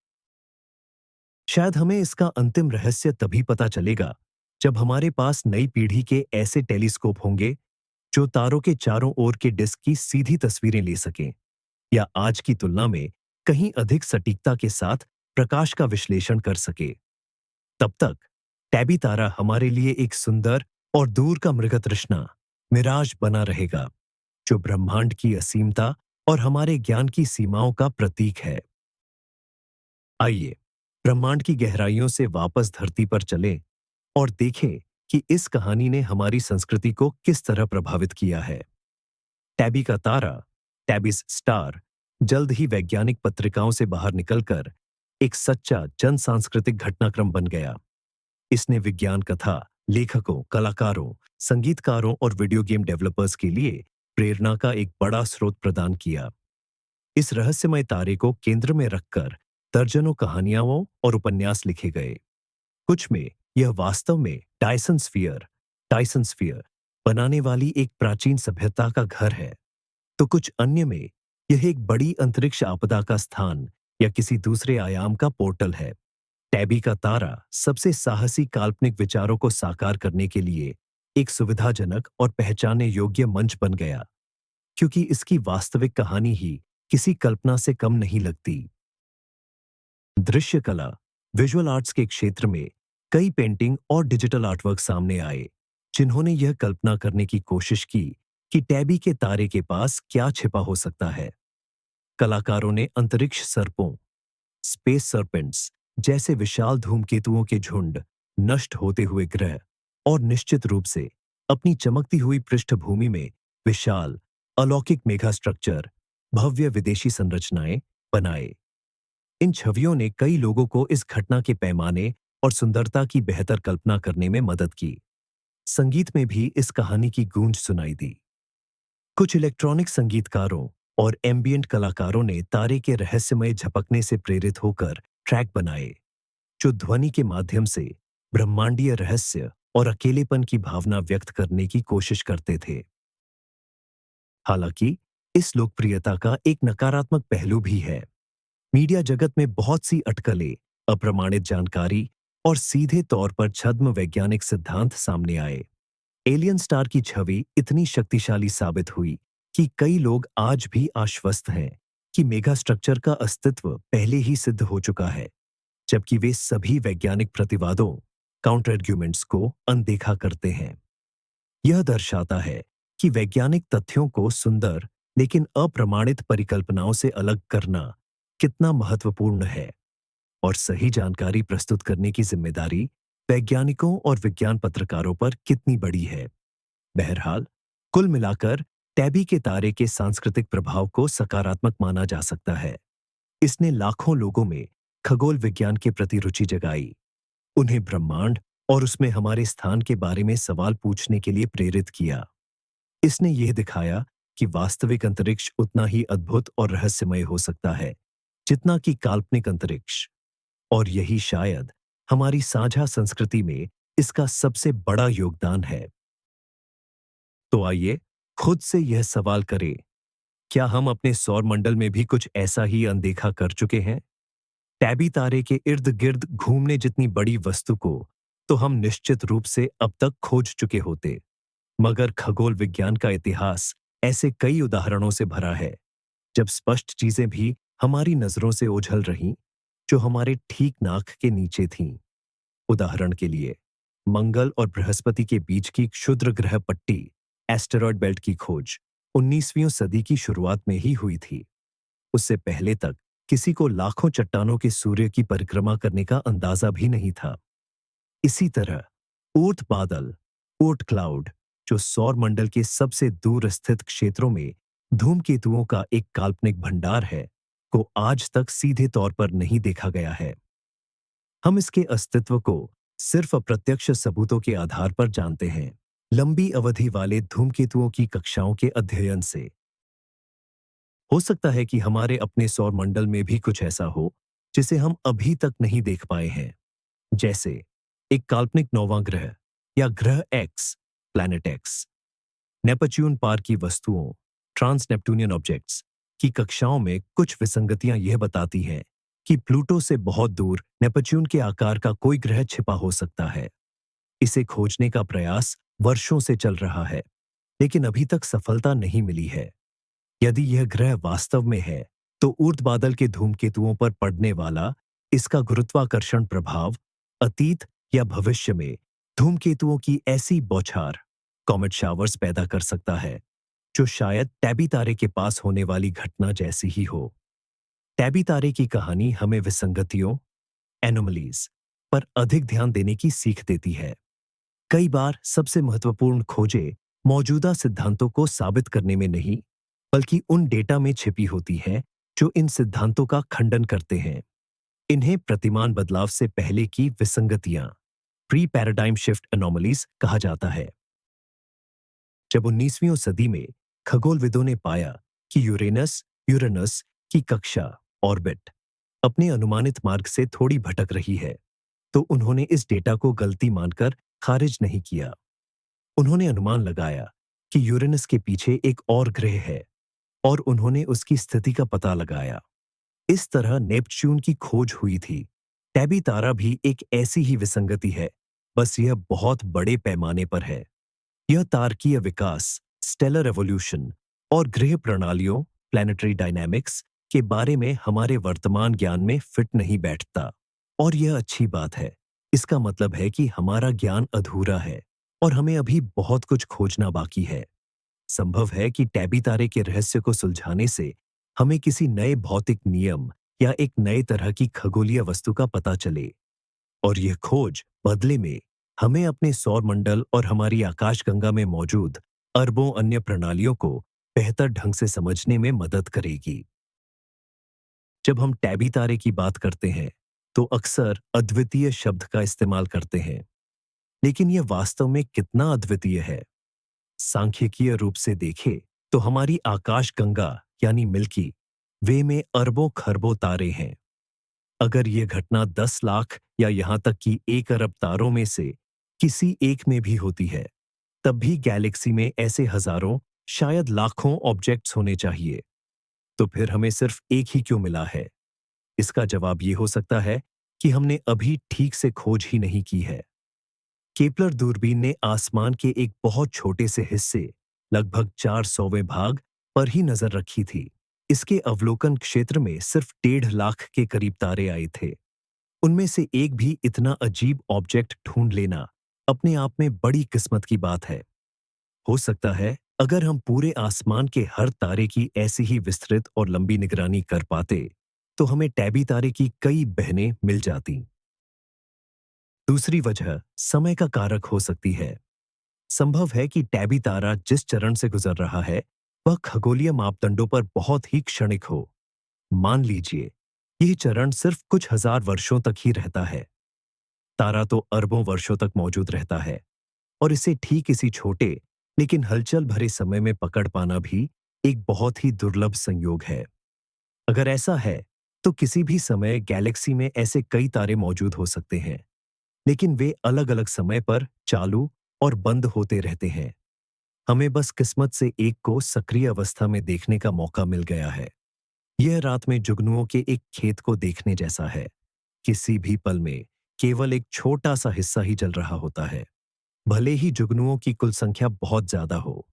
शायद हमें इसका अंतिम रहस्य तभी पता चलेगा जब हमारे पास नई पीढ़ी के ऐसे टेलीस्कोप होंगे जो तारों के चारों ओर के डिस्क की सीधी तस्वीरें ले सकें, या आज की तुलना में कहीं अधिक सटीकता के साथ प्रकाश का विश्लेषण कर सके। तब तक टैबी तारा हमारे लिए एक सुंदर और दूर का मृगतृष्णा, मिराज बना रहेगा, जो ब्रह्मांड की असीमता और हमारे ज्ञान की सीमाओं का प्रतीक है। आइए ब्रह्मांड की गहराइयों से वापस धरती पर चलें और देखें कि इस कहानी ने हमारी संस्कृति को किस तरह प्रभावित किया है। टैबी का तारा, टैबीज स्टार, जल्द ही वैज्ञानिक पत्रिकाओं से बाहर निकलकर एक सच्चा जन सांस्कृतिक घटनाक्रम बन गया। इसने विज्ञान कथा, लेखकों, कलाकारों, संगीतकारों और वीडियो गेम डेवलपर्स के लिए प्रेरणा का एक बड़ा स्रोत प्रदान किया। इस रहस्यमय तारे को केंद्र में रखकर दर्जनों कहानियां और उपन्यास लिखे गए। कुछ में यह वास्तव में टाइसन स्फीयर बनाने वाली एक प्राचीन सभ्यता का घर है, तो कुछ अन्य में यह एक बड़ी अंतरिक्ष आपदा का स्थान या किसी दूसरे आयाम का पोर्टल है। टैबी का तारा सबसे साहसी काल्पनिक विचारों को साकार करने के लिए एक सुविधाजनक और पहचानने योग्य मंच बन गया, क्योंकि इसकी वास्तविक कहानी ही किसी कल्पना से कम नहीं लगती। दृश्य कला, विजुअल आर्ट्स के क्षेत्र में कई पेंटिंग और डिजिटल आर्टवर्क सामने आए, जिन्होंने यह कल्पना करने की कोशिश की कि टैबी के तारे के पास क्या छिपा हो सकता है। कलाकारों ने अंतरिक्ष सर्पों, स्पेस सर्पेंट्स जैसे विशाल धूमकेतुओं के झुंड, नष्ट होते हुए ग्रह और निश्चित रूप से अपनी चमकती हुई पृष्ठभूमि में विशाल, अलौकिक मेगा स्ट्रक्चर, भव्य विदेशी संरचनाएं बनाए। इन छवियों ने कई लोगों को इस घटना के पैमाने और सुंदरता की बेहतर कल्पना करने में मदद की। संगीत में भी इस कहानी की गूंज सुनाई दी। कुछ इलेक्ट्रॉनिक संगीतकारों और एम्बियंट कलाकारों ने तारे के रहस्यमय झपकने से प्रेरित होकर ट्रैक बनाए, जो ध्वनि के माध्यम से ब्रह्मांडीय रहस्य और अकेलेपन की भावना व्यक्त करने की कोशिश करते थे। हालांकि इस लोकप्रियता का एक नकारात्मक पहलू भी है। मीडिया जगत में बहुत सी अटकलें, अप्रमाणित जानकारी और सीधे तौर पर छद्म वैज्ञानिक सिद्धांत सामने आए। एलियन स्टार की छवि इतनी शक्तिशाली साबित हुई कि कई लोग आज भी आश्वस्त हैं कि मेगा स्ट्रक्चर का अस्तित्व पहले ही सिद्ध हो चुका है, जबकि वे सभी वैज्ञानिक प्रतिवादों, काउंटर आर्ग्यूमेंट्स को अनदेखा करते हैं। यह दर्शाता है कि वैज्ञानिक तथ्यों को सुंदर लेकिन अप्रमाणित परिकल्पनाओं से अलग करना कितना महत्वपूर्ण है, और सही जानकारी प्रस्तुत करने की जिम्मेदारी वैज्ञानिकों और विज्ञान पत्रकारों पर कितनी बड़ी है। बहरहाल, कुल मिलाकर टैबी के तारे के सांस्कृतिक प्रभाव को सकारात्मक माना जा सकता है। इसने लाखों लोगों में खगोल विज्ञान के प्रति रुचि जगाई, उन्हें ब्रह्मांड और उसमें हमारे स्थान के बारे में सवाल पूछने के लिए प्रेरित किया। इसने यह दिखाया कि वास्तविक अंतरिक्ष उतना ही अद्भुत और रहस्यमय हो सकता है जितना कि काल्पनिक अंतरिक्ष, और यही शायद हमारी साझा संस्कृति में इसका सबसे बड़ा योगदान है। तो आइए खुद से यह सवाल करें, क्या हम अपने सौर मंडल में भी कुछ ऐसा ही अनदेखा कर चुके हैं? टैबी तारे के इर्द गिर्द घूमने जितनी बड़ी वस्तु को तो हम निश्चित रूप से अब तक खोज चुके होते, मगर खगोल विज्ञान का इतिहास ऐसे कई उदाहरणों से भरा है जब स्पष्ट चीजें भी हमारी नजरों से ओझल रहीं, जो हमारे ठीक नाक के नीचे थीं। उदाहरण के लिए, मंगल और बृहस्पति के बीच की क्षुद्र ग्रह पट्टी, एस्टेरॉयड बेल्ट की खोज 19वीं सदी की शुरुआत में ही हुई थी। उससे पहले तक किसी को लाखों चट्टानों के सूर्य की परिक्रमा करने का अंदाजा भी नहीं था। इसी तरह ऊर्ट बादल, ऊर्ट क्लाउड, जो सौर मंडल के सबसे दूर स्थित क्षेत्रों में धूमकेतुओं का एक काल्पनिक भंडार है, को आज तक सीधे तौर पर नहीं देखा गया है। हम इसके अस्तित्व को सिर्फ अप्रत्यक्ष सबूतों के आधार पर जानते हैं, लंबी अवधि वाले धूमकेतुओं की कक्षाओं के अध्ययन से। हो सकता है कि हमारे अपने सौर मंडल में भी कुछ ऐसा हो जिसे हम अभी तक नहीं देख पाए हैं, जैसे एक काल्पनिक नौवां ग्रह या ग्रह एक्स, प्लैनेट एक्स। नेपच्यून पार की वस्तुओं, ट्रांस नेपटूनियन ऑब्जेक्ट्स की कक्षाओं में कुछ विसंगतियां यह बताती हैं कि प्लूटो से बहुत दूर नेपच्यून के आकार का कोई ग्रह छिपा हो सकता है। इसे खोजने का प्रयास वर्षों से चल रहा है, लेकिन अभी तक सफलता नहीं मिली है। यदि यह ग्रह वास्तव में है, तो ऊर्ध्वबादल के धूमकेतुओं पर पड़ने वाला इसका गुरुत्वाकर्षण प्रभाव अतीत या भविष्य में धूमकेतुओं की ऐसी बौछार, कॉमेट शावर्स पैदा कर सकता है, जो शायद टैबी तारे के पास होने वाली घटना जैसी ही हो। टैबी तारे की कहानी हमें विसंगतियों, एनोमलीज पर अधिक ध्यान देने की सीख देती है। कई बार सबसे महत्वपूर्ण खोजें मौजूदा सिद्धांतों को साबित करने में नहीं, बल्कि उन डेटा में छिपी होती है जो इन सिद्धांतों का खंडन करते हैं। इन्हें प्रतिमान बदलाव से पहले की विसंगतियां, प्री पैराडाइम शिफ्ट एनोमलीज कहा जाता है। जब 19वीं सदी में खगोलविदों ने पाया कि यूरेनस की कक्षा, ऑर्बिट, अपने अनुमानित मार्ग से थोड़ी भटक रही है, तो उन्होंने इस डेटा को गलती मानकर खारिज नहीं किया। उन्होंने अनुमान लगाया कि यूरेनस के पीछे एक और ग्रह है, और उन्होंने उसकी स्थिति का पता लगाया। इस तरह नेपच्यून की खोज हुई थी। टैबी तारा भी एक ऐसी ही विसंगति है, बस यह बहुत बड़े पैमाने पर है। यह तारकीय विकास, स्टेलर एवोल्यूशन और गृह प्रणालियों, प्लैनेटरी डायनामिक्स के बारे में हमारे वर्तमान ज्ञान में फिट नहीं बैठता। और यह अच्छी बात है। इसका मतलब है कि हमारा ज्ञान अधूरा है और हमें अभी बहुत कुछ खोजना बाकी है। संभव है कि टैबी तारे के रहस्य को सुलझाने से हमें किसी नए भौतिक नियम या एक नए तरह की खगोलीय वस्तु का पता चले, और यह खोज बदले में हमें अपने सौरमंडल और हमारी आकाशगंगा में मौजूद अरबों अन्य प्रणालियों को बेहतर ढंग से समझने में मदद करेगी। जब हम टैबी तारे की बात करते हैं तो अक्सर अद्वितीय शब्द का इस्तेमाल करते हैं, लेकिन यह वास्तव में कितना अद्वितीय है? सांख्यिकीय रूप से देखें तो हमारी आकाशगंगा यानी मिल्की वे में अरबों खरबों तारे हैं। अगर यह घटना 10 लाख या यहां तक कि 1 अरब तारों में से किसी एक में भी होती है, तब भी गैलेक्सी में ऐसे हजारों, शायद लाखों ऑब्जेक्ट्स होने चाहिए। तो फिर हमें सिर्फ एक ही क्यों मिला है? इसका जवाब ये हो सकता है कि हमने अभी ठीक से खोज ही नहीं की है। केपलर दूरबीन ने आसमान के एक बहुत छोटे से हिस्से, लगभग 400वें भाग पर ही नजर रखी थी। इसके अवलोकन क्षेत्र में सिर्फ 1.5 लाख के करीब तारे आए थे। उनमें से एक भी इतना अजीब ऑब्जेक्ट ढूंढ लेना अपने आप में बड़ी किस्मत की बात है। हो सकता है अगर हम पूरे आसमान के हर तारे की ऐसी ही विस्तृत और लंबी निगरानी कर पाते, तो हमें टैबी तारे की कई बहनें मिल जाती। दूसरी वजह समय का कारक हो सकती है। संभव है कि टैबी तारा जिस चरण से गुजर रहा है, वह खगोलीय मापदंडों पर बहुत ही क्षणिक हो। मान लीजिए, यह चरण सिर्फ कुछ हजार वर्षों तक ही रहता है। तारा तो अरबों वर्षों तक मौजूद रहता है, और इसे ठीक इसी छोटे लेकिन हलचल भरे समय में पकड़ पाना भी एक बहुत ही दुर्लभ संयोग है। अगर ऐसा है, तो किसी भी समय गैलेक्सी में ऐसे कई तारे मौजूद हो सकते हैं, लेकिन वे अलग-अलग समय पर चालू और बंद होते रहते हैं। हमें बस किस्मत से एक को सक्रिय अवस्था में देखने का मौका मिल गया है। यह रात में जुगनुओं के एक खेत को देखने जैसा है। किसी भी पल में केवल एक छोटा सा हिस्सा ही जल रहा होता है, भले ही जुगनुओं की कुल संख्या बहुत ज्यादा हो।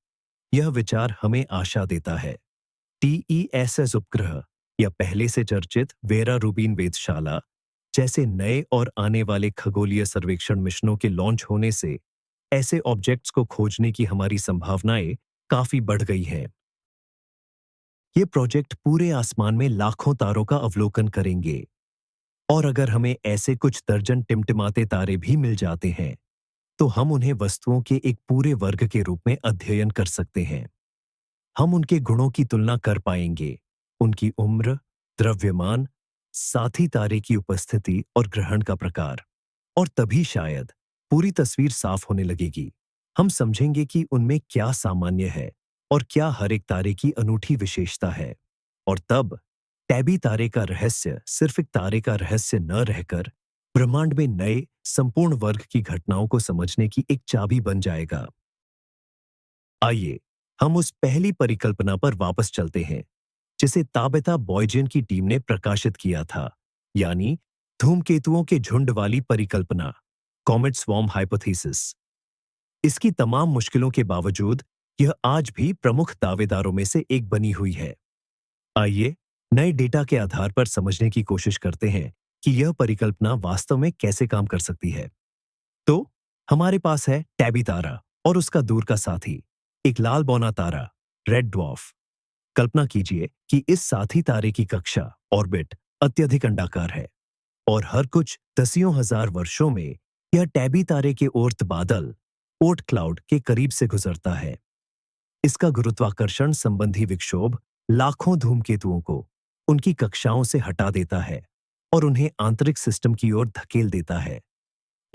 यह विचार हमें आशा देता है। टीईएसएस उपग्रह या पहले से चर्चित वेरा रूबीन वेधशाला जैसे नए और आने वाले खगोलीय सर्वेक्षण मिशनों के लॉन्च होने से ऐसे ऑब्जेक्ट्स को खोजने की हमारी संभावनाएं काफी बढ़ गई हैं। ये प्रोजेक्ट पूरे आसमान में लाखों तारों का अवलोकन करेंगे, और अगर हमें ऐसे कुछ दर्जन टिमटिमाते तारे भी मिल जाते हैं, तो हम उन्हें वस्तुओं के एक पूरे वर्ग के रूप में अध्ययन कर सकते हैं। हम उनके गुणों की तुलना कर पाएंगे, उनकी उम्र, द्रव्यमान, साथी तारे की उपस्थिति और ग्रहण का प्रकार, और तभी शायद पूरी तस्वीर साफ होने लगेगी। हम समझेंगे कि उनमें क्या सामान्य है और क्या हर एक तारे की अनूठी विशेषता है। और तब टैबी तारे का रहस्य सिर्फ एक तारे का रहस्य न रहकर ब्रह्मांड में नए संपूर्ण वर्ग की घटनाओं को समझने की एक चाबी बन जाएगा। आइए हम उस पहली परिकल्पना पर वापस चलते हैं, जिसे ताबेता बॉयजेन की टीम ने प्रकाशित किया था, यानी धूमकेतुओं के झुंड वाली परिकल्पना, कॉमेट स्वॉर्म हाइपोथेसिस। इसकी तमाम मुश्किलों के बावजूद यह आज भी प्रमुख दावेदारों में से एक बनी हुई है। आइए नए डेटा के आधार पर समझने की कोशिश करते हैं कि यह परिकल्पना वास्तव में कैसे काम कर सकती है। तो हमारे पास है टैबी तारा और उसका दूर का साथी, एक लाल बौना तारा, रेड ड्वार्फ। कल्पना कीजिए कि इस साथी तारे की कक्षा, ऑर्बिट, अत्यधिक अंडाकार है, और हर कुछ दसियों हजार वर्षों में यह टैबी तारे के ओर्त बादल, ओर्ट क्लाउड के करीब से गुजरता है। इसका गुरुत्वाकर्षण संबंधी विक्षोभ लाखों धूमकेतुओं को उनकी कक्षाओं से हटा देता है और उन्हें आंतरिक सिस्टम की ओर धकेल देता है।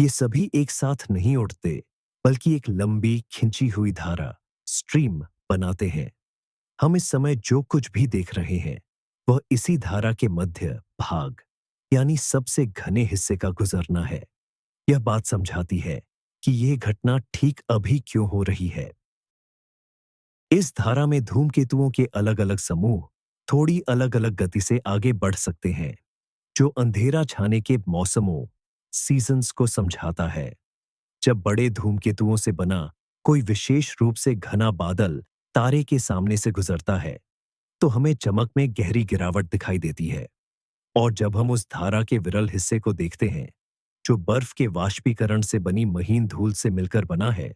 ये सभी एक साथ नहीं उड़ते, बल्कि एक लंबी खिंची हुई धारा, स्ट्रीम बनाते हैं। हम इस समय जो कुछ भी देख रहे हैं, वह इसी धारा के मध्य भाग, यानी सबसे घने हिस्से का गुजरना है। यह बात समझाती है कि यह घटना ठीक अभी क्यों हो रही है। इस धारा में धूमकेतुओं के अलग अलग समूह थोड़ी अलग अलग गति से आगे बढ़ सकते हैं, जो अंधेरा छाने के मौसमों सीजन्स को समझाता है। जब बड़े धूमकेतुओं से बना कोई विशेष रूप से घना बादल तारे के सामने से गुजरता है, तो हमें चमक में गहरी गिरावट दिखाई देती है। और जब हम उस धारा के विरल हिस्से को देखते हैं, जो बर्फ के वाष्पीकरण से बनी महीन धूल से मिलकर बना है,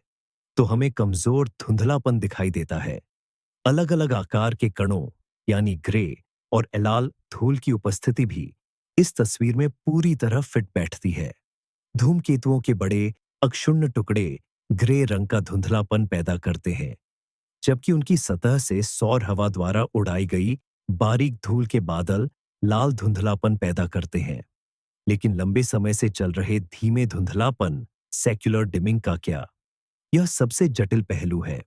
तो हमें कमजोर धुंधलापन दिखाई देता है। अलग अलग आकार के कणों यानी ग्रे और एलाल धूल की उपस्थिति भी इस तस्वीर में पूरी तरह फिट बैठती है। धूमकेतुओं के बड़े अक्षुण्ण टुकड़े ग्रे रंग का धुंधलापन पैदा करते हैं, जबकि उनकी सतह से सौर हवा द्वारा उड़ाई गई बारीक धूल के बादल लाल धुंधलापन पैदा करते हैं। लेकिन लंबे समय से चल रहे धीमे धुंधलापन सेक्युलर डिमिंग का क्या? यह सबसे जटिल पहलू है।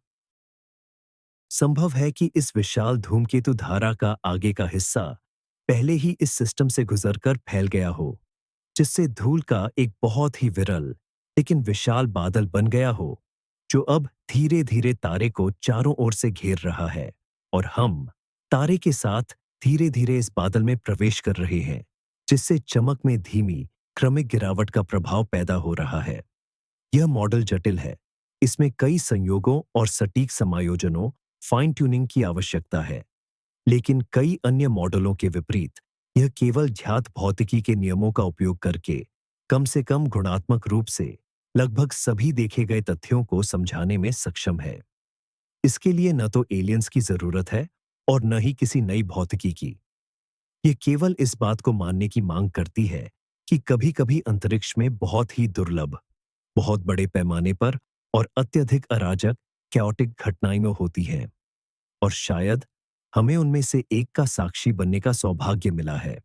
संभव है कि इस विशाल धूमकेतु धारा का आगे का हिस्सा पहले ही इस सिस्टम से गुजरकर फैल गया हो, जिससे धूल का एक बहुत ही विरल लेकिन विशाल बादल बन गया हो, जो अब धीरे धीरे तारे को चारों ओर से घेर रहा है और हम तारे के साथ धीरे धीरे इस बादल में प्रवेश कर रहे हैं, जिससे चमक में धीमी क्रमिक गिरावट का प्रभाव पैदा हो रहा है। यह मॉडल जटिल है। इसमें कई संयोगों और सटीक समायोजनों फाइन ट्यूनिंग की आवश्यकता है, लेकिन कई अन्य मॉडलों के विपरीत यह केवल ज्ञात भौतिकी के नियमों का उपयोग करके कम से कम गुणात्मक रूप से लगभग सभी देखे गए तथ्यों को समझाने में सक्षम है। इसके लिए न तो एलियंस की जरूरत है और न ही किसी नई भौतिकी की। यह केवल इस बात को मानने की मांग करती है कि कभी-कभी अंतरिक्ष में बहुत ही दुर्लभ, बहुत बड़े पैमाने पर और अत्यधिक अराजक कैओटिक घटनाएं होती हैं, और शायद हमें उनमें से एक का साक्षी बनने का सौभाग्य मिला है।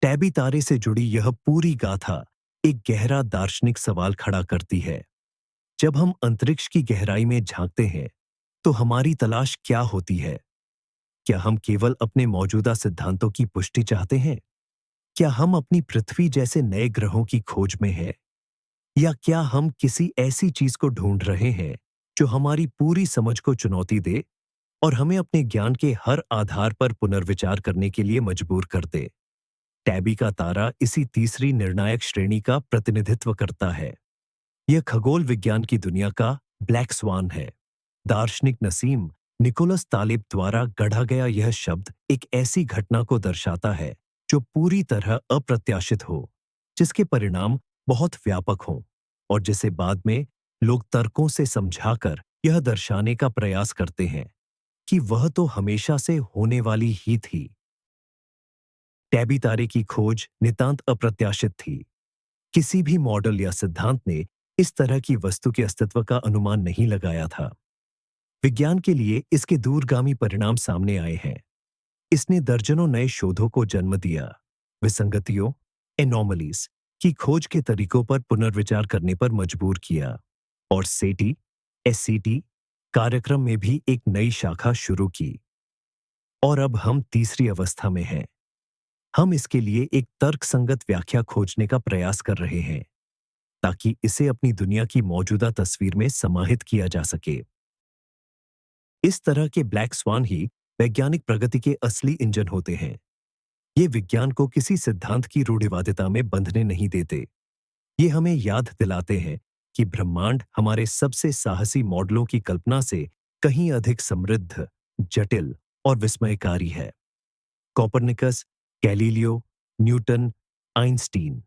टैबी तारे से जुड़ी यह पूरी गाथा एक गहरा दार्शनिक सवाल खड़ा करती है। जब हम अंतरिक्ष की गहराई में झांकते हैं, तो हमारी तलाश क्या होती है? क्या हम केवल अपने मौजूदा सिद्धांतों की पुष्टि चाहते हैं? क्या हम अपनी पृथ्वी जैसे नए ग्रहों की खोज में हैं? या क्या हम किसी ऐसी चीज को ढूंढ रहे हैं जो हमारी पूरी समझ को चुनौती दे और हमें अपने ज्ञान के हर आधार पर पुनर्विचार करने के लिए मजबूर कर दे? टैबी का तारा इसी तीसरी निर्णायक श्रेणी का प्रतिनिधित्व करता है। यह खगोल विज्ञान की दुनिया का ब्लैक स्वान है। दार्शनिक नसीम निकोलस तालिब द्वारा गढ़ा गया यह शब्द एक ऐसी घटना को दर्शाता है जो पूरी तरह अप्रत्याशित हो, जिसके परिणाम बहुत व्यापक हों और जिसे बाद में लोग तर्कों से समझाकर यह दर्शाने का प्रयास करते हैं कि वह तो हमेशा से होने वाली ही थी। टैबी तारे की खोज नितांत अप्रत्याशित थी। किसी भी मॉडल या सिद्धांत ने इस तरह की वस्तु के अस्तित्व का अनुमान नहीं लगाया था। विज्ञान के लिए इसके दूरगामी परिणाम सामने आए हैं। इसने दर्जनों नए शोधों को जन्म दिया, विसंगतियों एनोमलीज की खोज के तरीकों पर पुनर्विचार करने पर मजबूर किया, और सेटी एससीटी कार्यक्रम में भी एक नई शाखा शुरू की। और अब हम तीसरी अवस्था में हैं। हम इसके लिए एक तर्कसंगत व्याख्या खोजने का प्रयास कर रहे हैं, ताकि इसे अपनी दुनिया की मौजूदा तस्वीर में समाहित किया जा सके। इस तरह के ब्लैक स्वान ही वैज्ञानिक प्रगति के असली इंजन होते हैं। ये विज्ञान को किसी सिद्धांत की रूढ़िवादिता में बंधने नहीं देते। ये हमें याद दिलाते हैं कि ब्रह्मांड हमारे सबसे साहसी मॉडलों की कल्पना से कहीं अधिक समृद्ध, जटिल और विस्मयकारी है। कोपरनिकस, गैलीलियो, न्यूटन, आइंस्टीन,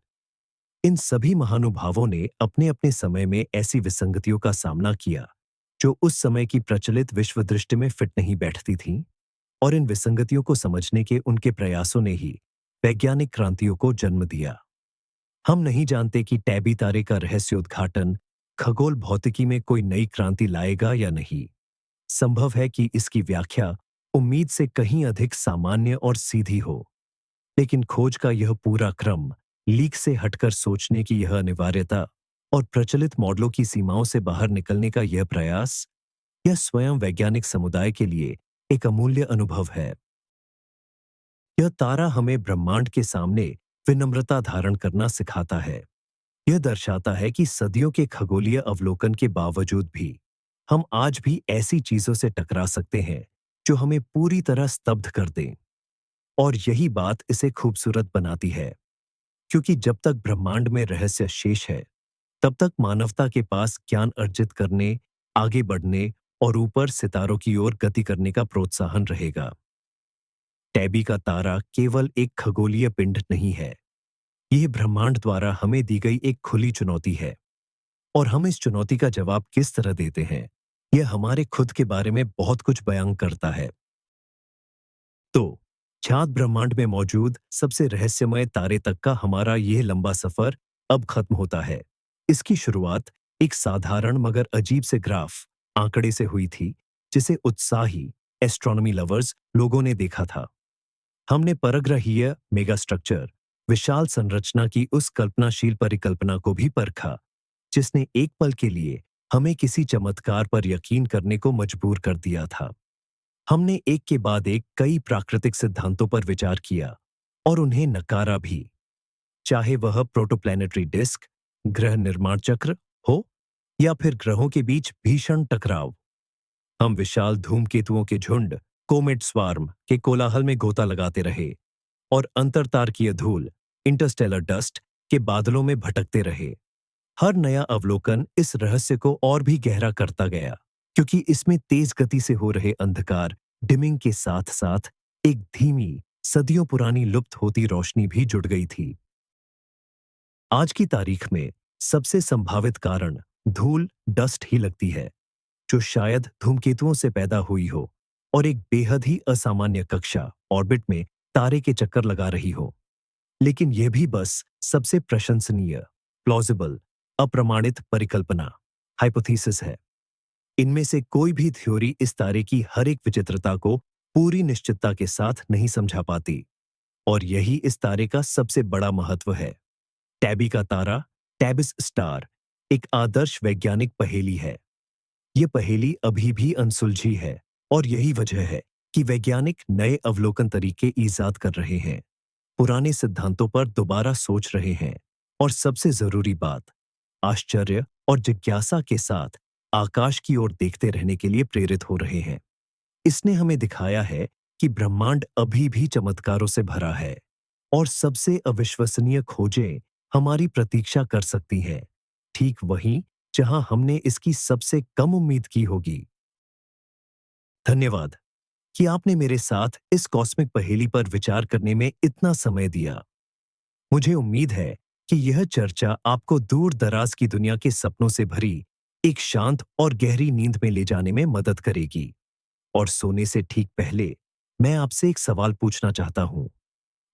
इन सभी महानुभावों ने अपने अपने समय में ऐसी विसंगतियों का सामना किया जो उस समय की प्रचलित विश्व दृष्टि में फिट नहीं बैठती थीं, और इन विसंगतियों को समझने के उनके प्रयासों ने ही वैज्ञानिक क्रांतियों को जन्म दिया। हम नहीं जानते कि टैबी तारे का रहस्य उद्घाटन खगोल भौतिकी में कोई नई क्रांति लाएगा या नहीं। संभव है कि इसकी व्याख्या उम्मीद से कहीं अधिक सामान्य और सीधी हो, लेकिन खोज का यह पूरा क्रम, लीक से हटकर सोचने की यह अनिवार्यता और प्रचलित मॉडलों की सीमाओं से बाहर निकलने का यह प्रयास, यह स्वयं वैज्ञानिक समुदाय के लिए एक अमूल्य अनुभव है। यह तारा हमें ब्रह्मांड के सामने विनम्रता धारण करना सिखाता है। यह दर्शाता है कि सदियों के खगोलीय अवलोकन के बावजूद भी हम आज भी ऐसी चीजों से टकरा सकते हैं जो हमें पूरी तरह स्तब्ध कर दें। और यही बात इसे खूबसूरत बनाती है, क्योंकि जब तक ब्रह्मांड में रहस्य शेष है, तब तक मानवता के पास ज्ञान अर्जित करने, आगे बढ़ने और ऊपर सितारों की ओर गति करने का प्रोत्साहन रहेगा। टैबी का तारा केवल एक खगोलीय पिंड नहीं है, यह ब्रह्मांड द्वारा हमें दी गई एक खुली चुनौती है। और हम इस चुनौती का जवाब किस तरह देते हैं, यह हमारे खुद के बारे में बहुत कुछ बयां करता है। तो चाँद ब्रह्मांड में मौजूद सबसे रहस्यमय तारे तक का हमारा यह लंबा सफर अब खत्म होता है। इसकी शुरुआत एक साधारण मगर अजीब से ग्राफ आंकड़े से हुई थी, जिसे उत्साही एस्ट्रोनॉमी लवर्स लोगों ने देखा था। हमने परग्रहीय मेगा स्ट्रक्चर, विशाल संरचना की उस कल्पनाशील परिकल्पना को भी परखा, जिसने एक पल के लिए हमें किसी चमत्कार पर यकीन करने को मजबूर कर दिया था। हमने एक के बाद एक कई प्राकृतिक सिद्धांतों पर विचार किया और उन्हें नकारा भी, चाहे वह प्रोटोप्लैनेटरी डिस्क, ग्रह निर्माण चक्र हो या फिर ग्रहों के बीच भीषण टकराव। हम विशाल धूमकेतुओं के झुंड, कोमेट स्वार्म के कोलाहल में गोता लगाते रहे और अंतरतारकीय धूल, इंटरस्टेलर डस्ट के बादलों में भटकते रहे। हर नया अवलोकन इस रहस्य को और भी गहरा करता गया, क्योंकि इसमें तेज गति से हो रहे अंधकार डिमिंग के साथ साथ एक धीमी, सदियों पुरानी लुप्त होती रोशनी भी जुड़ गई थी। आज की तारीख में सबसे संभावित कारण धूल डस्ट ही लगती है, जो शायद धूमकेतुओं से पैदा हुई हो और एक बेहद ही असामान्य कक्षा ऑर्बिट में तारे के चक्कर लगा रही हो। लेकिन यह भी बस सबसे प्रशंसनीय, प्लॉजिबल, अप्रमाणित परिकल्पना, हाइपोथेसिस है। इनमें से कोई भी थ्योरी इस तारे की हर एक विचित्रता को पूरी निश्चितता के साथ नहीं समझा पाती। और यही इस तारे का सबसे बड़ा महत्व है। टैबी का तारा, टैबिस स्टार, एक आदर्श वैज्ञानिक पहेली है। यह पहेली अभी भी अनसुलझी है और यही वजह है कि वैज्ञानिक नए अवलोकन तरीके ईजाद कर रहे हैं, पुराने सिद्धांतों पर दोबारा सोच रहे हैं और सबसे जरूरी बात, आश्चर्य और जिज्ञासा के साथ आकाश की ओर देखते रहने के लिए प्रेरित हो रहे हैं। इसने हमें दिखाया है कि ब्रह्मांड अभी भी चमत्कारों से भरा है और सबसे अविश्वसनीय खोजें हमारी प्रतीक्षा कर सकती हैं, ठीक वहीं जहां हमने इसकी सबसे कम उम्मीद की होगी। धन्यवाद कि आपने मेरे साथ इस कॉस्मिक पहेली पर विचार करने में इतना समय दिया। मुझे उम्मीद है कि यह चर्चा आपको दूर दराज की दुनिया के सपनों से भरी एक शांत और गहरी नींद में ले जाने में मदद करेगी। और सोने से ठीक पहले मैं आपसे एक सवाल पूछना चाहता हूं।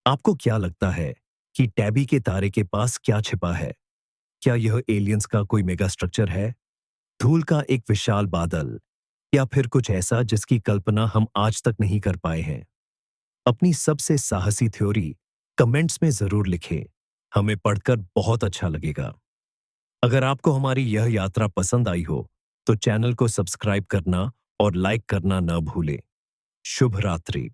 आपको क्या लगता है कि टैबी के तारे के पास क्या छिपा है? क्या यह एलियंस का कोई मेगा स्ट्रक्चर है, धूल का एक विशाल बादल, या फिर कुछ ऐसा जिसकी कल्पना हम आज तक नहीं कर पाए हैं? अपनी सबसे साहसी थ्योरी कमेंट्स में जरूर लिखें, हमें पढ़कर बहुत अच्छा लगेगा। अगर आपको हमारी यह यात्रा पसंद आई हो तो चैनल को सब्सक्राइब करना और लाइक करना न भूलें। शुभ रात्रि।